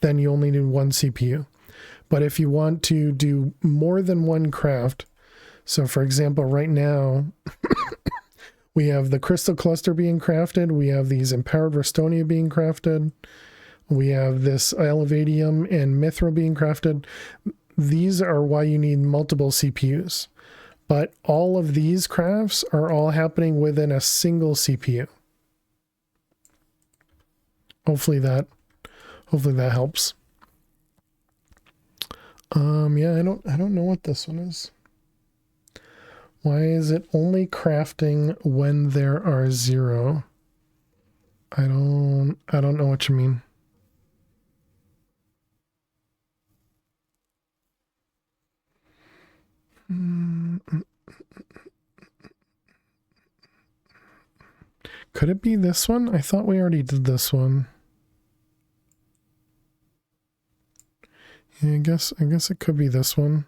then you only need one CPU. But if you want to do more than one craft, so for example, right now, we have the crystal cluster being crafted, we have these empowered Restonia being crafted, we have this Elevadium and Mithril being crafted. These are why you need multiple CPUs. But all of these crafts are all happening within a single CPU. Hopefully that helps. Yeah, I don't know what this one is. Why is it only crafting when there are 0? I don't know what you mean. Could it be this one? I thought we already did this one. Yeah, I guess it could be this one.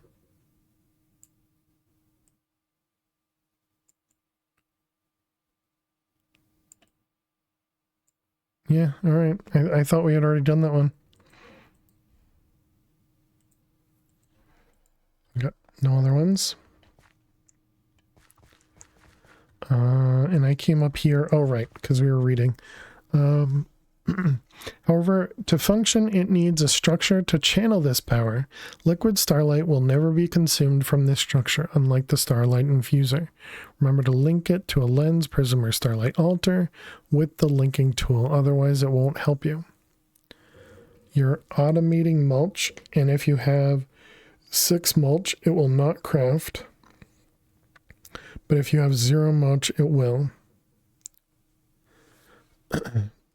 Yeah, all right. I thought we had already done that one. Got no other ones. And I came up here. Oh, right, because we were reading. However, to function, it needs a structure to channel this power. Liquid starlight will never be consumed from this structure, unlike the starlight infuser. Remember to link it to a lens, prism, or starlight altar with the linking tool, otherwise it won't help you. You're automating mulch, and if you have 6 mulch, it will not craft. But if you have 0 mulch, it will.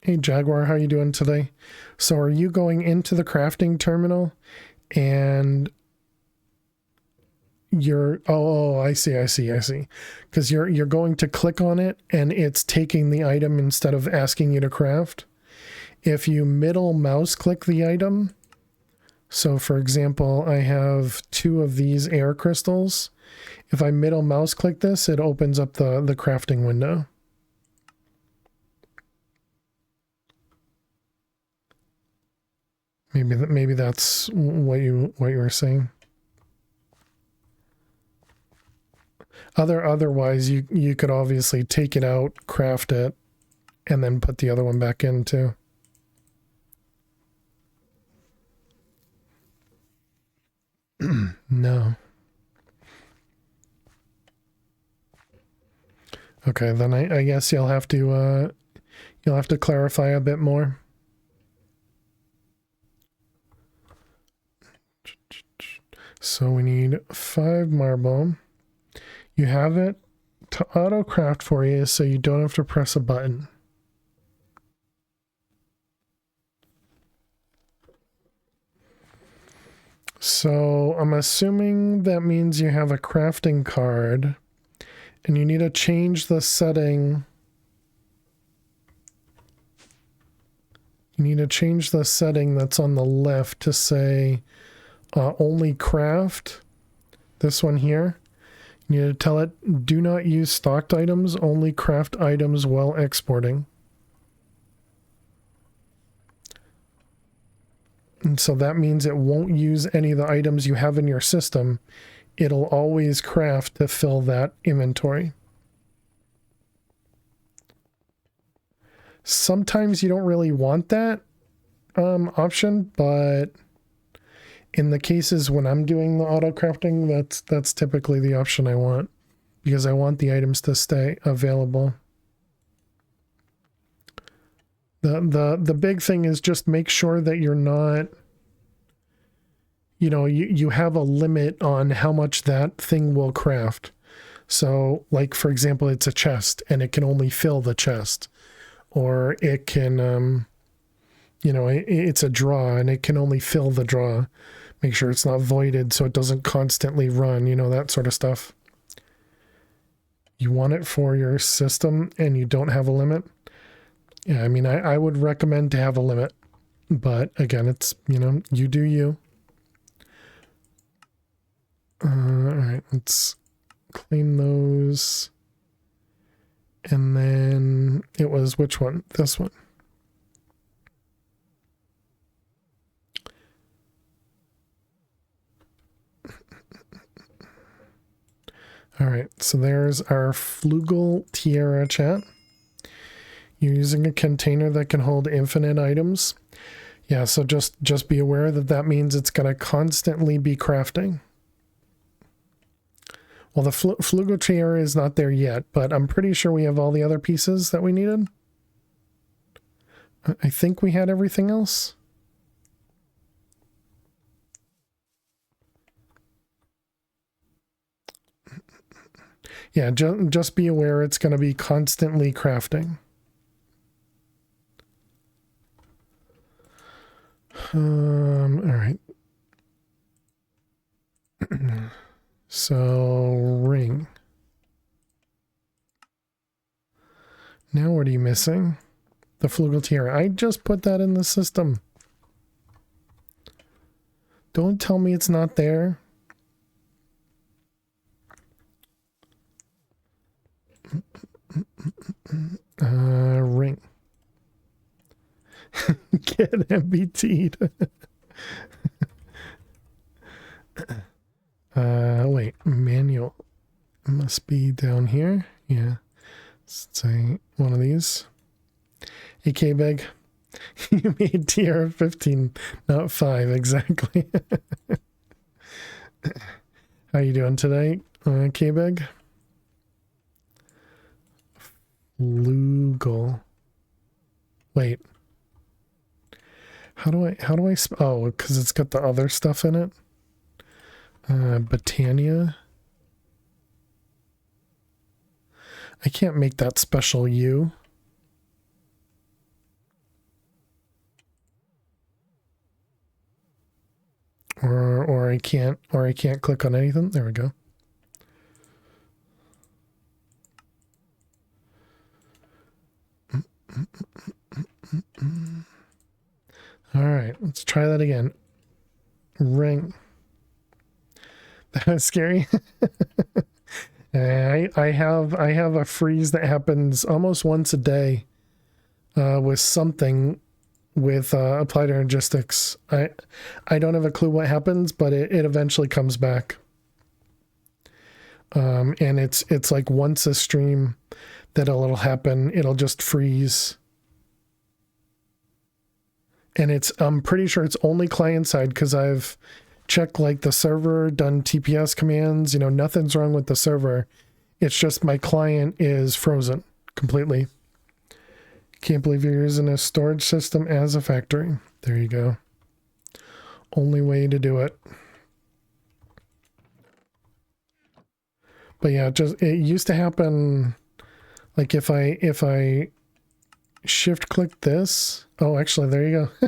Hey Jaguar, how you doing today? So are you going into the crafting terminal and you're I see. Because you're going to click on it and it's taking the item instead of asking you to craft. If you middle mouse click the item, so for example, I have 2 of these air crystals. If I middle mouse click this, it opens up the crafting window. Maybe that's what you were saying. Otherwise, you could obviously take it out, craft it, and then put the other one back in too. No. Okay, then I guess you'll have to clarify a bit more. So we need 5 marble. You have it to auto craft for you, so you don't have to press a button. So I'm assuming that means you have a crafting card and you need to change the setting. You need to change the setting that's on the left to say only craft. This one here. You need to tell it, do not use stocked items, only craft items while exporting. And so that means it won't use any of the items you have in your system. It'll always craft to fill that inventory. Sometimes you don't really want that option, but in the cases when I'm doing the auto crafting, that's typically the option I want, because I want the items to stay available. The big thing is just make sure that you're not, you know, you have a limit on how much that thing will craft. So like, for example, it's a chest and it can only fill the chest, or it can, you know, it's a drawer and it can only fill the drawer. Make sure it's not voided so it doesn't constantly run, you know, that sort of stuff. You want it for your system and you don't have a limit. Yeah, I mean, I would recommend to have a limit, but again, it's, you know, you do you. All right, let's clean those. And then it was which one? This one. All right, so there's our Flugel Tiara chat. You're using a container that can hold infinite items. Yeah, so just be aware that that means it's going to constantly be crafting. Well, the Flugel Tiara is not there yet, but I'm pretty sure we have all the other pieces that we needed. I think we had everything else. Yeah, just be aware it's going to be constantly crafting. All right. So, ring. Now what are you missing? The Flugel Tiara. I just put that in the system. Don't tell me it's not there. Ring. Get MBT'd. Wait, manual. It must be down here. Yeah. Let's say one of these. Hey, K-Beg. You made tier 15, not 5, exactly. How you doing today, K-Beg? Flugel. Wait. How do I oh, because it's got the other stuff in it. Botania. I can't make that special U. Or I can't click on anything. There we go. All right, let's try that again. Ring. That was scary. I have a freeze that happens almost once a day with something with applied energistics. I don't have a clue what happens, but it eventually comes back. And it's like once a stream that it'll happen. It'll just freeze. And I'm pretty sure it's only client side, because I've checked like the server, done TPS commands, you know, nothing's wrong with the server. It's just my client is frozen completely. Can't believe you're using a storage system as a factory. There you go. Only way to do it. But yeah, it used to happen like if I shift click this. Oh, actually, there you go.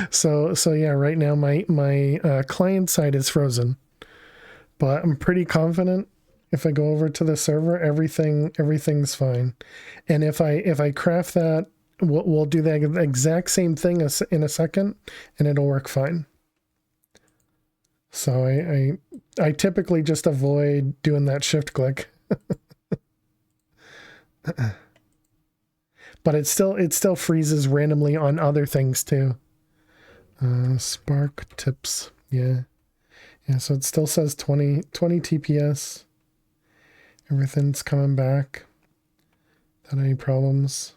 So yeah, right now my client side is frozen, but I'm pretty confident if I go over to the server, everything's fine. And if I craft that we'll do the exact same thing in a second, and it'll work fine. So I typically just avoid doing that shift click. But it still freezes randomly on other things too. Spark tips. Yeah. So it still says 20 TPS. Everything's coming back. Without any problems.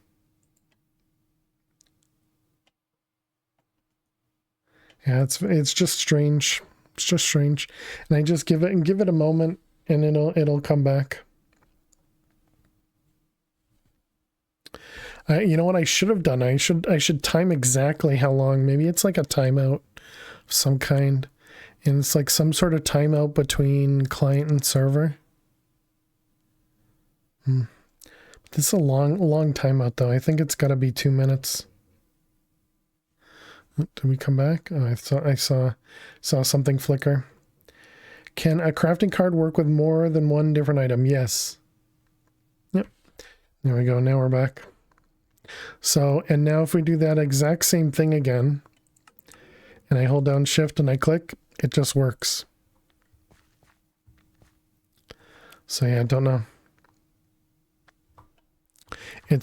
Yeah, it's just strange. It's just strange. And I just give it a moment, and it'll come back. You know what I should have done? I should time exactly how long. Maybe it's like a timeout of some kind. And it's like some sort of timeout between client and server. This is a long timeout though. I think it's got to be 2 minutes. Did we come back? Oh, I saw something flicker. Can a crafting card work with more than one different item? Yes. Yep. There we go. Now we're back. So, and now if we do that exact same thing again, and I hold down shift and I click, it just works. So yeah, I don't know. And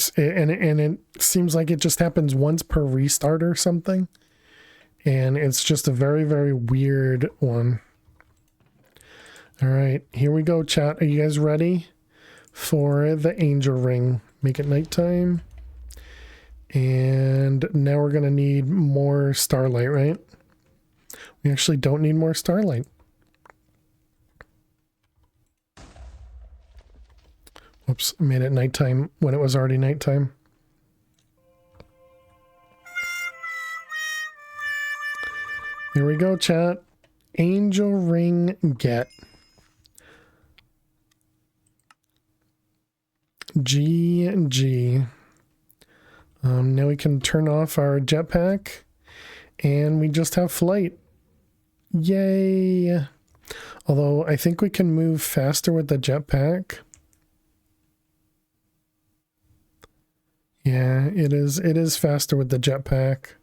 it seems like it just happens once per restart or something. And it's just a very, very weird one. All right, here we go, chat. Are you guys ready for the angel ring? Make it nighttime. And now we're going to need more starlight, right? We actually don't need more starlight. Whoops, I made it nighttime when it was already nighttime. Here we go, chat. Angel ring get. GG. Now we can turn off our jetpack and we just have flight. Yay. Although I think we can move faster with the jetpack. Yeah, it is faster with the jetpack.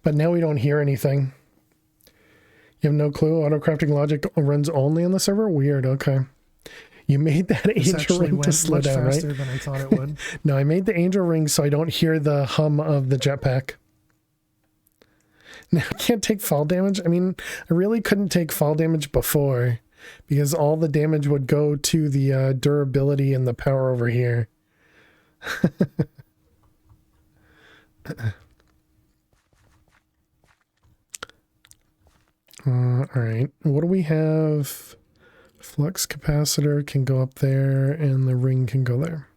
But now we don't hear anything. You have no clue? Autocrafting logic runs only on the server? Weird, okay. You made that angel ring to slow down, right? Faster than I thought it would. No, I made the angel ring so I don't hear the hum of the jetpack. Now I can't take fall damage. I mean, I really couldn't take fall damage before because all the damage would go to the durability and the power over here. All right, what do we have? Flux capacitor can go up there and the ring can go there.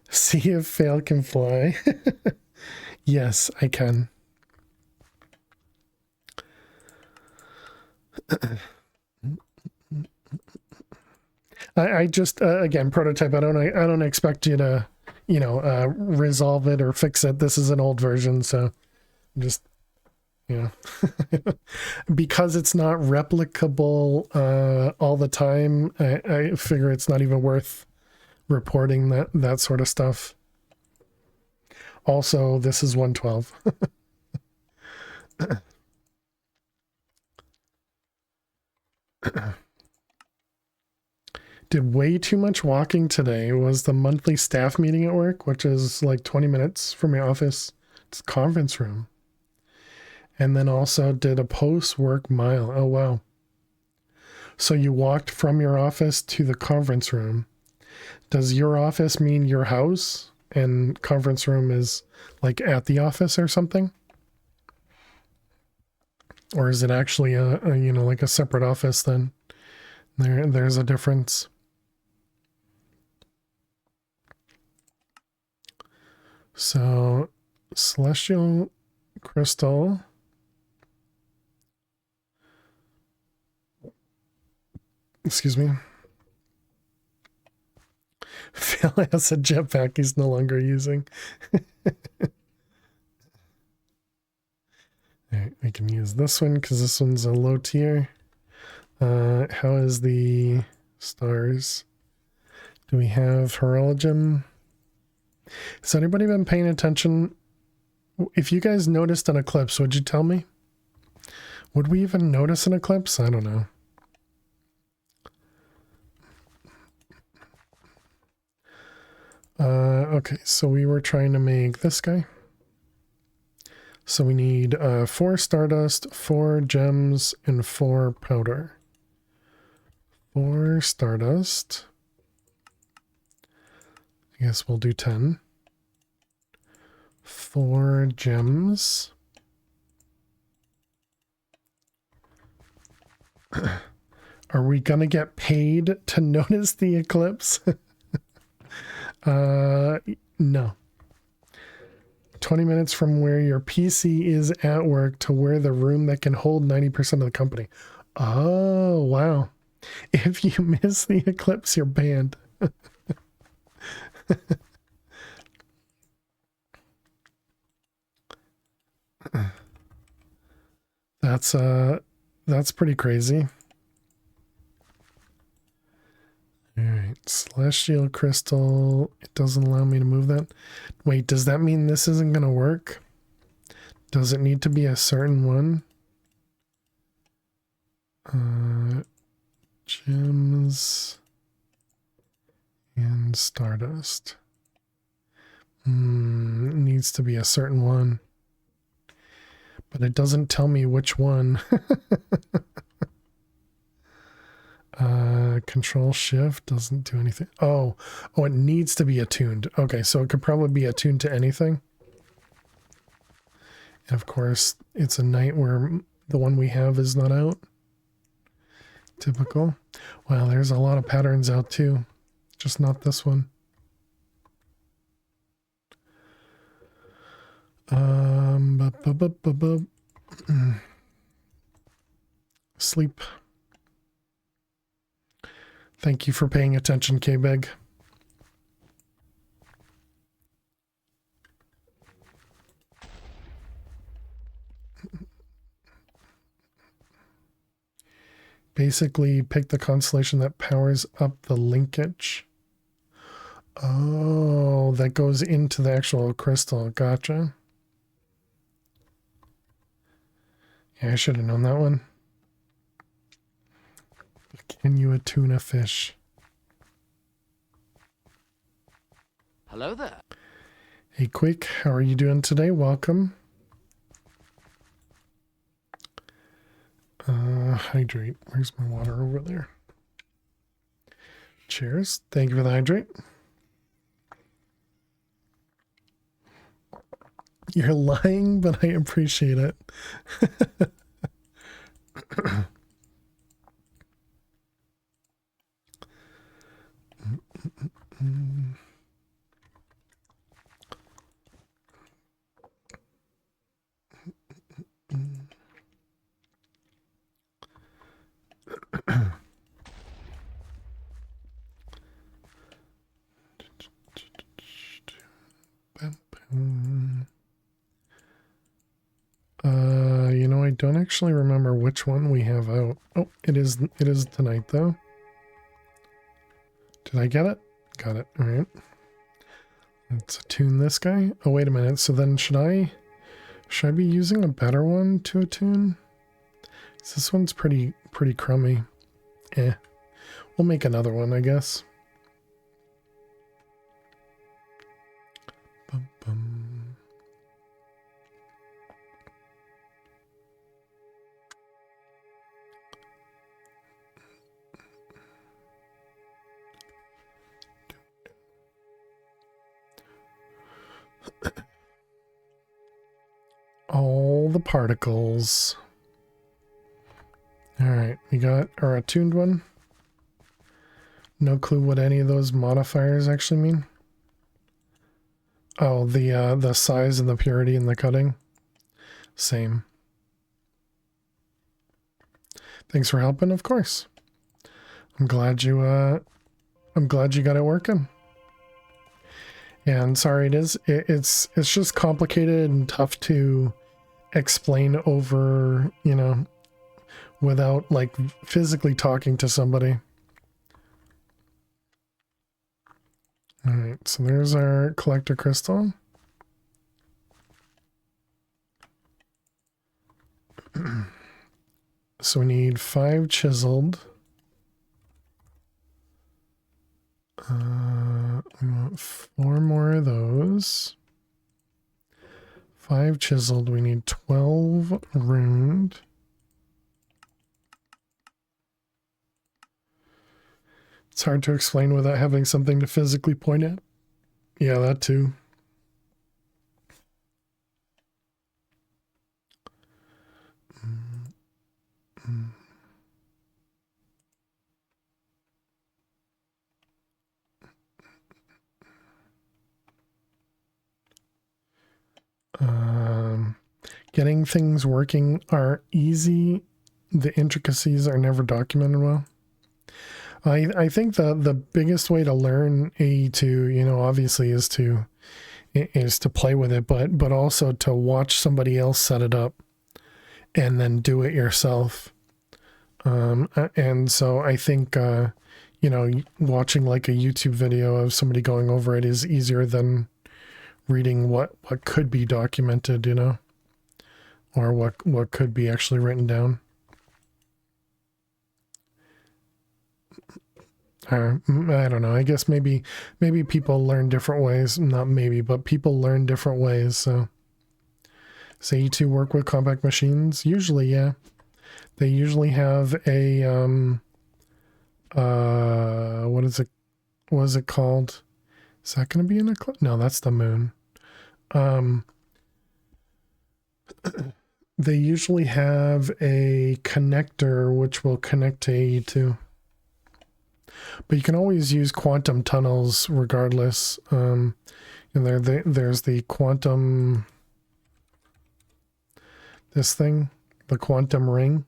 See if fail can fly. Yes, I can. I just again, prototype. I don't expect you to, resolve it or fix it. This is an old version, so just, because it's not replicable all the time. I figure it's not even worth reporting that sort of stuff. Also, this is 112. Did way too much walking today. It was the monthly staff meeting at work, which is like 20 minutes from my office. It's a conference room. And then also did a post-work mile. Oh, wow. So you walked from your office to the conference room. Does your office mean your house? And conference room is like at the office or something? Or is it actually like a separate office then? There's a difference. So, celestial crystal. Excuse me. Phil has a jetpack he's no longer using. Alright, we can use this one because this one's a low tier. How is the stars? Do we have Herologium? Has anybody been paying attention? If you guys noticed an eclipse, would you tell me? Would we even notice an eclipse? I don't know. Okay, so we were trying to make this guy. So we need 4 stardust, 4 gems, and 4 powder. 4 stardust. I guess we'll do 10. 4 gems. Are we gonna get paid to notice the eclipse? No. 20 minutes from where your PC is at work to where the room that can hold 90% of the company. Oh, wow. If you miss the eclipse, you're banned. That's pretty crazy. Alright, celestial crystal. It doesn't allow me to move that. Wait, does that mean this isn't gonna work? Does it need to be a certain one? Gems and stardust. It needs to be a certain one. But it doesn't tell me which one. Control shift doesn't do anything. Oh, it needs to be attuned. Okay, so it could probably be attuned to anything. And of course, it's a night where the one we have is not out. Typical. Wow, there's a lot of patterns out too. Just not this one. Sleep. Thank you for paying attention, K-Beg. Basically, pick the constellation that powers up the linkage. Oh, that goes into the actual crystal. Gotcha. Yeah, I should have known that one. Can you attune a fish? Hello there. Hey, Quick, how are you doing today? Welcome. Hydrate. Where's my water over there? Cheers. Thank you for the hydrate. You're lying, but I appreciate it. You know, I don't actually remember which one we have out. Oh, it is tonight though. Did I get it? Got it. All right. Let's attune this guy. Oh, wait a minute. So then should I be using a better one to attune? This one's pretty crummy. We'll make another one, I guess. Bum, bum. All the particles. All right, we got our attuned one. No clue what any of those modifiers actually mean. Oh, the size and the purity and the cutting. Same. Thanks for helping, of course. I'm glad you got it working. And sorry, it's just complicated and tough to explain over, you know, without like physically talking to somebody. All right, so there's our collector crystal. So we need 5 chiseled. We want 4 more of those. 5 chiseled. We need 12 runed. It's hard to explain without having something to physically point at. Yeah, that too. Getting things working are easy. The intricacies are never documented well. I think the biggest way to learn AE2, you know, obviously is to play with it, but also to watch somebody else set it up and then do it yourself. And so I think you know, watching like a YouTube video of somebody going over it is easier than reading what could be documented, you know, or what could be actually written down. I don't know. I guess maybe people learn different ways. Not maybe, but people learn different ways. So, say you two work with compact machines. Usually, yeah, they usually have a what is it? What is it called? Is that going to be an eclipse? No, that's the moon. They usually have a connector which will connect to AE2. But you can always use quantum tunnels regardless. And there's the quantum, this thing, the quantum ring,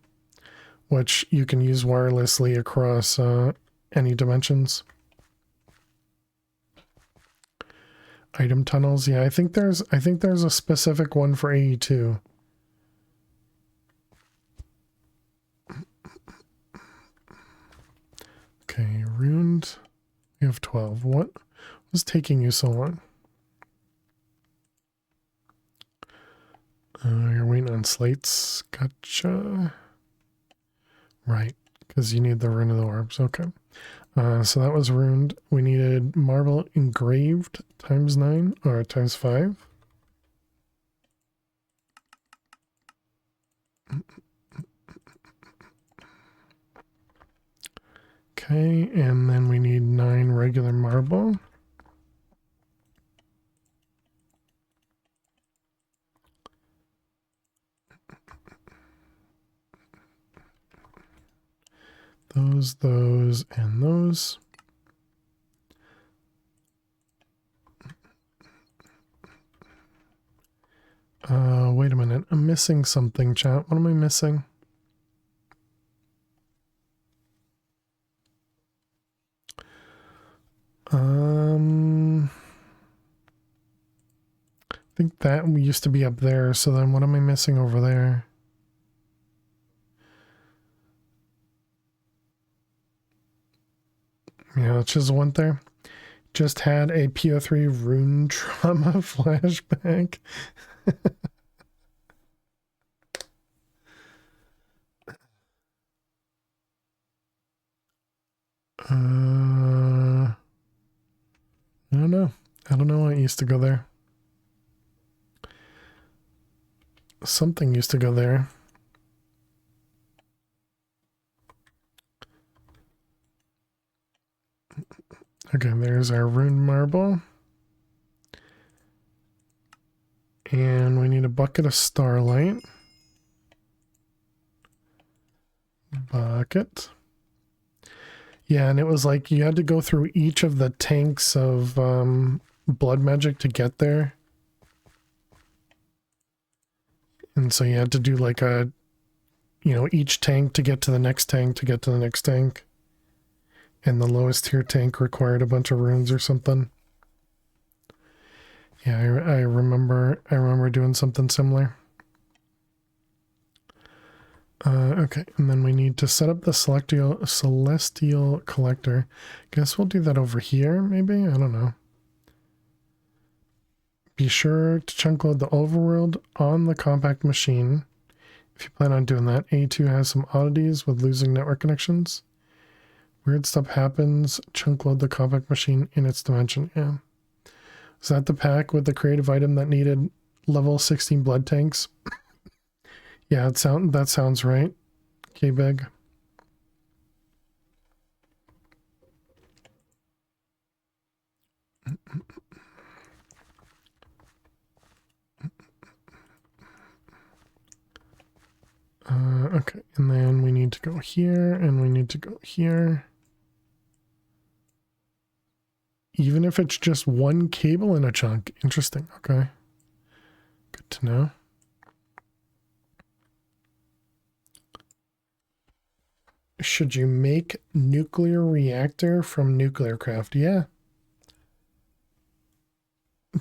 which you can use wirelessly across any dimensions. Item tunnels, yeah, I think there's a specific one for AE2. Okay, ruined. You have 12. What was taking you so long? You're waiting on slates. Gotcha. Right, because you need the rune of the orbs. Okay. So that was ruined. We needed marble engraved times 9 or times 5. Okay, and then we need 9 regular marble. Those, and those. Wait a minute. I'm missing something, chat. What am I missing? I think that used to be up there, so then what am I missing over there? Yeah, it's just one there. Just had a PO3 rune trauma flashback. I don't know. I don't know what used to go there. Something used to go there. Okay, there's our rune marble. And we need a bucket of starlight. Bucket. Yeah, and it was like you had to go through each of the tanks of blood magic to get there. And so you had to do like a, you know, each tank to get to the next tank to get to the next tank. And the lowest tier tank required a bunch of runes or something. Yeah, I remember doing something similar. Okay, and then we need to set up the celestial collector. Guess we'll do that over here, maybe? I don't know. Be sure to chunk load the overworld on the compact machine. If you plan on doing that, A2 has some oddities with losing network connections. Weird stuff happens. Chunk load the compact machine in its dimension. Yeah. Is that the pack with the creative item that needed level 16 blood tanks? Yeah, that sounds right. K-Beg. Okay, and then we need to go here, and we need to go here. Even if it's just one cable in a chunk. Interesting, okay. Good to know. Should you make nuclear reactor from nuclear craft? Yeah.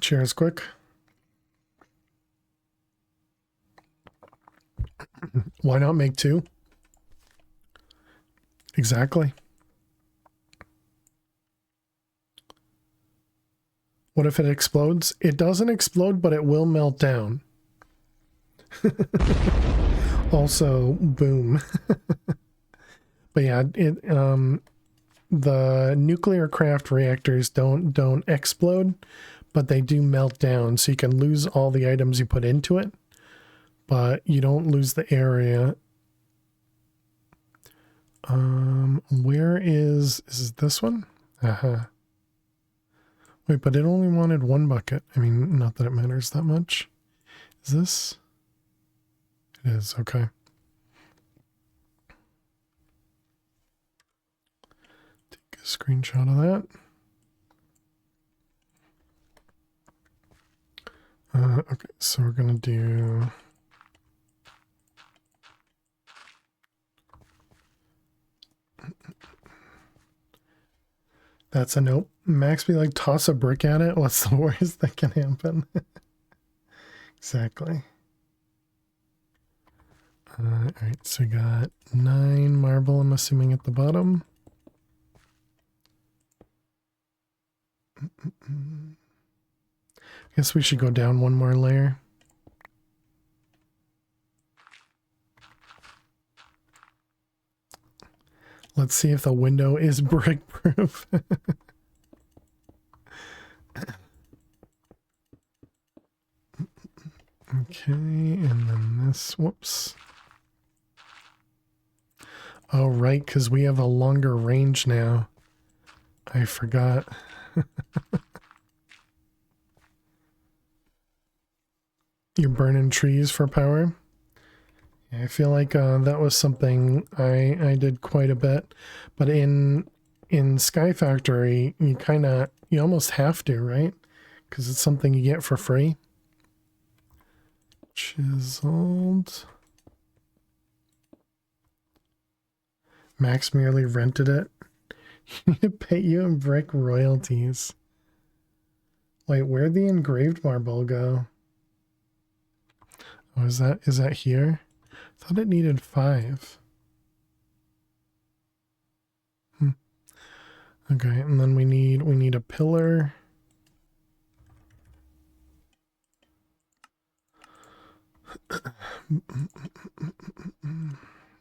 Cheers, quick. Why not make two? Exactly. What if it explodes? It doesn't explode, but it will melt down. Also, boom. But yeah, the nuclear craft reactors don't explode, but they do melt down, so you can lose all the items you put into it, but you don't lose the area. Where is this one? Wait, but it only wanted one bucket. I mean, not that it matters that much. Is this? It is, okay. Take a screenshot of that. Okay, so we're gonna do... That's a nope. Max be like, toss a brick at it. What's the worst that can happen? Exactly. Alright, so we got 9 marble, I'm assuming, at the bottom. Guess we should go down one more layer. Let's see if the window is brick proof. Okay, and then this, whoops. Oh, right, because we have a longer range now. I forgot. You're burning trees for power? Yeah, I feel like that was something I did quite a bit. But in Sky Factory, you almost have to, right? Because it's something you get for free. Chiseled. Max merely rented it. You need to pay you in brick royalties. Wait, where'd the engraved marble go? Oh, is that here? I thought it needed 5. Okay, and then we need a pillar.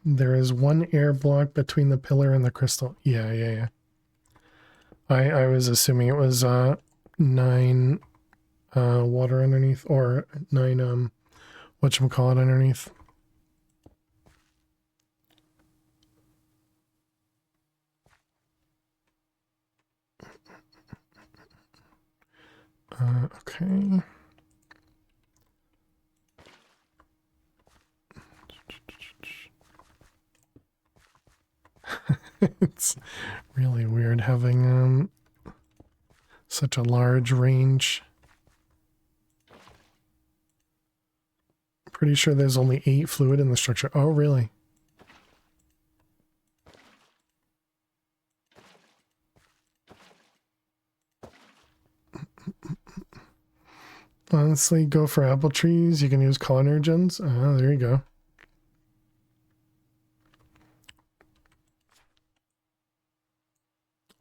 There is one air block between the pillar and the crystal. Yeah. I was assuming it was 9 water underneath, or 9 whatchamacallit underneath. Okay. It's really weird having such a large range. Pretty sure there's only 8 fluid in the structure. Oh, really? Honestly, go for apple trees. You can use conergens. Oh, there you go.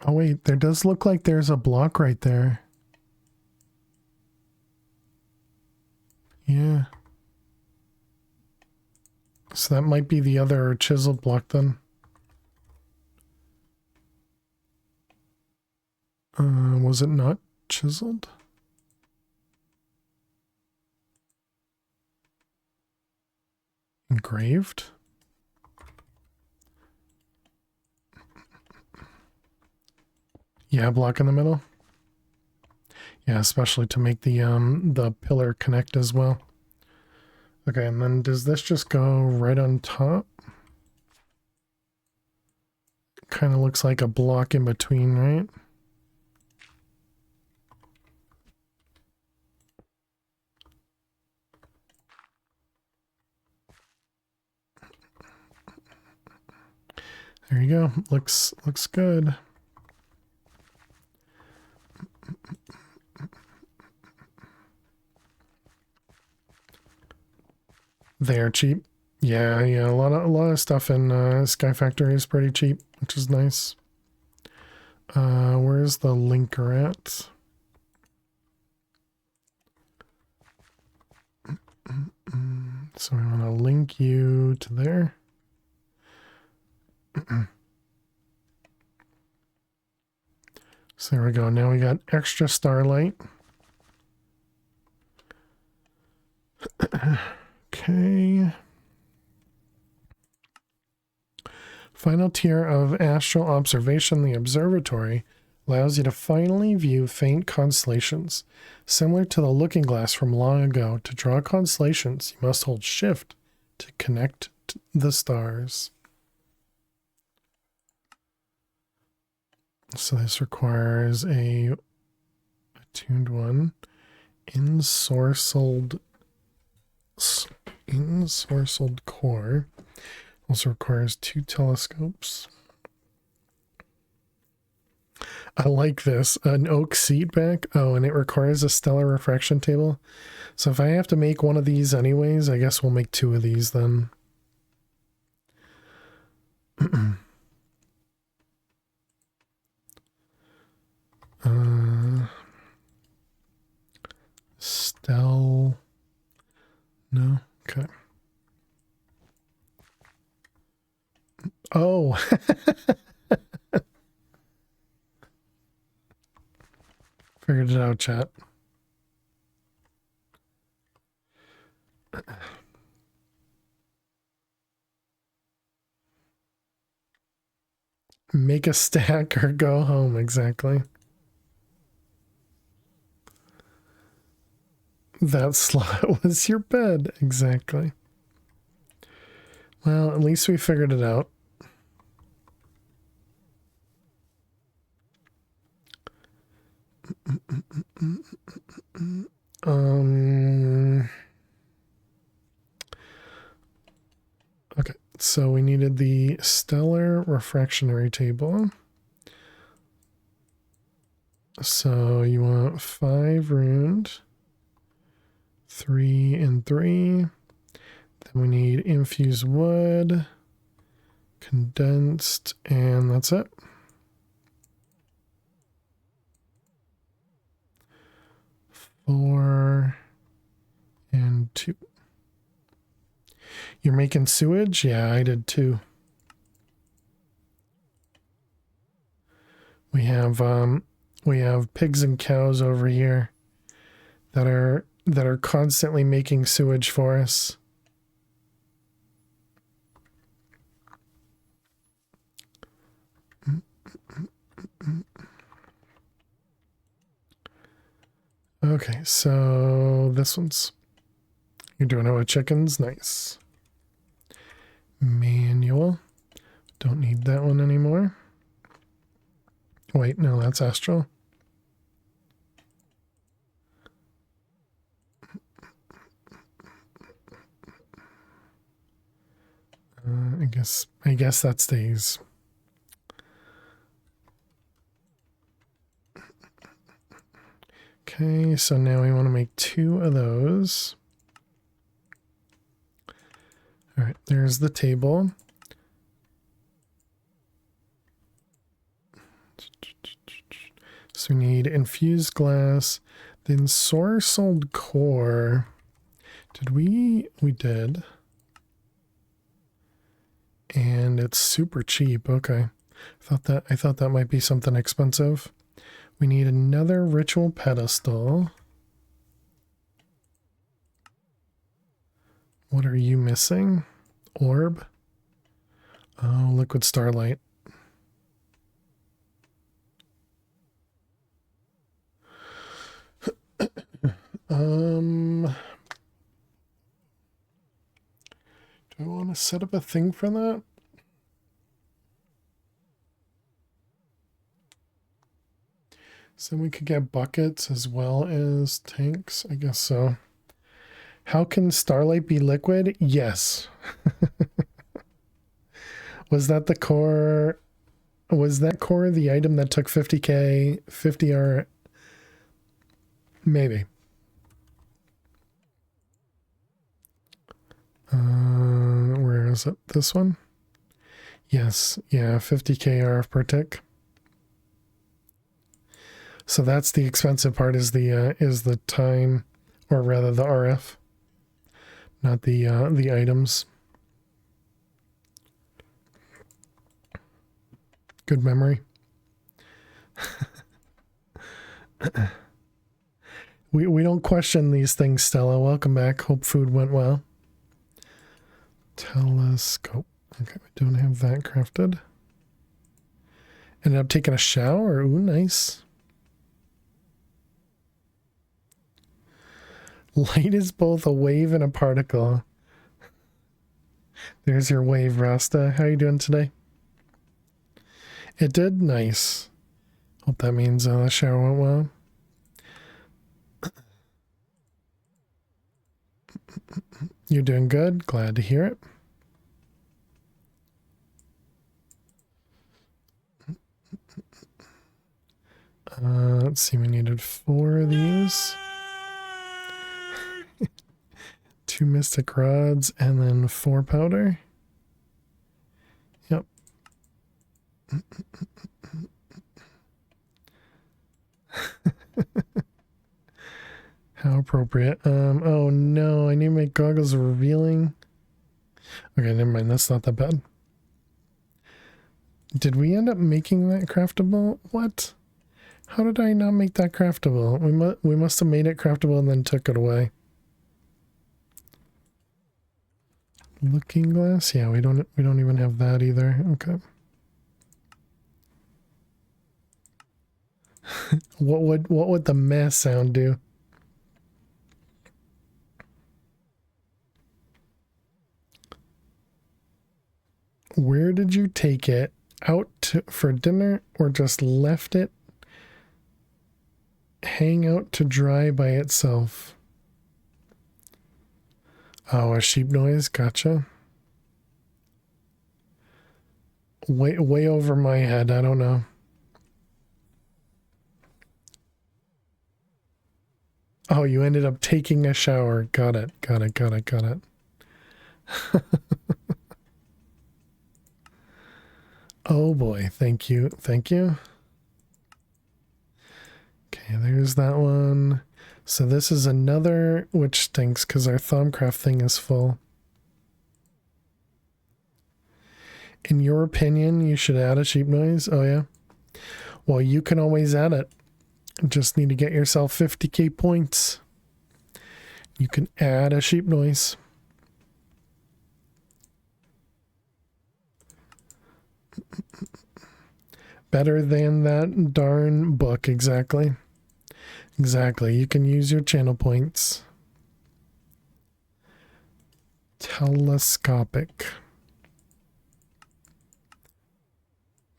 Oh, wait, there does look like there's a block right there. Yeah. So that might be the other chiseled block then. Was it not chiseled? Engraved? Yeah, block in the middle. Yeah, especially to make the pillar connect as well. Okay, and then does this just go right on top? Kind of looks like a block in between, right? There you go. Looks good. They're cheap. Yeah, a lot of stuff in Sky Factory is pretty cheap, which is nice. Where's the linker at? So we want to link you to there. So there we go. Now we got extra starlight. Okay. Final tier of astral observation, the observatory, allows you to finally view faint constellations. Similar to the looking glass from long ago, to draw constellations, you must hold shift to connect the stars. So this requires a attuned one. Ensorcelled core. Also requires 2 telescopes. I like this. An oak seat back. Oh, and it requires a stellar refraction table. So if I have to make one of these anyways, I guess we'll make 2 of these then. Stell. No. Okay. Oh. Figured it out, chat. Make a stack or go home, exactly. That slot was your bed, exactly. Well, at least we figured it out. Okay, so we needed the stellar refractionary table. So you want 5 ruined, 3 and 3. Then we need infused wood, condensed, and that's it. Four and 2. You're making sewage? Yeah, I did too. We have pigs and cows over here that are constantly making sewage for us. Okay, so this one's, you're doing it with chickens. Nice. Manual. Don't need that one anymore. Wait, no, that's astral. I guess that stays. Okay, so now we want to make 2 of those. All right, there's the table. So we need infused glass, then ensorcelled core. Did we? We did. And it's super cheap. Okay. I thought that might be something expensive. We need another ritual pedestal. What are you missing? Orb? Oh, liquid starlight. Do I want to set up a thing for that? So we could get buckets as well as tanks. I guess so. How can starlight be liquid? Yes. Was that the core? Was that core the item that took 50k, 50R? Maybe. Where is it? This one? Yes. Yeah, 50k RF per tick. So that's the expensive part, is the time, or rather the RF, not the items. Good memory. We don't question these things, Stella. Welcome back. Hope food went well. Telescope. Okay, we don't have that crafted. Ended up taking a shower. Ooh, nice. Light is both a wave and a particle. There's your wave, Rasta. How are you doing today? It did? Nice. Hope that means the shower went well. You're doing good. Glad to hear it. Let's see, we needed 4 of these. 2 mystic rods and then 4 powder. Yep. How appropriate. Oh no, I need to make goggles revealing. Okay, never mind, that's not that bad. Did we end up making that craftable? What? How did I not make that craftable? We must have made it craftable and then took it away. Looking glass? Yeah, we don't even have that either. Okay. What would the mess sound do? Where did you take it? Out for dinner, or just left it hang out to dry by itself? Oh, a sheep noise. Gotcha. Way over my head. I don't know. Oh, you ended up taking a shower. Got it. Oh boy. Thank you. Okay, there's that one. So this is another, which stinks because our Thumbcraft thing is full. In your opinion, you should add a sheep noise? Oh yeah? Well, you can always add it. Just need to get yourself 50k points. You can add a sheep noise. Better than that darn book, exactly. Exactly, you can use your channel points. Telescopic.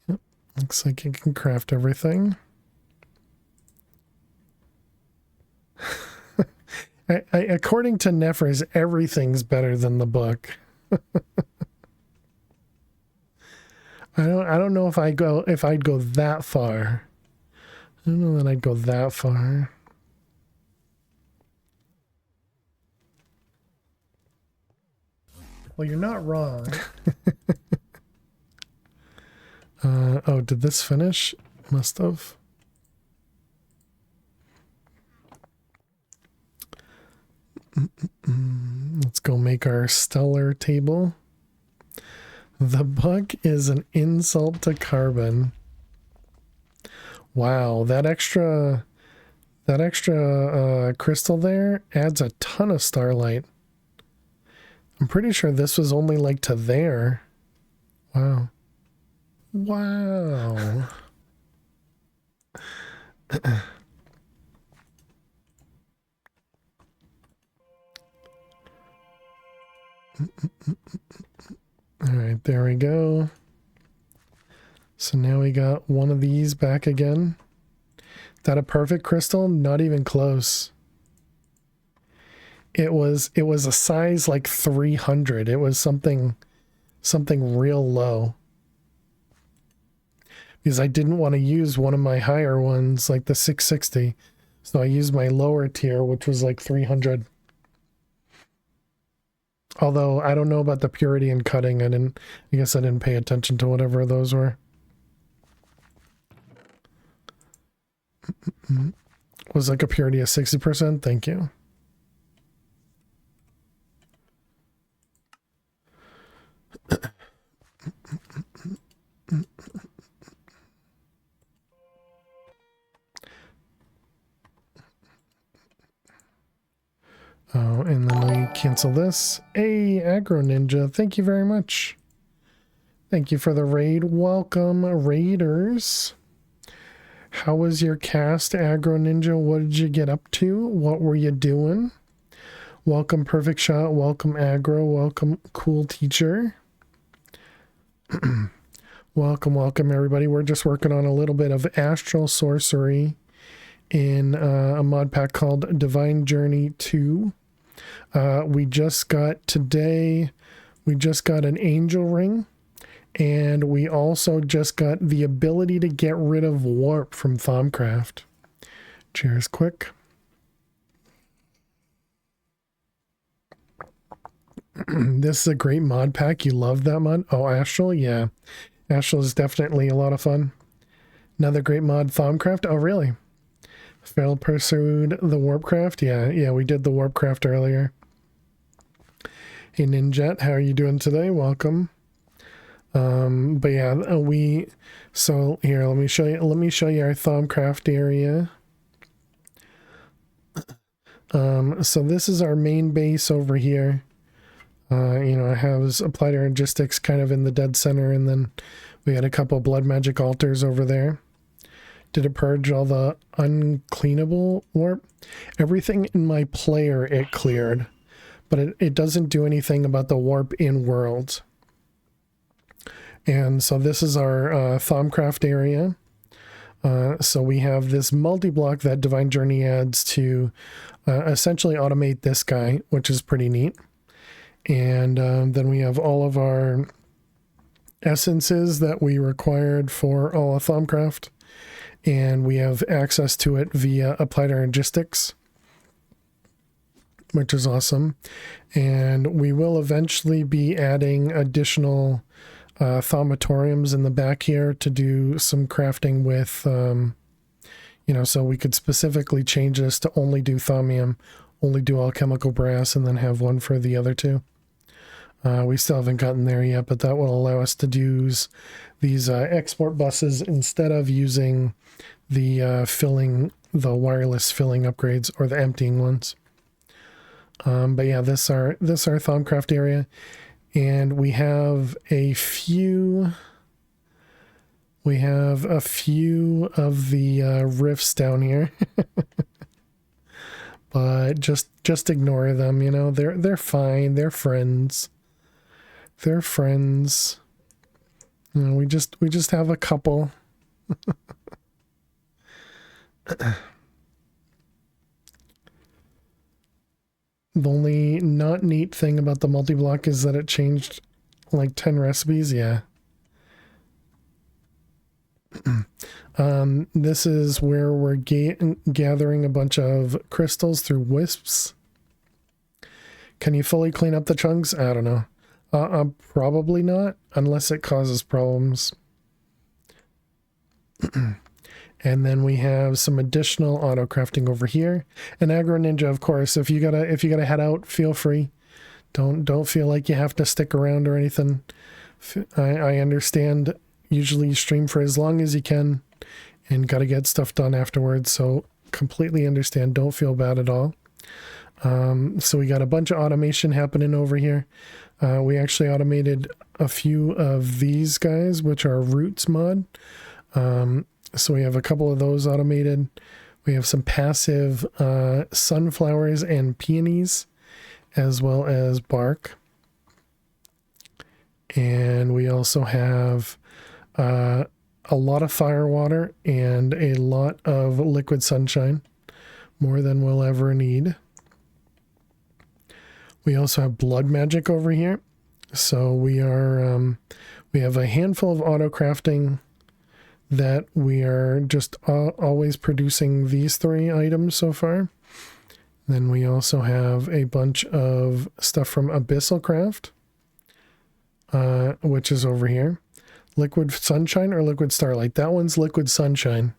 Yep, looks like you can craft everything. According to Nefris, everything's better than the book. I don't know if I'd go that far. I don't know that I'd go that far. Well, you're not wrong. Oh, did this finish? Must have. make our stellar table. The buck is an insult to carbon. Wow, that extra crystal there adds a ton of starlight. I'm pretty sure this was only like to there. Wow. Wow. All right, there we go. So now we got one of these back again. Is that a perfect crystal? Not even close. It was a size like 300. It was something real low. Because I didn't want to use one of my higher ones like the 660. So I used my lower tier, which was like 300. Although I don't know about the purity and cutting. I guess I didn't pay attention to whatever those were. Was like a purity of 60%. Thank you. Oh, and then we cancel this. Hey, Aggro Ninja, thank you very much. Thank you for the raid. Welcome, raiders. How was your cast, Aggro Ninja? What did you get up to? What were you doing? Welcome, Perfect Shot. Welcome, Aggro. Welcome, Cool Teacher. Welcome, everybody. We're just working on a little bit of astral sorcery in a mod pack called Divine Journey 2. We just got an angel ring, and we also just got the ability to get rid of warp from Thaumcraft. Cheers quick. This is a great mod pack. You love that mod? Oh, Astral? Yeah. Astral is definitely a lot of fun. Another great mod, Thaumcraft. Oh, really? Failed pursued the Warpcraft? Yeah, we did the Warpcraft earlier. Hey Ninjet, how are you doing today? Welcome. But yeah, so here, let me show you our Thaumcraft area. So this is our main base over here. I have Applied Energistics kind of in the dead center, and then we had a couple blood magic altars over there. Did it purge all the uncleanable warp? Everything in my player it cleared, but it doesn't do anything about the warp in world. And so this is our Thaumcraft area. So we have this multi-block that Divine Journey adds to essentially automate this guy, which is pretty neat. And then we have all of our essences that we required for all of Thaumcraft. And we have access to it via Applied Energistics, which is awesome. And we will eventually be adding additional thaumatoriums in the back here to do some crafting with, so we could specifically change this to only do thaumium, only do alchemical brass, and then have one for the other two. We still haven't gotten there yet, but that will allow us to use these export buses instead of using the wireless filling upgrades or the emptying ones. But yeah, this our Thaumcraft area, and we have a few of the rifts down here. But just ignore them, they're fine, they're friends. They're friends. We just have a couple. The only not neat thing about the multi-block is that it changed like 10 recipes. Yeah. This is where we're gathering a bunch of crystals through wisps. Can you fully clean up the chunks? I don't know. Probably not, unless it causes problems. And then we have some additional auto crafting over here. And Aggro Ninja, of course, if you gotta head out, feel free Don't feel like you have to stick around or anything. I understand. Usually you stream for as long as you can and got to get stuff done afterwards. So completely understand. Don't feel bad at all. So we got a bunch of automation happening over here. We actually automated a few of these guys, which are roots mod. So we have a couple of those automated. We have some passive sunflowers and peonies, as well as bark. And we also have a lot of fire water and a lot of liquid sunshine, more than we'll ever need. We also have blood magic over here. So we have a handful of auto crafting that we are just always producing these 3 items so far. Then we also have a bunch of stuff from Abyssal Craft, which is over here. Liquid Sunshine or Liquid Starlight? That one's Liquid Sunshine.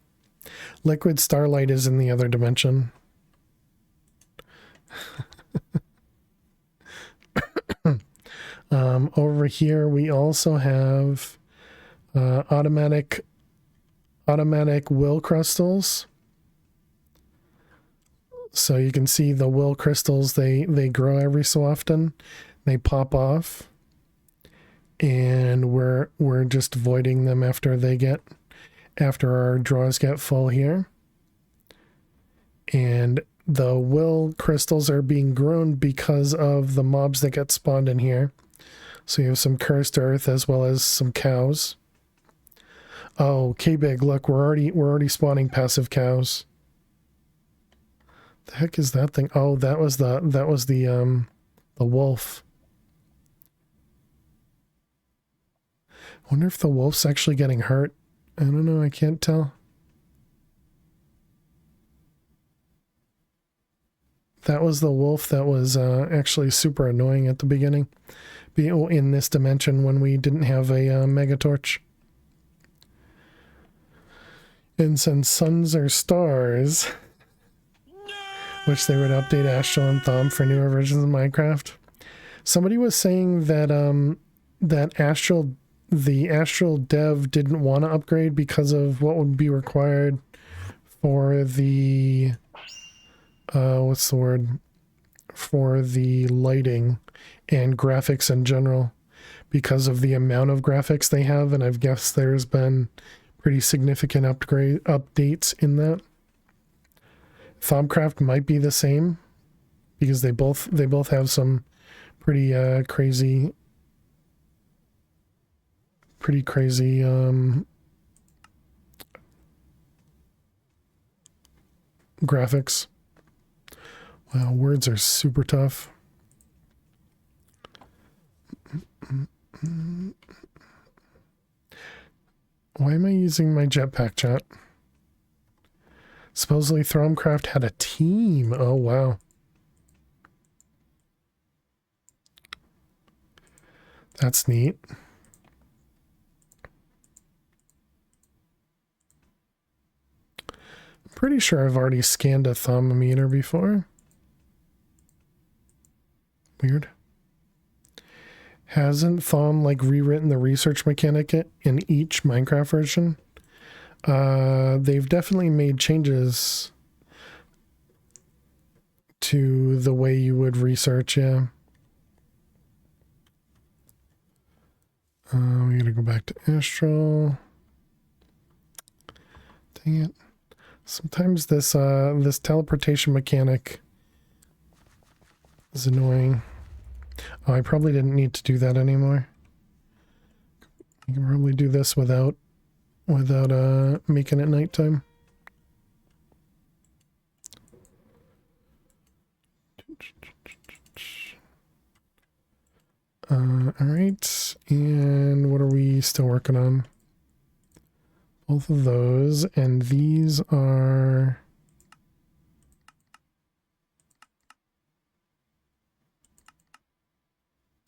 Liquid Starlight is in the other dimension. Over here we also have automatic will crystals. So you can see the will crystals, they grow every so often. They pop off. And we're just voiding them after our draws get full here. And the will crystals are being grown because of the mobs that get spawned in here. So you have some cursed earth as well as some cows. Oh, K-Big, look, we're already spawning passive cows. The heck is that thing? Oh, that was the wolf. I wonder if the wolf's actually getting hurt. I don't know, I can't tell. That was the wolf that was actually super annoying at the beginning. In this dimension when we didn't have a mega torch. And since suns are stars, wish they would update Astral and Thumb for newer versions of Minecraft. Somebody was saying that the Astral dev didn't want to upgrade because of what would be required for the for the lighting and graphics in general, because of the amount of graphics they have, and I've guessed there's been pretty significant updates in that. Thumbcraft might be the same, because they both have some pretty crazy graphics. Wow, words are super tough. Why am I using my jetpack, chat? Supposedly Thromcraft had a team. Oh, wow. That's neat. I'm pretty sure I've already scanned a thermometer before. Weird. Hasn't Thom rewritten the research mechanic in each Minecraft version? They've definitely made changes to the way you would research, yeah. We gotta go back to Astral. Dang it. Sometimes this teleportation mechanic is annoying. Oh, I probably didn't need to do that anymore. You can probably do this without making it nighttime. Alright, and what are we still working on? Both of those, and these are...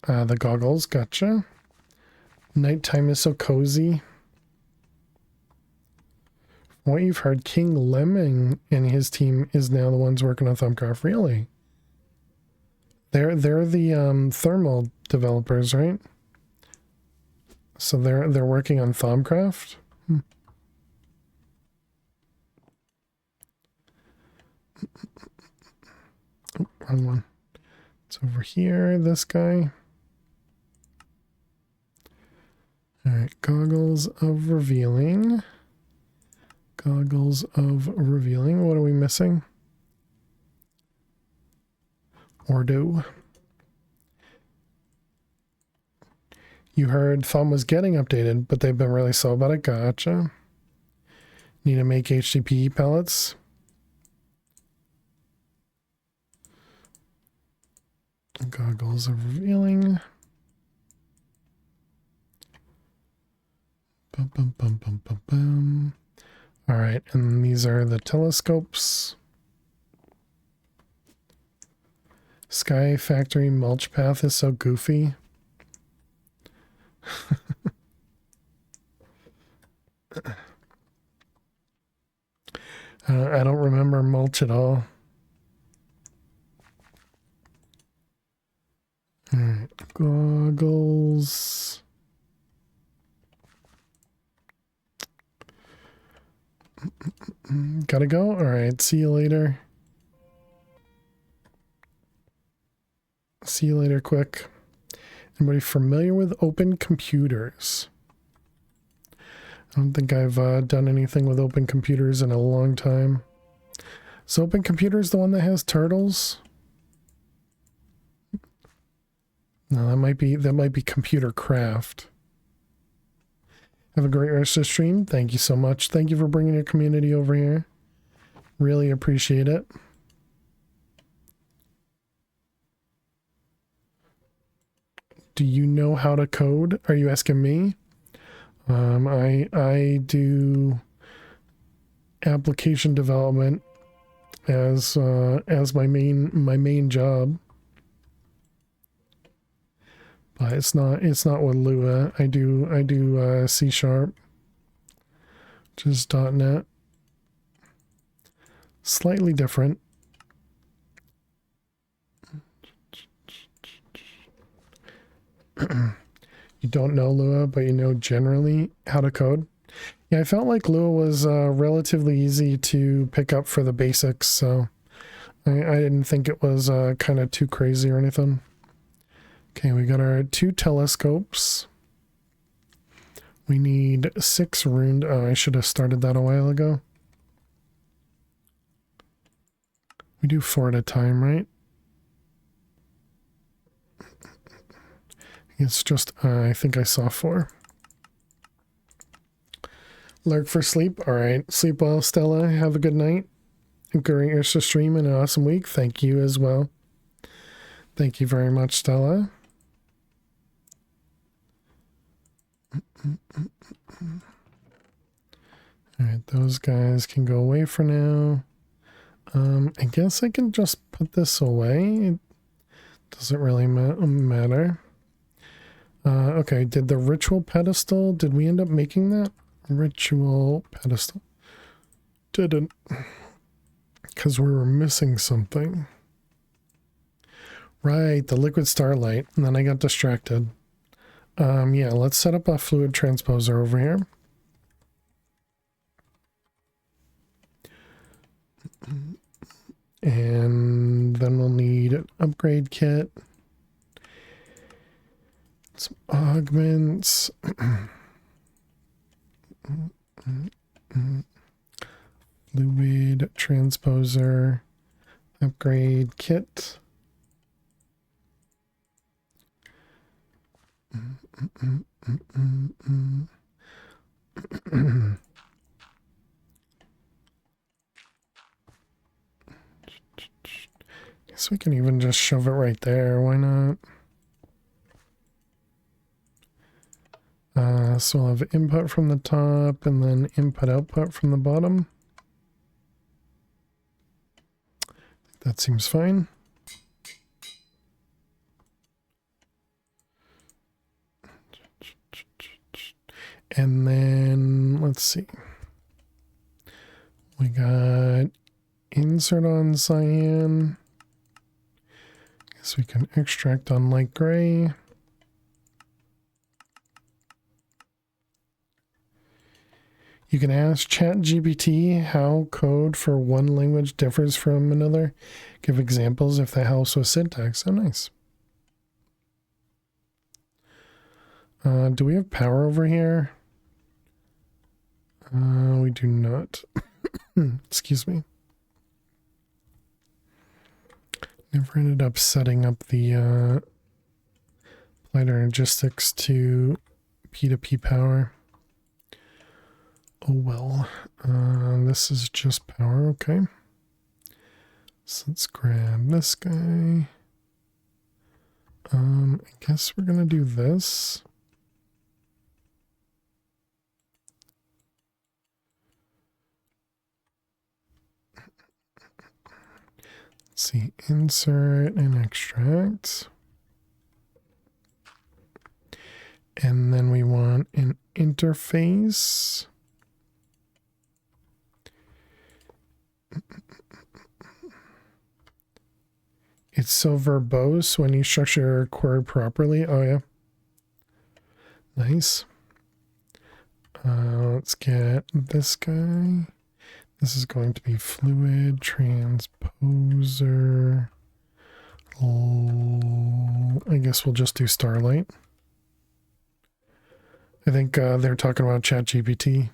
the goggles, gotcha. Nighttime is so cozy. From what you've heard, King Lemming and his team is now the ones working on Thumbcraft. Really? They're the thermal developers, right? So they're working on Thaumcraft. Oh, wrong one. It's over here, this guy. Alright, goggles of revealing. Goggles of revealing. What are we missing? Ordo. You heard Thumb was getting updated, but they've been really slow about it. Gotcha. Need to make HDPE pellets. Goggles of revealing. Bum, bum, bum, bum, bum, bum. All right, and these are the telescopes. Sky Factory mulch path is so goofy. I don't remember mulch at all. All right, goggles. Gotta go? All right, see you later. See you later, quick. Anybody familiar with open computers? I don't think I've done anything with open computers in a long time. Is open computers the one that has turtles? No, that might be computer craft. Have a great rest of the stream. Thank you so much. Thank you for bringing your community over here. Really appreciate it. Do you know how to code? Are you asking me? I do application development as my main job. But it's not with Lua. I do C#, which is .NET. Slightly different. You don't know Lua, but you know generally how to code. Yeah, I felt like Lua was relatively easy to pick up for the basics, so I didn't think it was kind of too crazy or anything. Okay, we got our 2 telescopes. We need 6 runed. Oh, I should have started that a while ago. We do 4 at a time, right? It's just, I think I saw 4. Lurk for sleep. All right. Sleep well, Stella. Have a good night. Great rest of stream and an awesome week. Thank you as well. Thank you very much, Stella. All right, those guys can go away for now. I guess I can just put this away. It doesn't really matter. Okay, did the ritual pedestal, did we end up making that? Ritual pedestal. Didn't. Because we were missing something. Right, the liquid starlight. And then I got distracted. Yeah, let's set up a fluid transposer over here. And then we'll need an upgrade kit. Some augments. Fluid transposer. Upgrade kit. Guess we can even just shove it right there. Why not? So we'll have input from the top and then input output from the bottom. That seems fine. And then let's see. We got insert on cyan. So we can extract on light gray. You can ask ChatGPT how code for one language differs from another. Give examples if that helps with syntax. Oh, nice. Do we have power over here? We do not. Excuse me. Never ended up setting up the applied logistics to P2P power. Oh well. This is just power, okay. So let's grab this guy. I guess we're gonna do this. Let's see, insert and extract. And then we want an interface. It's so verbose when you structure your query properly. Oh yeah. Nice. Let's get this guy. This is going to be fluid transposer. Oh, I guess we'll just do Starlight. I think they're talking about ChatGPT.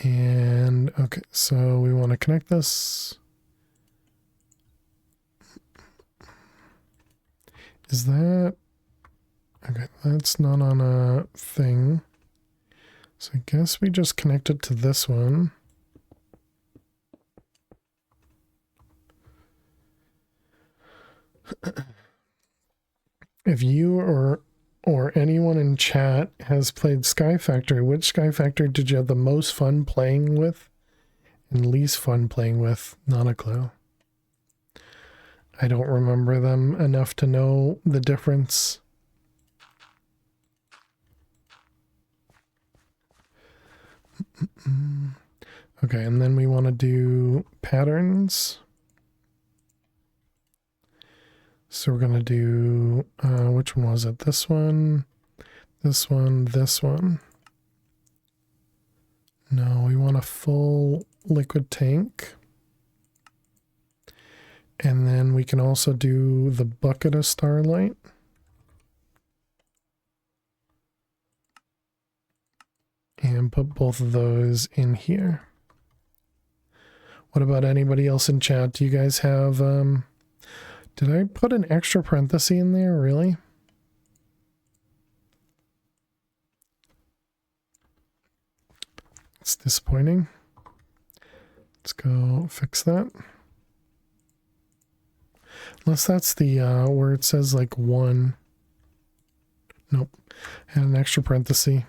And okay, so we want to connect this. Is that okay? That's not on a thing. So I guess we just connect it to this one. If you or anyone in chat has played Sky Factory, which Sky Factory did you have the most fun playing with and least fun playing with? Not a clue. I don't remember them enough to know the difference. Okay, and then we want to do patterns. So we're going to do, which one was it? This one, this one, this one. No, we want a full liquid tank. And then we can also do the bucket of Starlight. And put both of those in here. What about anybody else in chat? Do you guys have, did I put an extra parenthesis in there, really? It's disappointing. Let's go fix that. Unless that's the, where it says like 1. Nope. Had an extra parenthesis.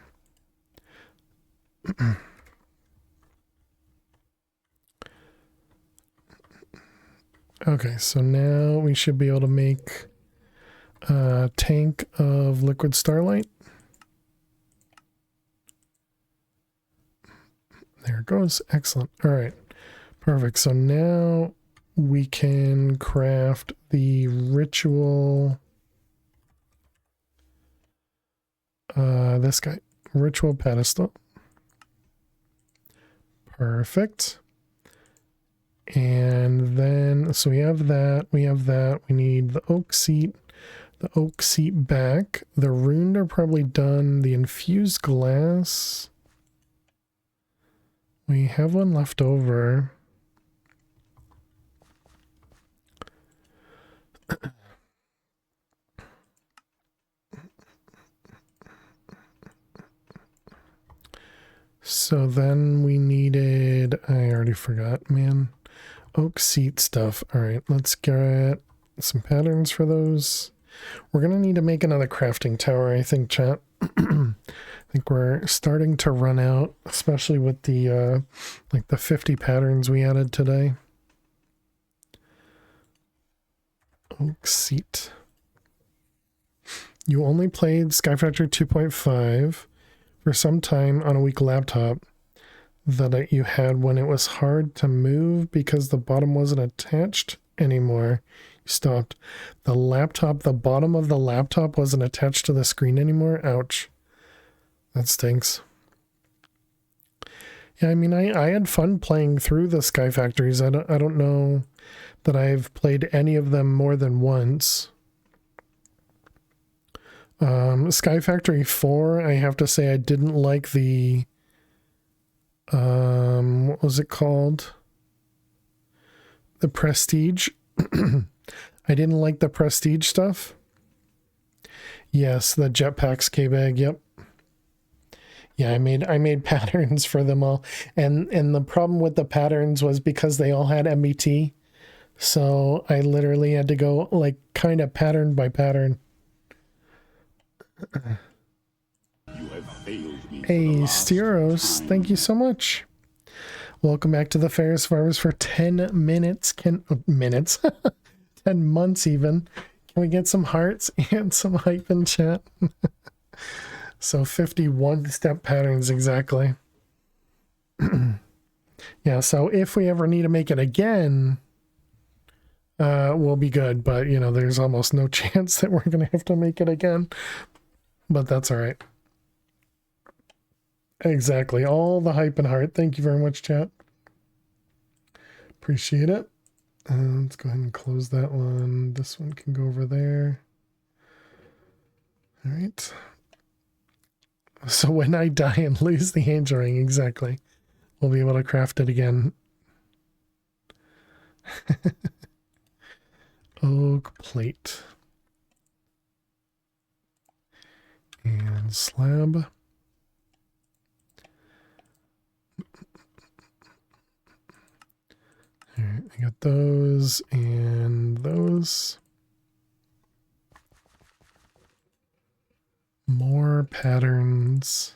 Okay, so now we should be able to make a tank of liquid Starlight. There it goes. Excellent. All right. Perfect. So now we can craft the ritual. This guy. Ritual pedestal. Perfect. And then, so we have that, we need the oak seat back. The runed are probably done. The infused glass, we have one left over. So then we needed, I already forgot, man. Oak seat stuff. All right, let's get some patterns for those. We're going to need to make another crafting tower, I think, chat. I think we're starting to run out, especially with the, like the 50 patterns we added today. Oak seat. You only played Sky Factory 2.5 for some time on a weak laptop. that you had when it was hard to move because the bottom wasn't attached anymore. You stopped. The bottom of the laptop wasn't attached to the screen anymore. Ouch. That stinks. Yeah, I mean, I had fun playing through the Sky Factories. I don't know that I've played any of them more than once. Sky Factory 4, I have to say I didn't like the what was it called? The Prestige. I didn't like the Prestige stuff. Yes, the jetpacks K-Bag, yep. Yeah, I made patterns for them all. And the problem with the patterns was because they all had MBT. So I literally had to go like kind of pattern by pattern. You have failed me. Hey, Styros, thank you so much. Welcome back to the Fair Survivors for 10 minutes. 10 months even. Can we get some hearts and some hype in chat? So 51 step patterns exactly. Yeah, so if we ever need to make it again, we'll be good. But, you know, there's almost no chance that we're going to have to make it again. But that's all right. Exactly. All the hype and heart. Thank you very much, chat. Appreciate it. Let's go ahead and close that one. This one can go over there. All right. So when I die and lose the angel ring, exactly, we'll be able to craft it again. Oak plate. And slab. All right, I got those and those. More patterns.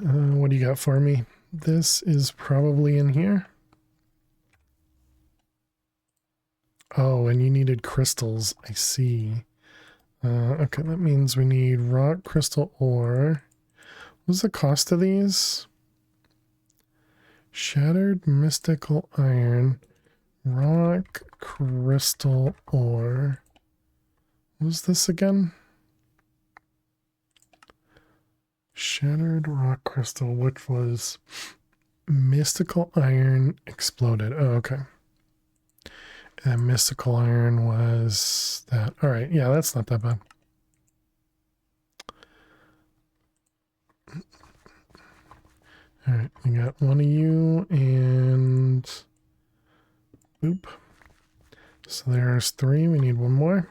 What do you got for me? This is probably in here. Oh, and you needed crystals. I see. Okay, that means we need rock, crystal, ore. What's the cost of these? Shattered mystical iron, rock, crystal, ore. What was this again? Shattered rock crystal, which was mystical iron exploded. Oh, okay. And mystical iron was that. All right, yeah, that's not that bad. All right, we got one of you and boop. So there's 3. We need one more.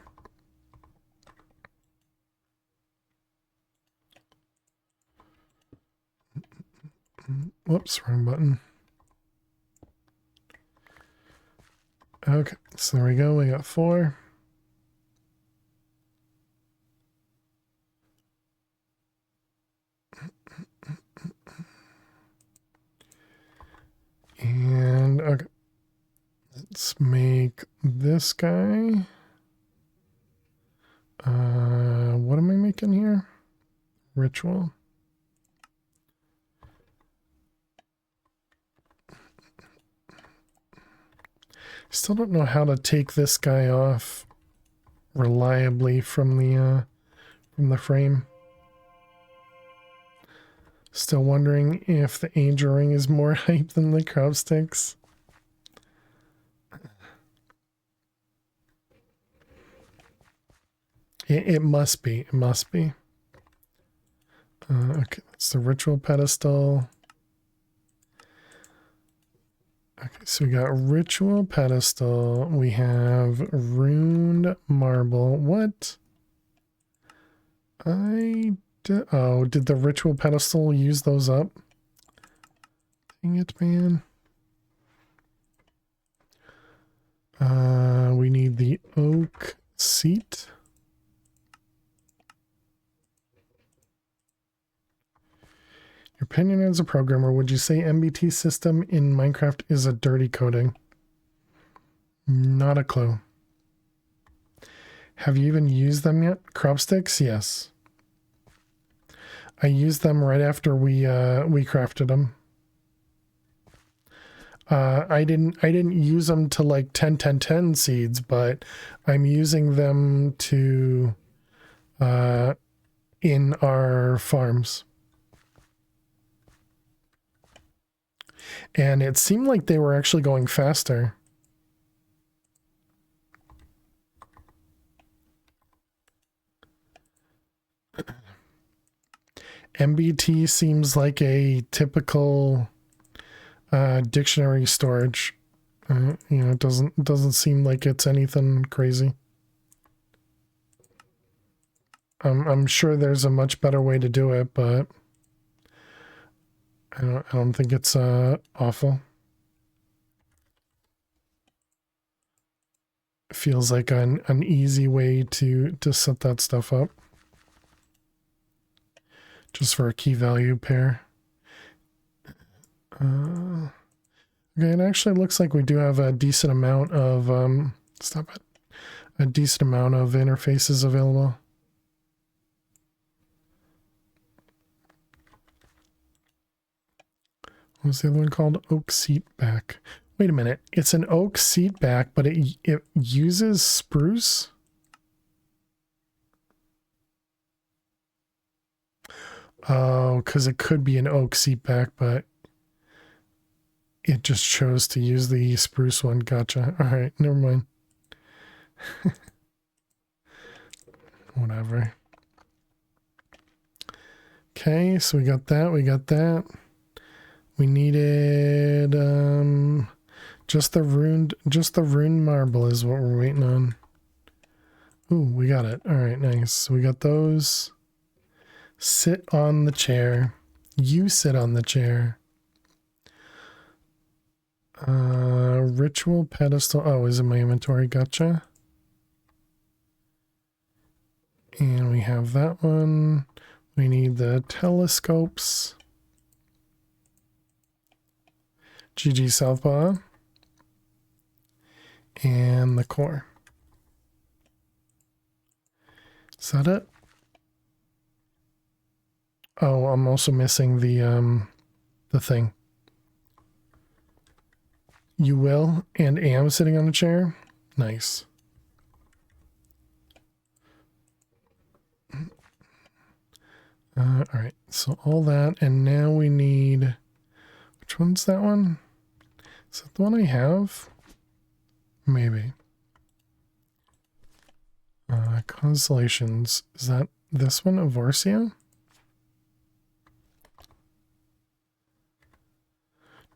Whoops, wrong button. Okay, so there we go. We got 4. And okay, let's make this guy. What am I making here? Ritual. Still don't know how to take this guy off reliably from the frame. Still wondering if the angel ring is more hype than the crop sticks. It must be. It must be. Okay, that's the ritual pedestal. Okay, so we got ritual pedestal. We have runed marble. What? Oh, did the ritual pedestal use those up? Dang it, man. We need the oak seat. Your opinion as a programmer, would you say MBT system in Minecraft is a dirty coding? Not a clue. Have you even used them yet? Crop sticks? Yes. I used them right after we crafted them. I didn't use them to like 10 10 10 seeds, but I'm using them to in our farms. And it seemed like they were actually going faster. MBT seems like a typical dictionary storage. You know, it doesn't seem like it's anything crazy. I'm sure there's a much better way to do it, but I don't think it's awful. It feels like an easy way to set that stuff up. Just for a key value pair. Okay, it actually looks like we do have a decent amount of a decent amount of interfaces available. What was the other one called? Oak seat back. Wait a minute. It's an oak seat back, but it uses spruce? Oh, because it could be an oak seat back, but it just chose to use the spruce one. Gotcha. All right, never mind. Whatever. Okay, so we got that. We got that. We needed just the ruined marble is what we're waiting on. Ooh, we got it. All right, nice. So we got those. Sit on the chair. You sit on the chair. Ritual pedestal. Oh, is in my inventory. Gotcha. And we have that one. We need the telescopes. GG Southpaw. And the core. Is that it? Oh, I'm also missing the thing. You will and am sitting on a chair. Nice. All right, so all that, and now we need, which one's that one? Is that the one I have? Maybe. Constellations. Is that this one, Avorsia?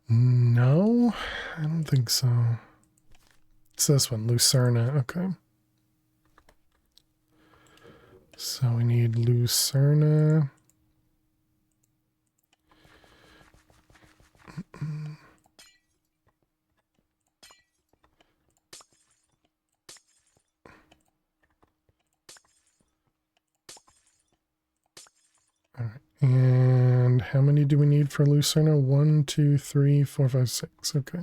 No, I don't think so. It's this one, Lucerna. Okay. So we need Lucerna. All right. And how many do we need for Lucerna? 1, 2, 3, 4, 5, 6. Okay.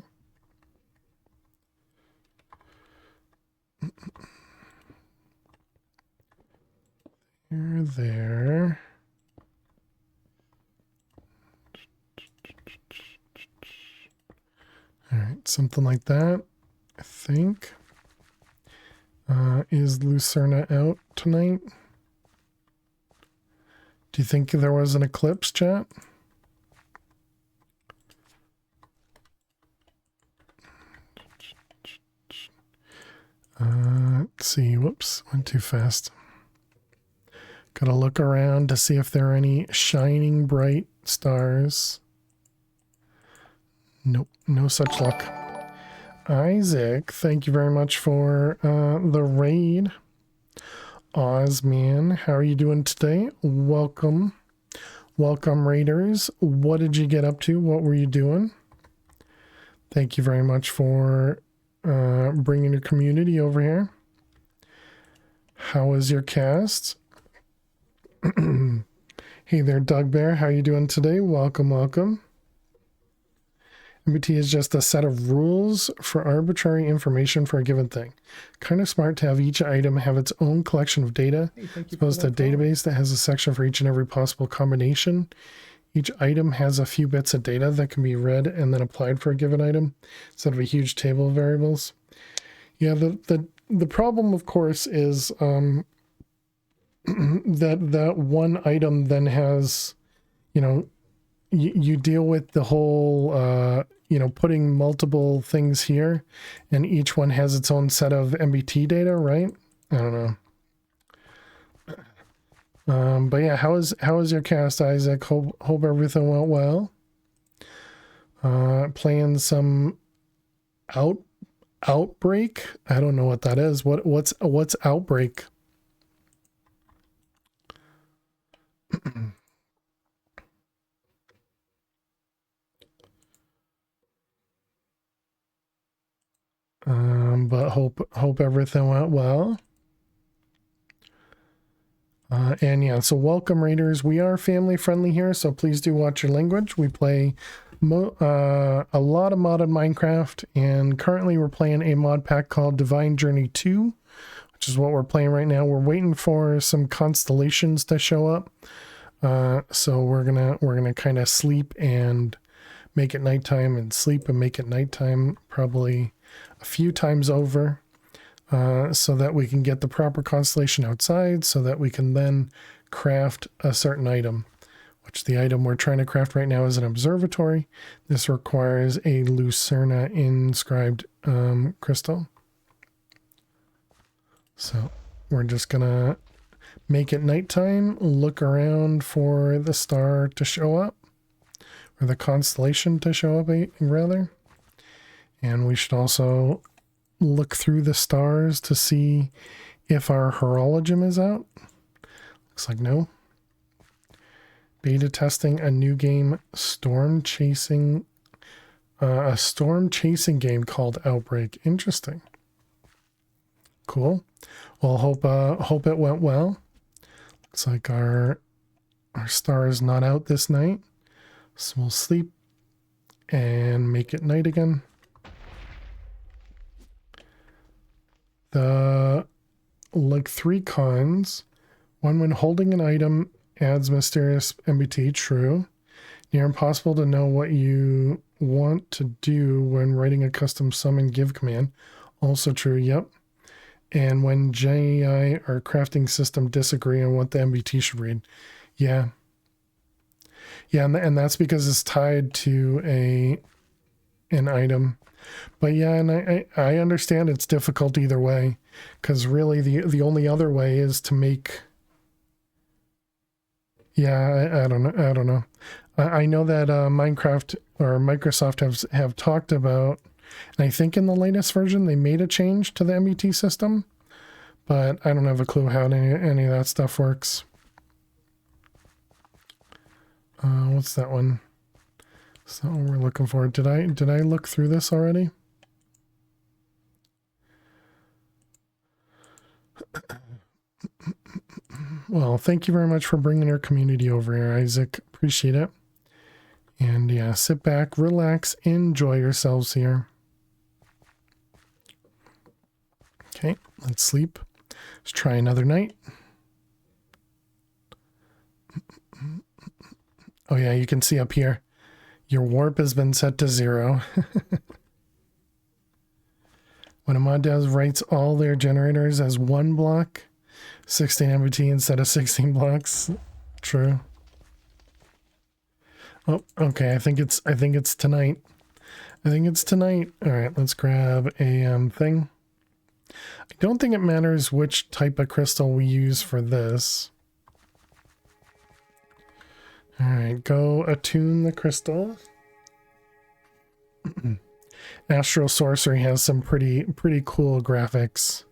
There. All right, something like that, I think. Is Lucerna out tonight? Do you think there was an eclipse, chat? Let's see. Whoops, went too fast. Gotta look around to see if there are any shining bright stars. Nope, no such luck. Isaac, thank you very much for the raid. Ozman, how are you doing today? Welcome. Welcome, raiders. What did you get up to? What were you doing? Thank you very much for bringing your community over here. How was your cast? Hey there, Doug Bear. How are you doing today? Welcome, welcome. MBT is just a set of rules for arbitrary information for a given thing. Kind of smart to have each item have its own collection of data, as opposed to a database that has a section for each and every possible combination. Each item has a few bits of data that can be read and then applied for a given item, instead of a huge table of variables. Yeah, the problem, of course, is that one item then has, you know, you deal with the whole, you know, putting multiple things here, and each one has its own set of MBT data, right? I don't know. But yeah, how is your cast, Isaac? Hope everything went well. Playing some Outbreak. I don't know what that is. What's Outbreak? But hope everything went well. And yeah, so welcome, readers. We are family friendly here, so please do watch your language. We play a lot of modded Minecraft, and currently we're playing a mod pack called Divine Journey 2, which is what we're playing right now. We're waiting for some constellations to show up. So we're gonna kind of sleep and make it nighttime, and sleep and make it nighttime probably a few times over. So that we can get the proper constellation outside, so that we can then craft a certain item, which the item we're trying to craft right now is an observatory. This requires a Lucerna inscribed crystal. So we're just gonna make it nighttime, look around for the star to show up, or the constellation to show up, rather. And we should also look through the stars to see if our horologium is out. Looks like no. Beta testing a new game, a storm chasing game called Outbreak. Interesting. Cool. Well, hope it went well. Looks like our star is not out this night, so we'll sleep and make it night again. The like 3 cons. One, when holding an item adds mysterious MBT, true. Near impossible to know what you want to do when writing a custom summon give command, also true, yep. And when JI or crafting system disagree on what the MBT should read, yeah. Yeah, and that's because it's tied to an item. But yeah, and I understand it's difficult either way, because really the only other way is to make. Yeah, I don't know. I know that Minecraft or Microsoft have talked about, and I think in the latest version they made a change to the MBT system, but I don't have a clue how any of that stuff works. What's that one? So we're looking for. Did I look through this already? Well, thank you very much for bringing our community over here, Isaac. Appreciate it. And yeah, sit back, relax, enjoy yourselves here. Okay, let's sleep. Let's try another night. Oh yeah, you can see up here. Your warp has been set to 0. When a mod dev writes all their generators as 1 block, 16 MBT instead of 16 blocks. True. Oh, okay. I think it's tonight. I think it's tonight. All right, let's grab a thing. I don't think it matters which type of crystal we use for this. All right, go attune the crystal. Astral Sorcery has some pretty cool graphics.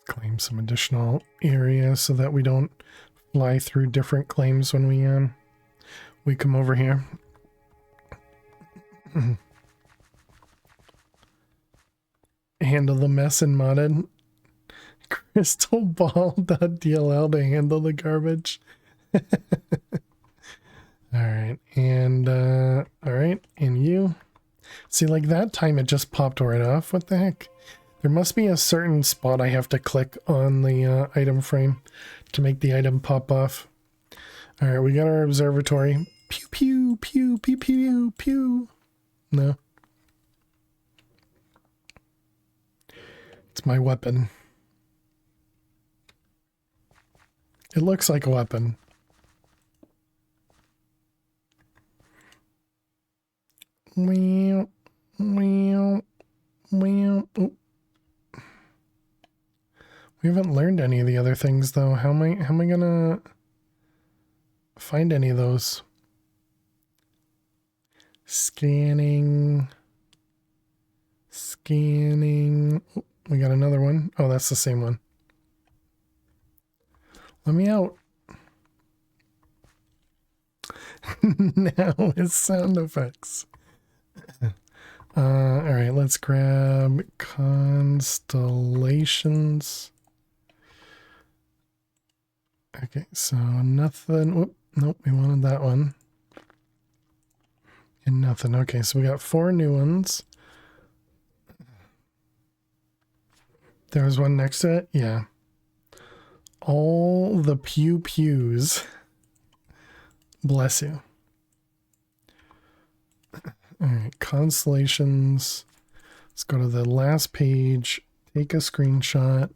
Claim some additional area so that we don't fly through different claims when we come over here. handle the mess in modded. Crystalball.dll to handle the garbage. Alright, and alright, and you. See, like that time it just popped right off. What the heck? There must be a certain spot I have to click on the item frame to make the item pop off. Alright, we got our observatory. Pew pew pew pew pew pew. No. It's my weapon. It looks like a weapon. Meow, meow, meow. Oh. We haven't learned any of the other things though. How am I gonna find any of those? Scanning. Scanning. Oh, we got another one. Oh, that's the same one. Let me out. Now it's sound effects. All right, let's grab constellations. Okay, so nothing. Whoop, nope, we wanted that one. And nothing. Okay, so we got 4 new ones. There was one next to it? Yeah. All the pew pews. Bless you. All right, constellations. Let's go to the last page, take a screenshot.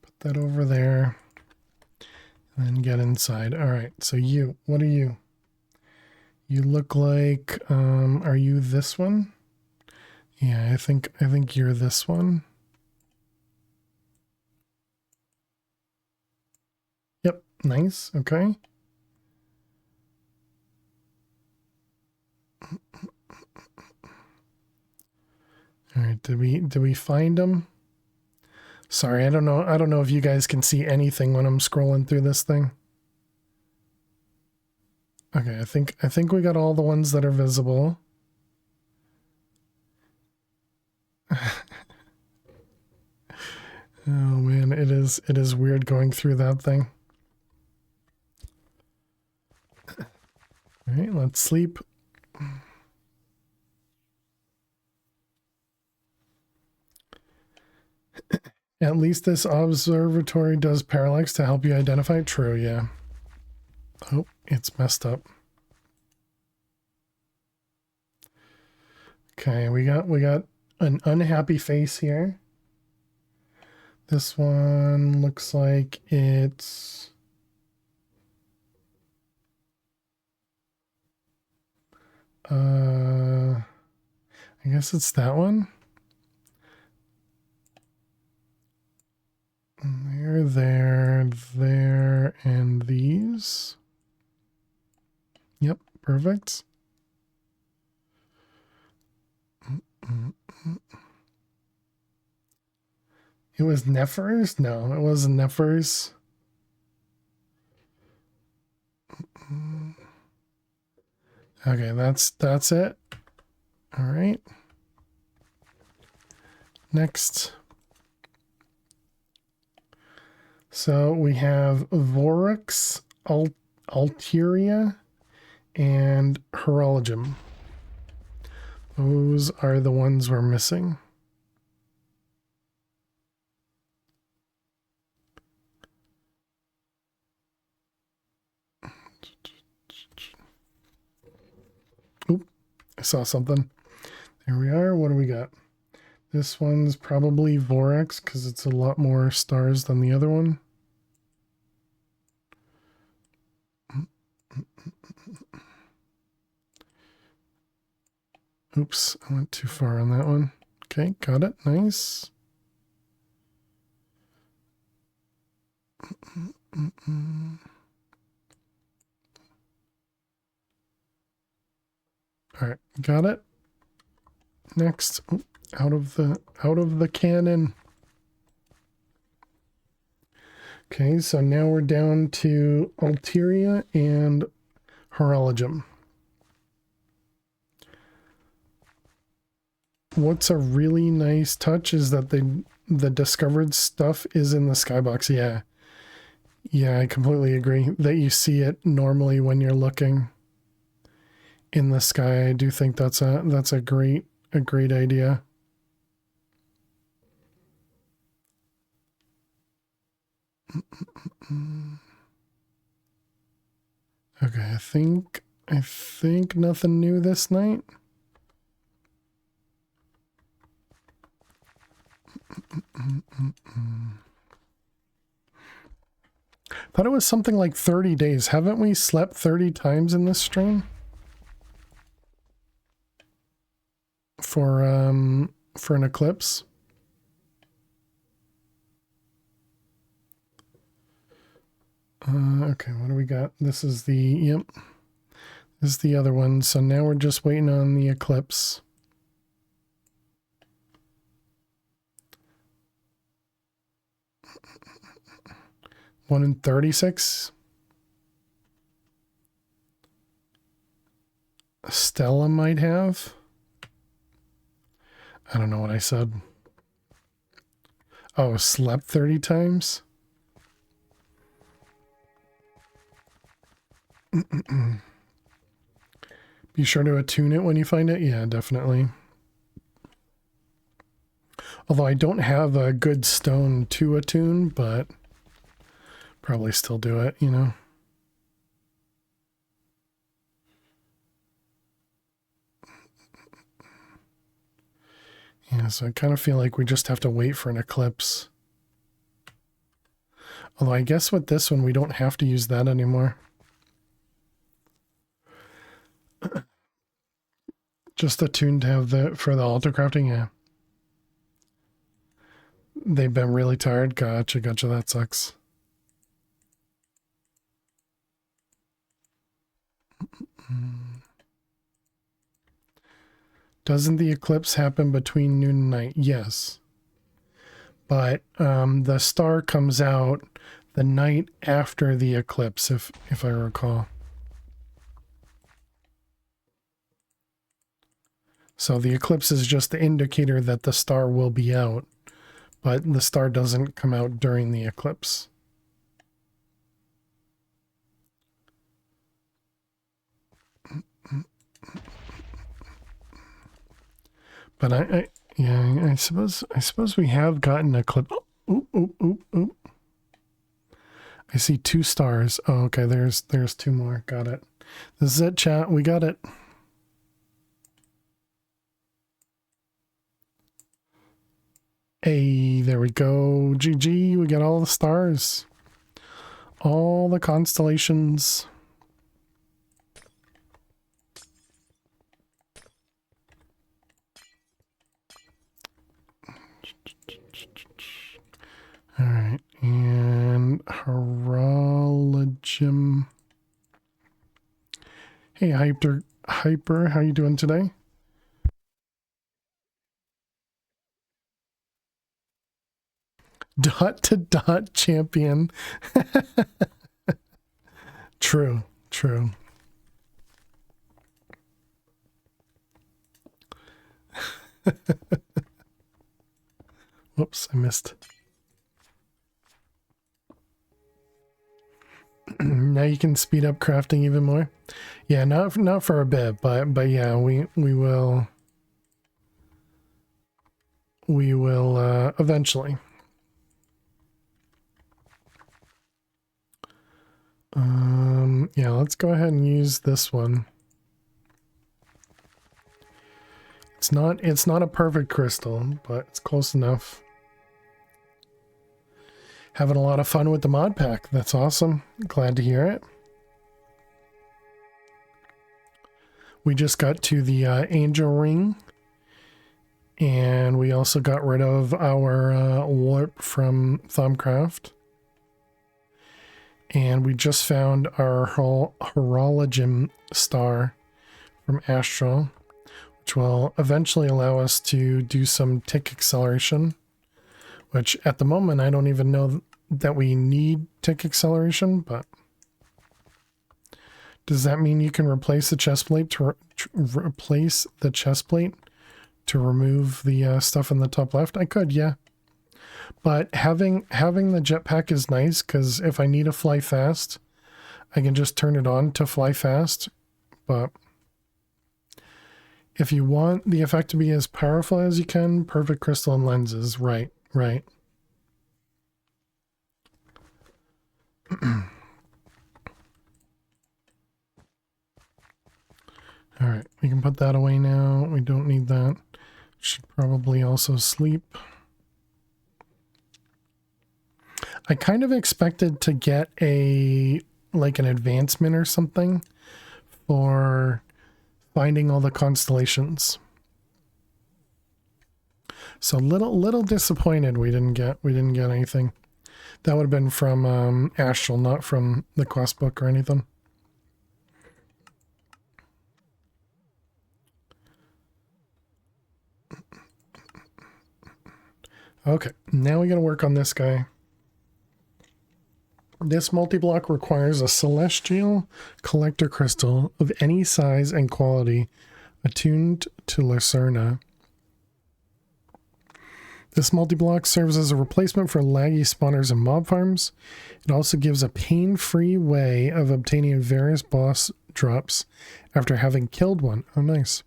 Put that over there. And then get inside. All right, so you, what are you? You look like, are you this one? Yeah, I think you're this one. Yep, nice, okay. All right, did we find them? Sorry, I don't know if you guys can see anything when I'm scrolling through this thing. Okay, I think we got all the ones that are visible. Oh man, it is weird going through that thing. All right, let's sleep. At least this observatory does parallax to help you identify. True, yeah. Oh, it's messed up. Okay, we got an unhappy face here. This one looks like it's I guess it's that one. There, and these. Yep, perfect. It was Nephers? No, it wasn't Nephers. Okay, that's it. All right. Next. So we have Vorux, Alteria, and Herologium. Those are the ones we're missing. Oop, I saw something. There we are. What do we got? This one's probably Vorax because it's a lot more stars than the other one. Oops, I went too far on that one. Okay, got it. Nice. All right, got it. Next, oh, out of the cannon. Okay, so now we're down to Alteria and Herologium. what's a really nice touch is that the discovered stuff is in the skybox. Yeah. Yeah, I completely agree that you see it normally when you're looking in the sky. I do think that's a great idea. Okay, I think nothing new this night. Thought it was something like 30 days. Haven't we slept 30 times in this stream? For an eclipse? Okay, what do we got? This is the, yep. This is the other one. So now we're just waiting on the eclipse. One in 36. Stella might have. I don't know what I said. Oh, slept 30 times? Be sure to attune it when you find it. Yeah, definitely. Although I don't have a good stone to attune, but probably still do it, you know. Yeah, so I kind of feel like we just have to wait for an eclipse. Although I guess with this one, we don't have to use that anymore. Just attuned to have for the altar crafting, yeah. They've been really tired. Gotcha, that sucks. Doesn't the eclipse happen between noon and night? Yes. But the star comes out the night after the eclipse, if I recall. So the eclipse is just the indicator that the star will be out, but the star doesn't come out during the eclipse. But I suppose we have gotten a clip. Oop. I see 2 stars. Oh, okay, there's 2 more. Got it. This is it, chat. We got it. Hey, there we go. GG, we got all the stars. All the constellations. All right, and horologium. Hey, Hyper, how you doing today? Dot to dot champion. True. Whoops, I missed. Now you can speed up crafting even more. Yeah, not for a bit, but yeah, we will eventually. Yeah, let's go ahead and use this one. It's not a perfect crystal, but it's close enough. Having a lot of fun with the mod pack. That's awesome. Glad to hear it. We just got to the angel ring. And we also got rid of our warp from Thumbcraft. And we just found our horologium star from Astral, which will eventually allow us to do some tick acceleration, which at the moment I don't even know that we need tick acceleration, but does that mean you can replace the chest plate to to remove the stuff in the top left? I could, yeah. But having the jetpack is nice because if I need to fly fast, I can just turn it on to fly fast. But if you want the effect to be as powerful as you can, perfect crystalline lenses. Right. All right, we can put that away now. We don't need that. Should probably also sleep. I kind of expected to get like an advancement or something for finding all the constellations. So little disappointed we didn't get anything. That would have been from Astral, not from the quest book or anything. Okay, now we gotta work on this guy. This multi-block requires a celestial collector crystal of any size and quality attuned to Lucerna. This multi-block serves as a replacement for laggy spawners and mob farms. It also gives a pain-free way of obtaining various boss drops after having killed one. Oh, nice.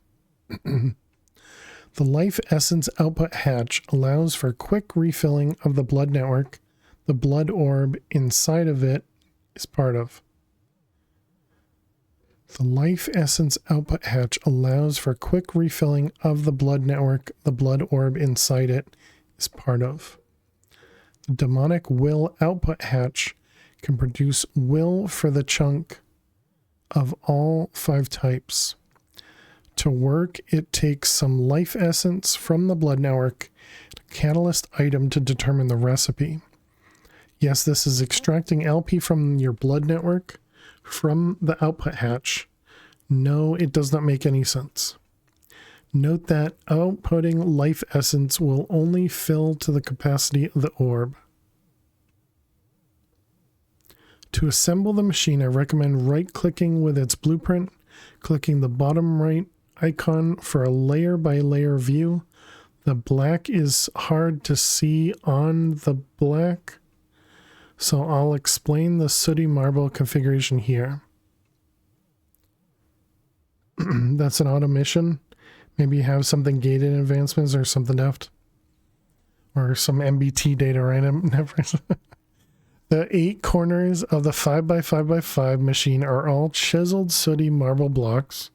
The Life Essence output hatch allows for quick refilling of the blood network. The blood orb inside of it is part of. The Life Essence output hatch allows for quick refilling of the blood network. The blood orb inside it is part of. The Demonic Will output hatch can produce will for the chunk of all 5 types. To work, it takes some life essence from the blood network, a catalyst item to determine the recipe. Yes, this is extracting LP from your blood network from the output hatch. No, it does not make any sense. Note that outputting life essence will only fill to the capacity of the orb. To assemble the machine, I recommend right-clicking with its blueprint, clicking the bottom right icon for a layer-by-layer view. The black is hard to see on the black, so I'll explain the sooty marble configuration here. That's an auto mission. Maybe you have something gated advancements or something deft. Or some MBT data random. The 8 corners of the 5x5x5 machine are all chiseled sooty marble blocks.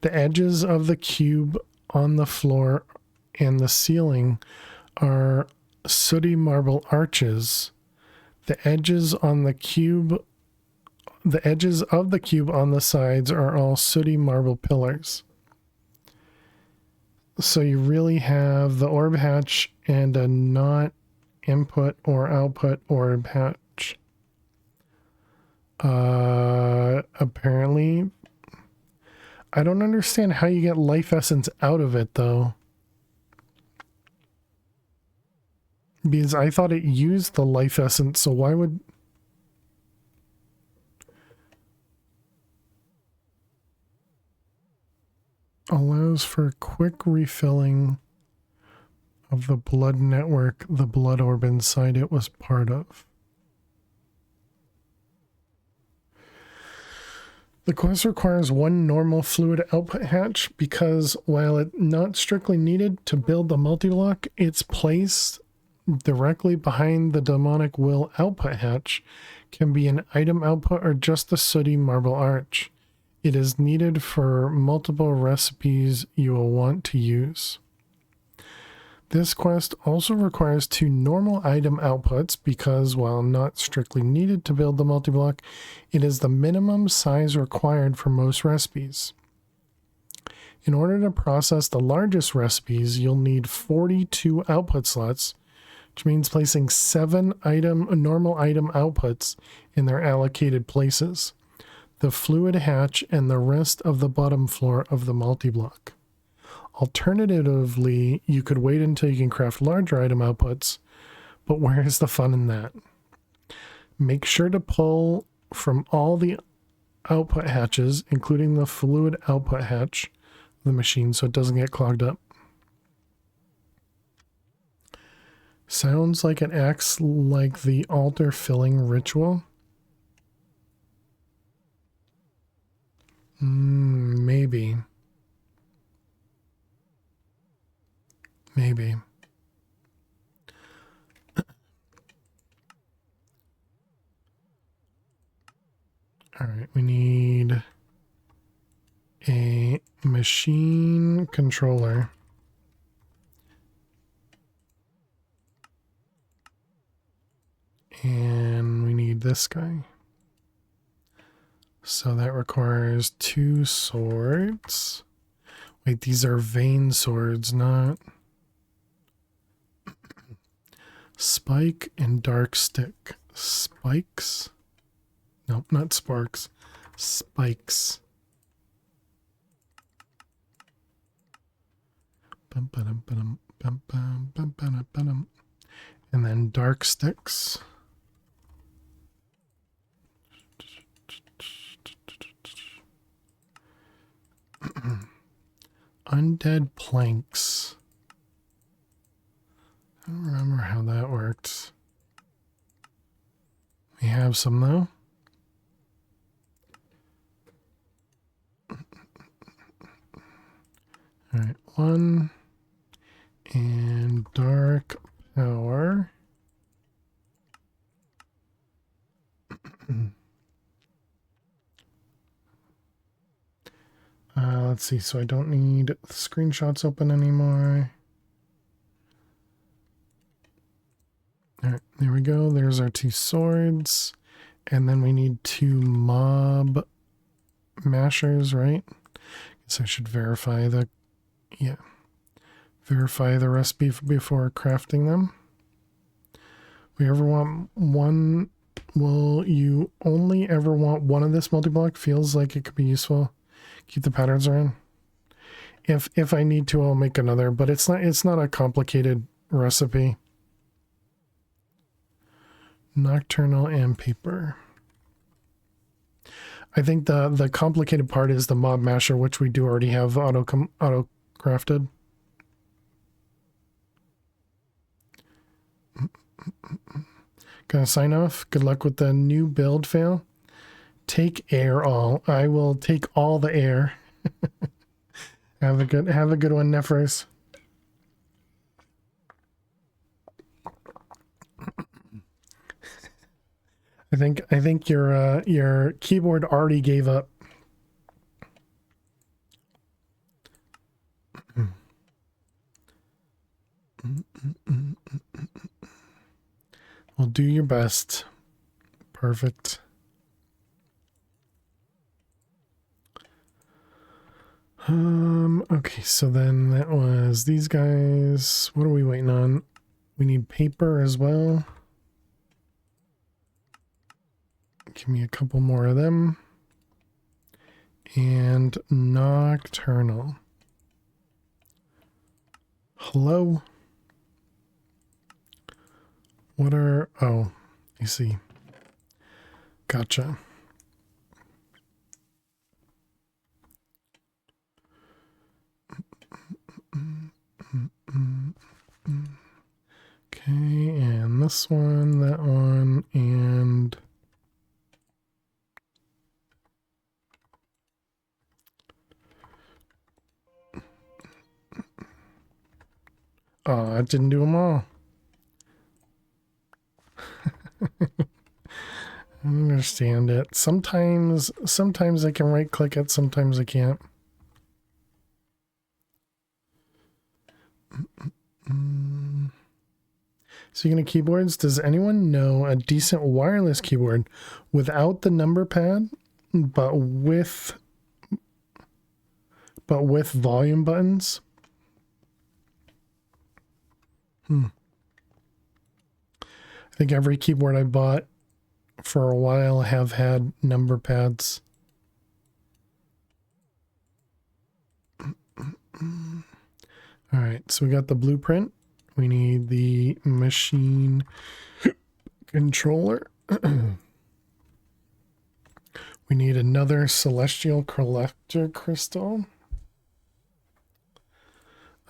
The edges of the cube on the floor and the ceiling are sooty marble arches. The edges of the cube on the sides are all sooty marble pillars. So you really have the orb hatch and a not input or output orb hatch. Apparently, I don't understand how you get life essence out of it though. Because I thought it used the life essence, so why would... Allows for quick refilling of the blood network the blood orb inside it was part of. The quest requires 1 normal fluid output hatch because while it not strictly needed to build the multi-block, it's placed directly behind the demonic will output hatch, can be an item output or just the sooty marble arch. It is needed for multiple recipes you will want to use. This quest also requires 2 normal item outputs because while not strictly needed to build the multi-block, it is the minimum size required for most recipes. In order to process the largest recipes, you'll need 42 output slots, which means placing 7 normal item outputs in their allocated places, the fluid hatch and the rest of the bottom floor of the multi-block. Alternatively, you could wait until you can craft larger item outputs, but where is the fun in that? Make sure to pull from all the output hatches, including the fluid output hatch of the machine, so it doesn't get clogged up. Sounds like it acts like the altar filling ritual. Maybe. Maybe. All right, we need a machine controller. And we need this guy. So that requires 2 swords. Wait, these are vein swords, not spike and dark stick. Spikes? Nope, not sparks. Spikes. And then dark sticks. Undead planks. I don't remember how that worked. We have some though. All right, 1 and dark power. Let's see, so I don't need the screenshots open anymore. All right, there we go. There's our 2 swords. And then we need 2 mob mashers, right? So I should verify the, verify the recipe before crafting them. We ever want one, will you only ever want one of this multi-block? Feels like it could be useful. Keep the patterns around. If I need to, I'll make another, but it's not a complicated recipe. Nocturnal and paper. I think the complicated part is the mob masher, which we do already have auto crafted. Gonna sign off. Good luck with the new build fail. Take air all. I will take all the air. Have a good one, Nephros. I think your keyboard already gave up. Well, do your best. Perfect. Okay, so then that was these guys. What are we waiting on? We need paper as well. Give me a couple more of them. And nocturnal. Hello? What are... Oh, I see. Gotcha. Okay, and this one, that one, and... Oh, I didn't do them all. I don't understand it. Sometimes I can right click it, sometimes I can't. Speaking of keyboards, does anyone know a decent wireless keyboard without the number pad, but with volume buttons? I think every keyboard I bought for a while have had number pads. All right, so we got the blueprint. We need the machine controller. We need another celestial collector crystal.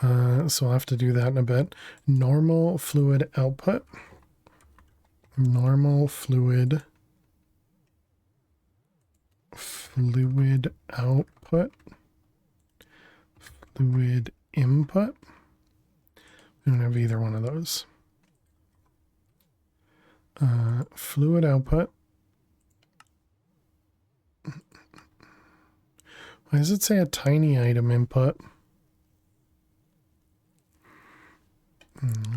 So I'll have to do that in a bit. Normal fluid output. Normal fluid output. Fluid input. We don't have either one of those. Fluid output. Why does it say a tiny item input?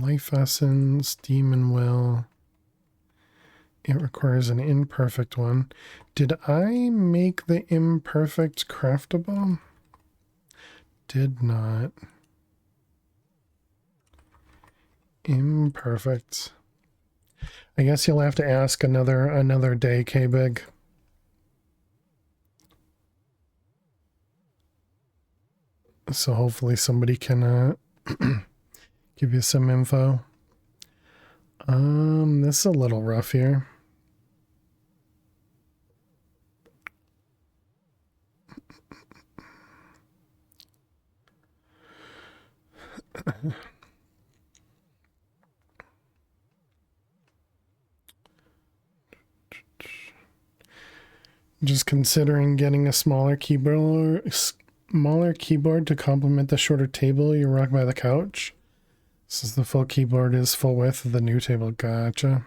Life essence, demon will. It requires an imperfect one. Did I make the imperfect craftable? Did not. Imperfect. I guess you'll have to ask another day, K-Big. So hopefully somebody can give you some info. This is a little rough here. Just considering getting a smaller keyboard to complement the shorter table you rock by the couch. Since the full keyboard is full width of the new table. Gotcha.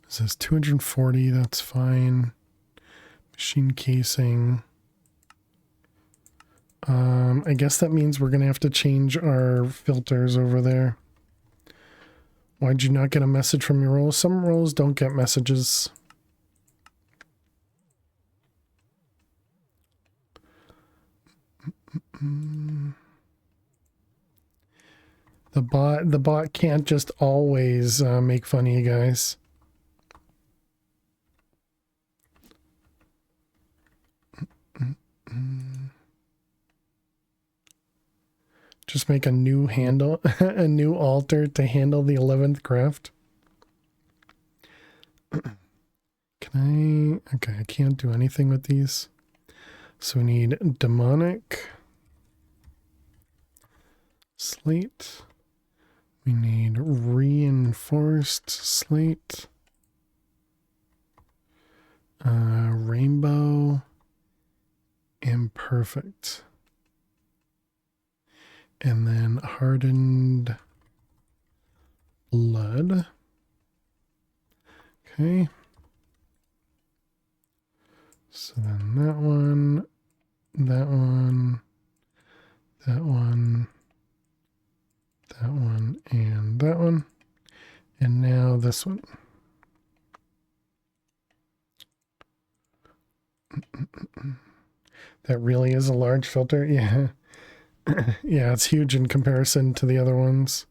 This is 240, that's fine. Machine casing. I guess that means we're gonna have to change our filters over there. Why'd you not get a message from your role? Some roles don't get messages. The bot can't just always make fun of you guys. Just make a new handle, a new altar to handle the 11th craft. Can I? Okay, I can't do anything with these. So we need demonic slate. We need reinforced slate. Rainbow. Imperfect. And then hardened blood. Okay. So then that one, that one, that one, that one, and that one. And now this one. That really is a large filter. Yeah. Yeah, it's huge in comparison to the other ones.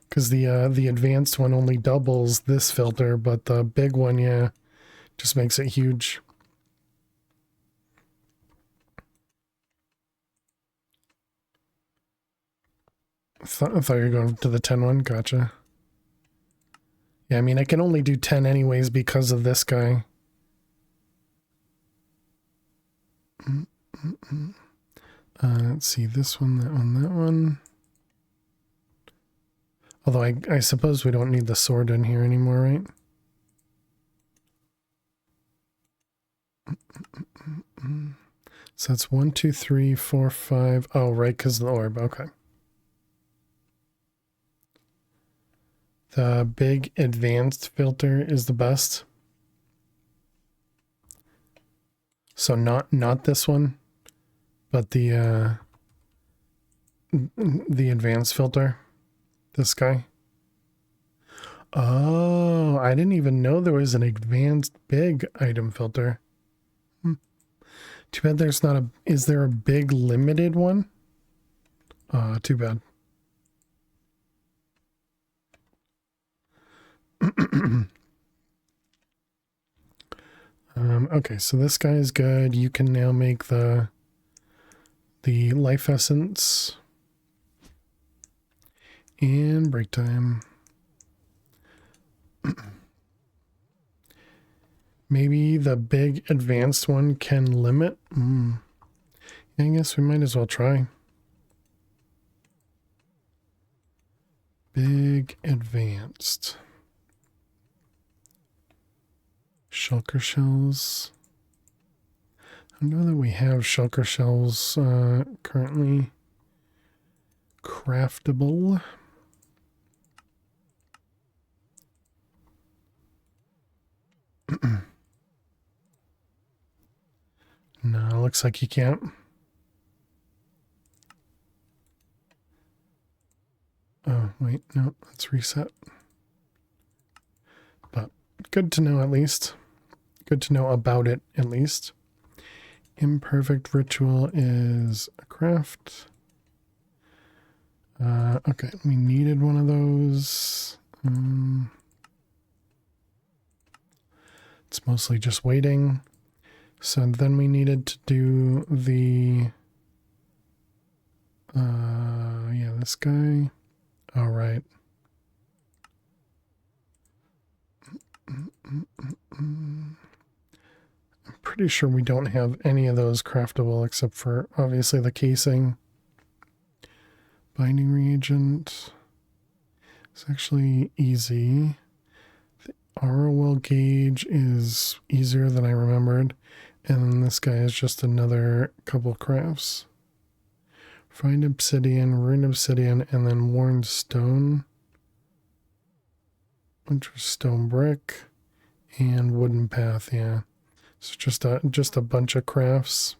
Because the advanced one only doubles this filter, but the big one, yeah, just makes it huge. I thought you were going to the 10 one. Gotcha. Yeah, I mean, I can only do 10 anyways because of this guy. Let's see, this one, that one, that one. Although I suppose we don't need the sword in here anymore, right? So that's 1, 2, 3, 4, 5. Oh, right, because of the orb. Okay. The big advanced filter is the best. So not this one, but the advanced filter. This guy. Oh, I didn't even know there was an advanced big item filter. Too bad there's not a... Is there a big limited one? Too bad. Okay, so this guy is good. You can now make the life essence. And break time. Maybe the big advanced one can limit? I guess we might as well try. Big advanced. Shulker shells. I know that we have shulker shells currently craftable. No, looks like you can't. Oh, wait, no, let's reset. But good to know at least. Good to know about it at least. Imperfect ritual is a craft. Okay, we needed one of those. It's mostly just waiting. So then we needed to do the... yeah, this guy. All right. I'm pretty sure we don't have any of those craftable except for obviously the casing. Binding reagent. It's actually easy. The ROL gauge is easier than I remembered. And then this guy is just another couple crafts. Find obsidian, ruined obsidian, and then worn stone. Which was stone brick and wooden path, yeah. So just a bunch of crafts.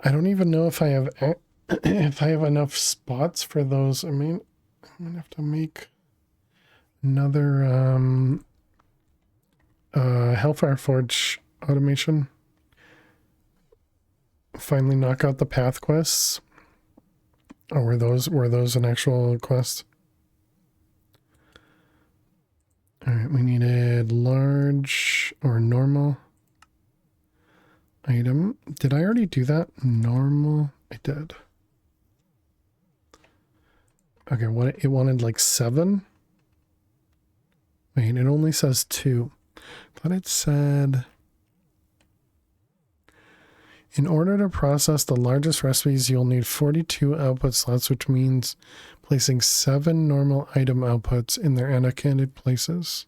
I don't even know if I have enough spots for those. I mean, I'm gonna have to make another Hellfire Forge automation. Finally knock out the path quests. Oh, were those an actual quest? Alright, we needed large or normal item. Did I already do that? Normal? I did. Okay, what it wanted like 7? Wait, it only says 2. Thought it said... In order to process the largest recipes, you'll need 42 output slots, which means placing 7 normal item outputs in their indicated places.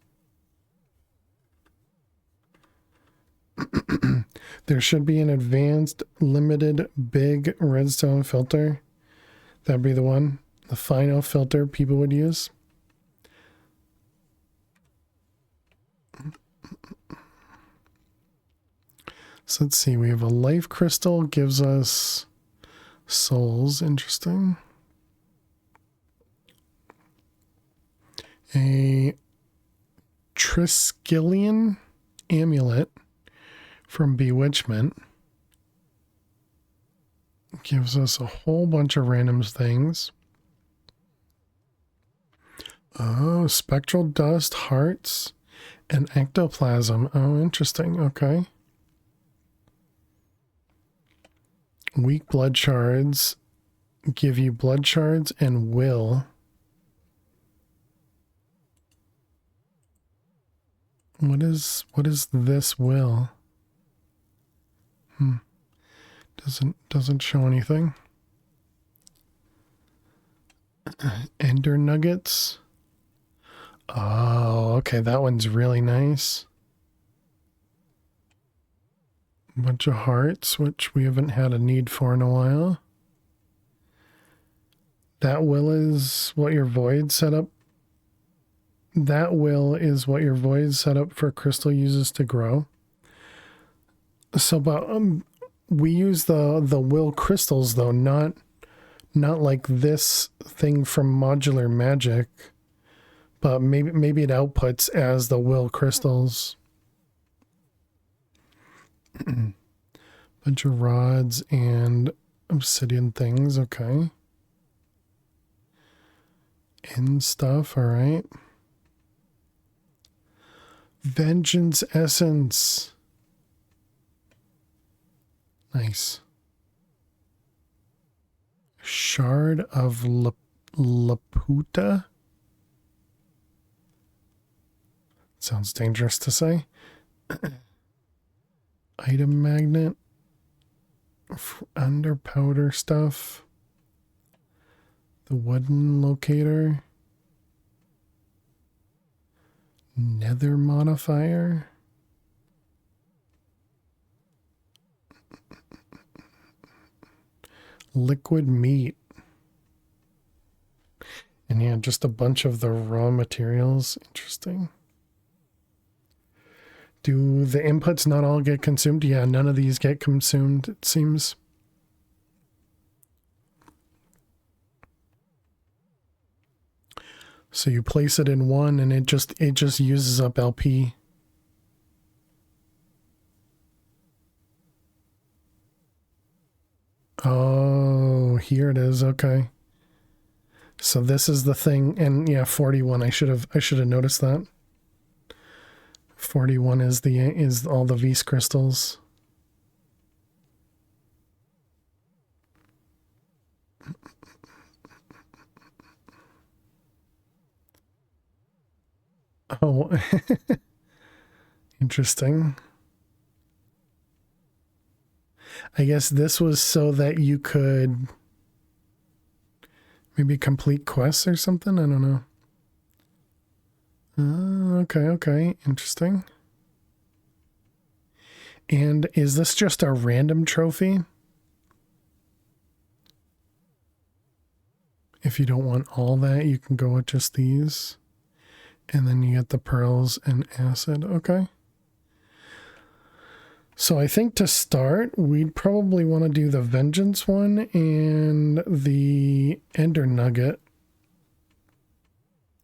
There should be an advanced, limited, big redstone filter. That'd be the one. The final filter people would use. So let's see, we have a life crystal, gives us souls, interesting. A Triskelion amulet from Bewitchment. Gives us a whole bunch of random things. Oh, spectral dust, hearts, and ectoplasm. Oh, interesting, okay. Weak blood shards give you blood shards and will. What is this will? Doesn't show anything. Ender nuggets. Oh, okay, that one's really nice. Bunch of hearts, which we haven't had a need for in a while. That will is what your void setup. That will is what your void setup for crystal uses to grow. So, but we use the will crystals though, not like this thing from Modular Magic, but maybe it outputs as the will crystals. Bunch of rods and obsidian things, okay. And stuff, alright. Vengeance essence. Nice. Shard of Laputa. Sounds dangerous to say. Item magnet. Under powder stuff. The wooden locator. Nether modifier. Liquid meat. And yeah, just a bunch of the raw materials. Interesting. Do the inputs not all get consumed? Yeah, none of these get consumed, it seems. So you place it in one and it just uses up LP. Oh, here it is. Okay. So this is the thing, and yeah, 41. I should have noticed that. 41 is all the Vs crystals. Oh, interesting. I guess this was so that you could maybe complete quests or something. I don't know. Okay, interesting. And is this just a random trophy? If you don't want all that, you can go with just these. And then you get the pearls and acid. Okay. So I think to start, we'd probably want to do the Vengeance one and the Ender Nugget.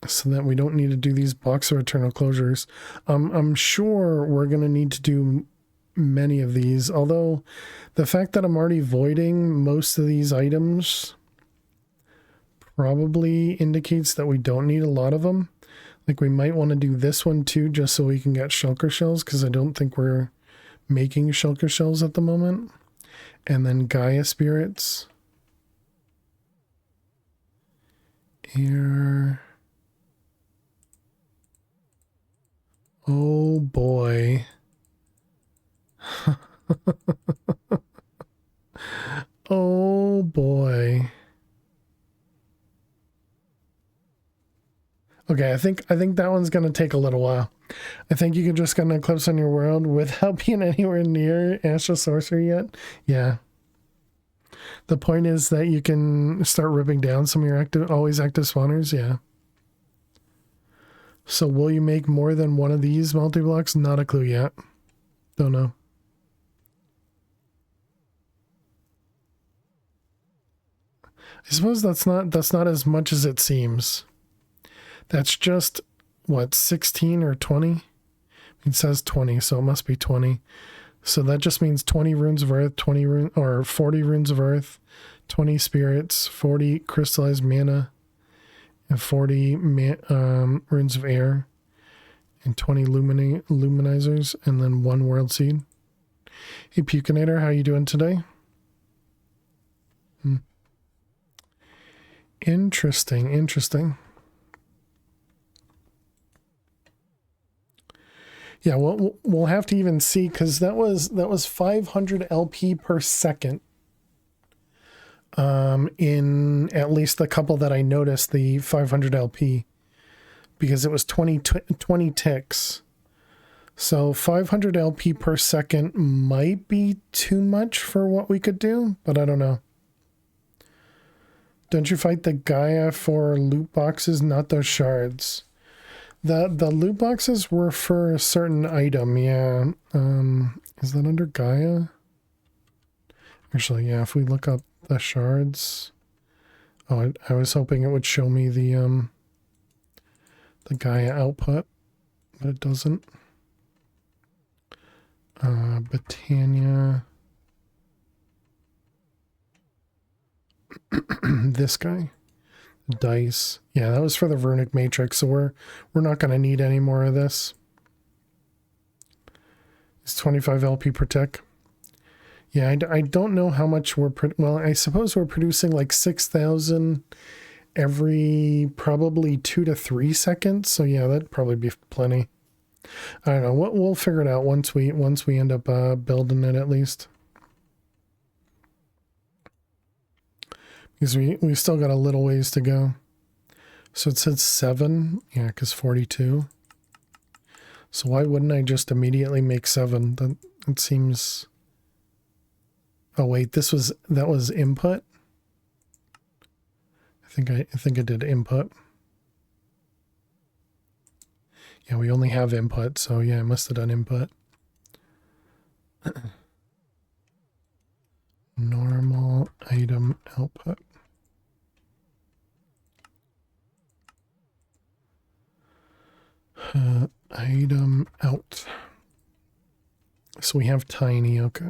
So that we don't need to do these Box of Eternal Closures. I'm sure we're going to need to do many of these. Although the fact that I'm already voiding most of these items probably indicates that we don't need a lot of them. Like we might want to do this one too, just so we can get shulker shells, because I don't think we're making shulker shells at the moment. And then Gaia spirits. Here. Oh boy. Oh boy. Okay, I think that one's gonna take a little while. I think you can just get an eclipse on your world without being anywhere near Astral Sorcery yet. Yeah. The point is that you can start ripping down some of your always active spawners, yeah. So will you make more than one of these multi-blocks? Not a clue yet. Don't know. I suppose that's not as much as it seems. That's just what, 16 or 20? It says 20, so it must be 20. So that just means 20 runes of earth, 40 runes of earth, 20 spirits, 40 crystallized mana, and 40 runes of air, and 20 luminizers, and then 1 world seed. Hey Pukinator, how you doing today? Interesting. Yeah, well, we'll have to even see, because that was 500 LP per second. In at least the couple that I noticed, the 500 LP, because it was 20 ticks. So 500 LP per second might be too much for what we could do, but I don't know. Don't you fight the Gaia for loot boxes, not those shards? The loot boxes were for a certain item, yeah. Is that under Gaia? Actually, yeah, if we look up the shards. Oh, I was hoping it would show me the Gaia output, but it doesn't. Britannia. This guy. Dice. Yeah, that was for the runic matrix, so we're not going to need any more of this. It's 25 LP per tick. Yeah, I don't know how much well, I suppose we're producing like 6,000 every probably 2 to 3 seconds. So yeah, that'd probably be plenty. I don't know. We'll figure it out once we end up building it at least. Because we've still got a little ways to go. So it says 7. Yeah, because 42. So why wouldn't I just immediately make 7? That seems... Oh wait, that was input. I think I did input. Yeah, we only have input, so yeah, I must have done input. Normal item output. Item out. So we have tiny, okay.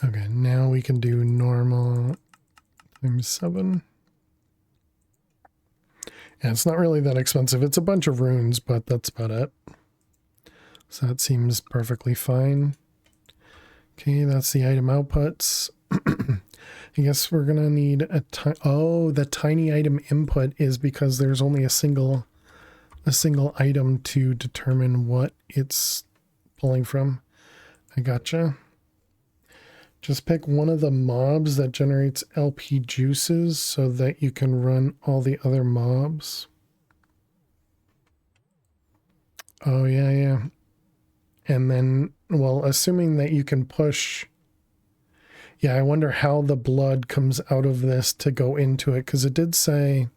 Okay, now we can do normal times 7. Yeah, it's not really that expensive. It's a bunch of runes, but that's about it. So that seems perfectly fine. Okay, that's the item outputs. I guess we're gonna need the tiny item input is because there's only a single item to determine what it's pulling from. I gotcha. Just pick one of the mobs that generates LP juices so that you can run all the other mobs. Oh, yeah. And then, well, assuming that you can push... Yeah, I wonder how the blood comes out of this to go into it, because it did say...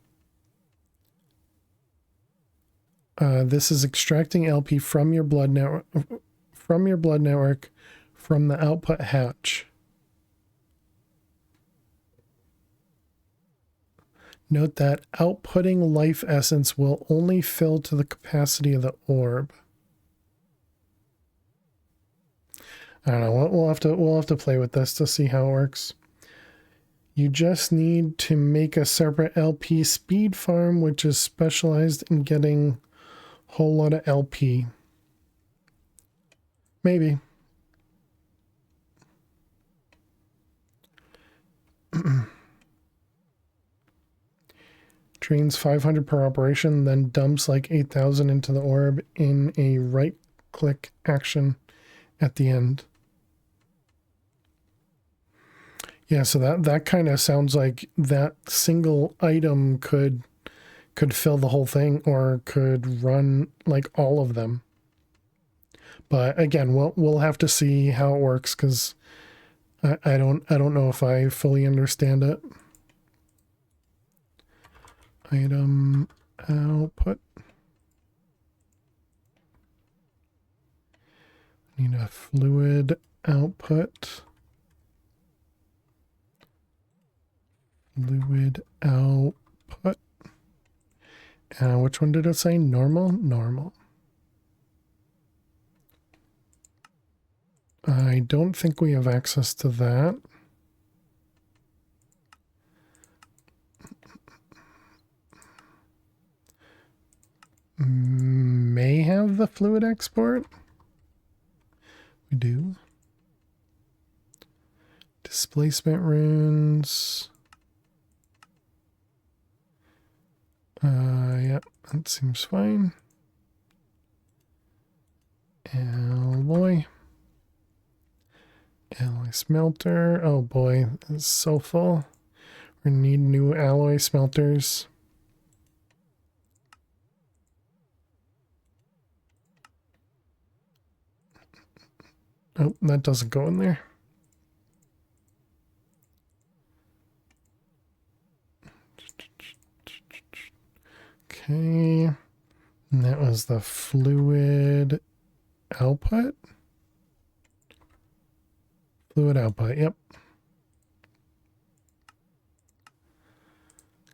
this is extracting LP from your blood network, from the output hatch. Note that outputting life essence will only fill to the capacity of the orb. I don't know. We'll have to play with this to see how it works. You just need to make a separate LP speed farm, which is specialized in getting a whole lot of LP. Maybe. Drains 500 per operation, then dumps like 8,000 into the orb in a right-click action at the end. Yeah, so that kind of sounds like that single item could fill the whole thing or could run like all of them. But again, we'll have to see how it works because I don't know if I fully understand it. Item output. Need a fluid output. Fluid output. Which one did it say? Normal? Normal. I don't think we have access to that. May have the fluid export. We do. Displacement runes. Yeah, that seems fine. Alloy. Alloy smelter. Oh boy, it's so full. We need new alloy smelters. Oh, that doesn't go in there. Okay. And that was the fluid output. Fluid output, yep.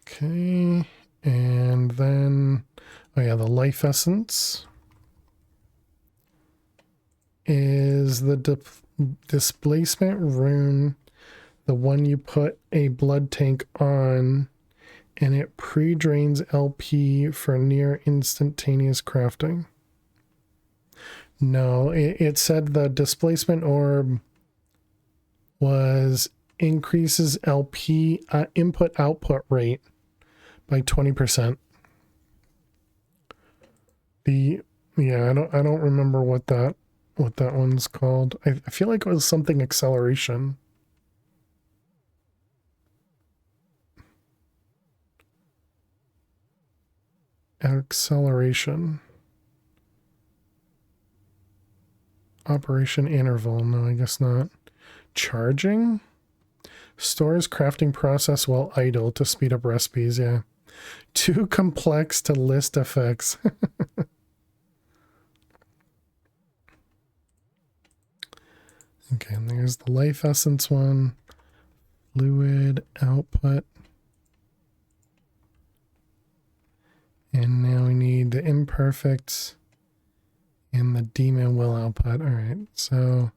Okay. And then, oh yeah, the life essence is the displacement rune, the one you put a blood tank on, and it pre-drains LP for near instantaneous crafting. No, it said the displacement orb was increases LP input output rate by 20%. I don't remember what that one's called. I feel like it was something acceleration. Acceleration. Operation interval. No, I guess not. Charging? Stores crafting process while idle to speed up recipes. Yeah. Too complex to list effects. Okay, and there's the life essence one. Fluid output. And now we need the imperfects and the demon will output. All right, so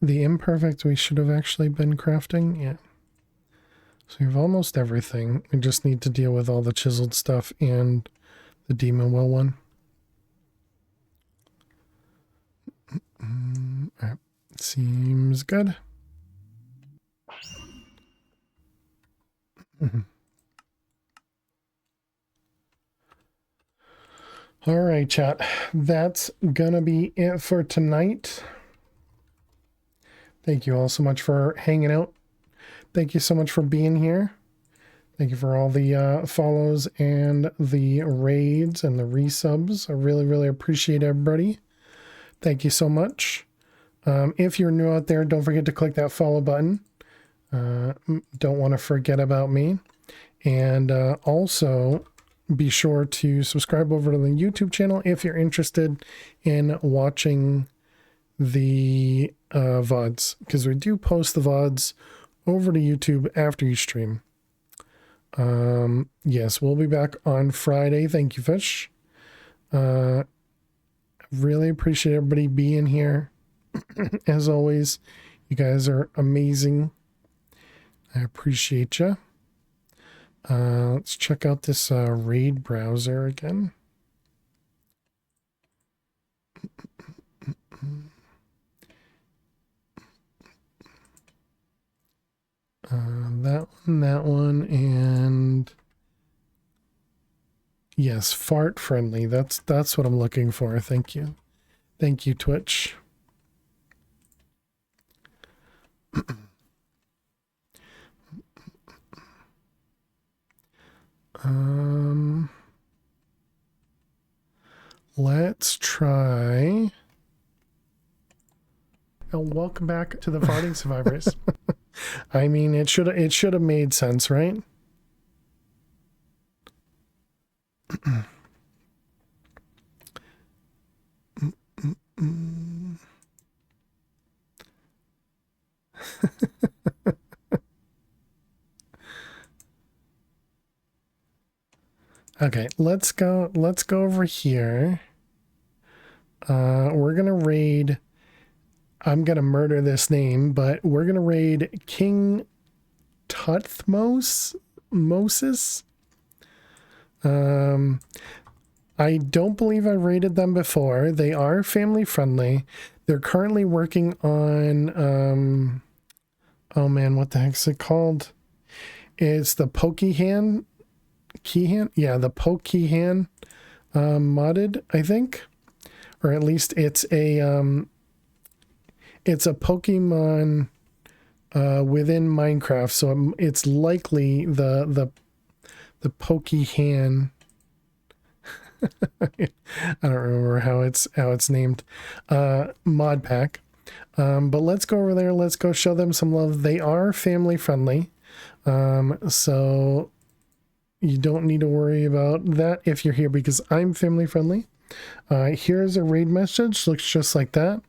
the imperfect we should have actually been crafting. Yeah. So we have almost everything. We just need to deal with all the chiseled stuff and the demon will one. All right. Seems good. All right, chat. That's gonna be it for tonight. Thank you all so much for hanging out. Thank you so much for being here. Thank you for all the follows and the raids and the resubs. I really, really appreciate everybody. Thank you so much. If you're new out there, don't forget to click that follow button. Don't want to forget about me. And also be sure to subscribe over to the YouTube channel if you're interested in watching the VODs, because we do post the VODs over to YouTube after you stream. Yes, we'll be back on Friday. Thank you, Fish. Really appreciate everybody being here. As always, you guys are amazing. I appreciate you. Let's check out this raid browser again. That one, and yes, fart friendly. That's what I'm looking for. Thank you. Thank you, Twitch. Let's try. Oh, welcome back to the Farting Survivors. I mean, it should have made sense, right? Okay, let's go over here. We're gonna raid. I'm gonna murder this name, but we're gonna raid King Tuthmos Moses. I don't believe I raided them before. They are family friendly. They're currently working on oh man, what the heck's it called? It's the Pokeyhan Keyhand? Yeah, the Pokeyhan modded, I think. Or at least it's a Pokemon within Minecraft, so it's likely the Pokeyhan. I don't remember how it's named. Mod pack. But let's go over there. Let's go show them some love. They are family friendly. So you don't need to worry about that if you're here, because I'm family friendly. Here's a raid message. Looks just like that.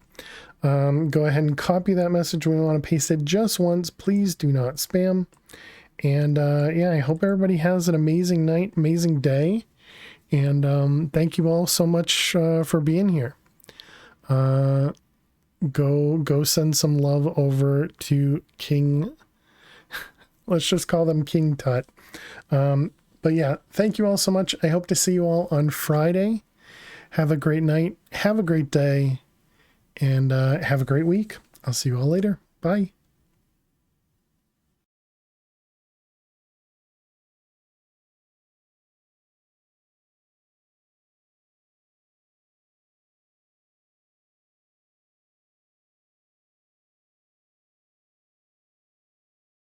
Go ahead and copy that message. We want to paste it just once. Please do not spam. And yeah, I hope everybody has an amazing night, amazing day. And thank you all so much for being here. Go send some love over to King. Let's just call them King Tut. But yeah, thank you all so much. I hope to see you all on Friday. Have a great night. Have a great day. And have a great week. I'll see you all later. Bye.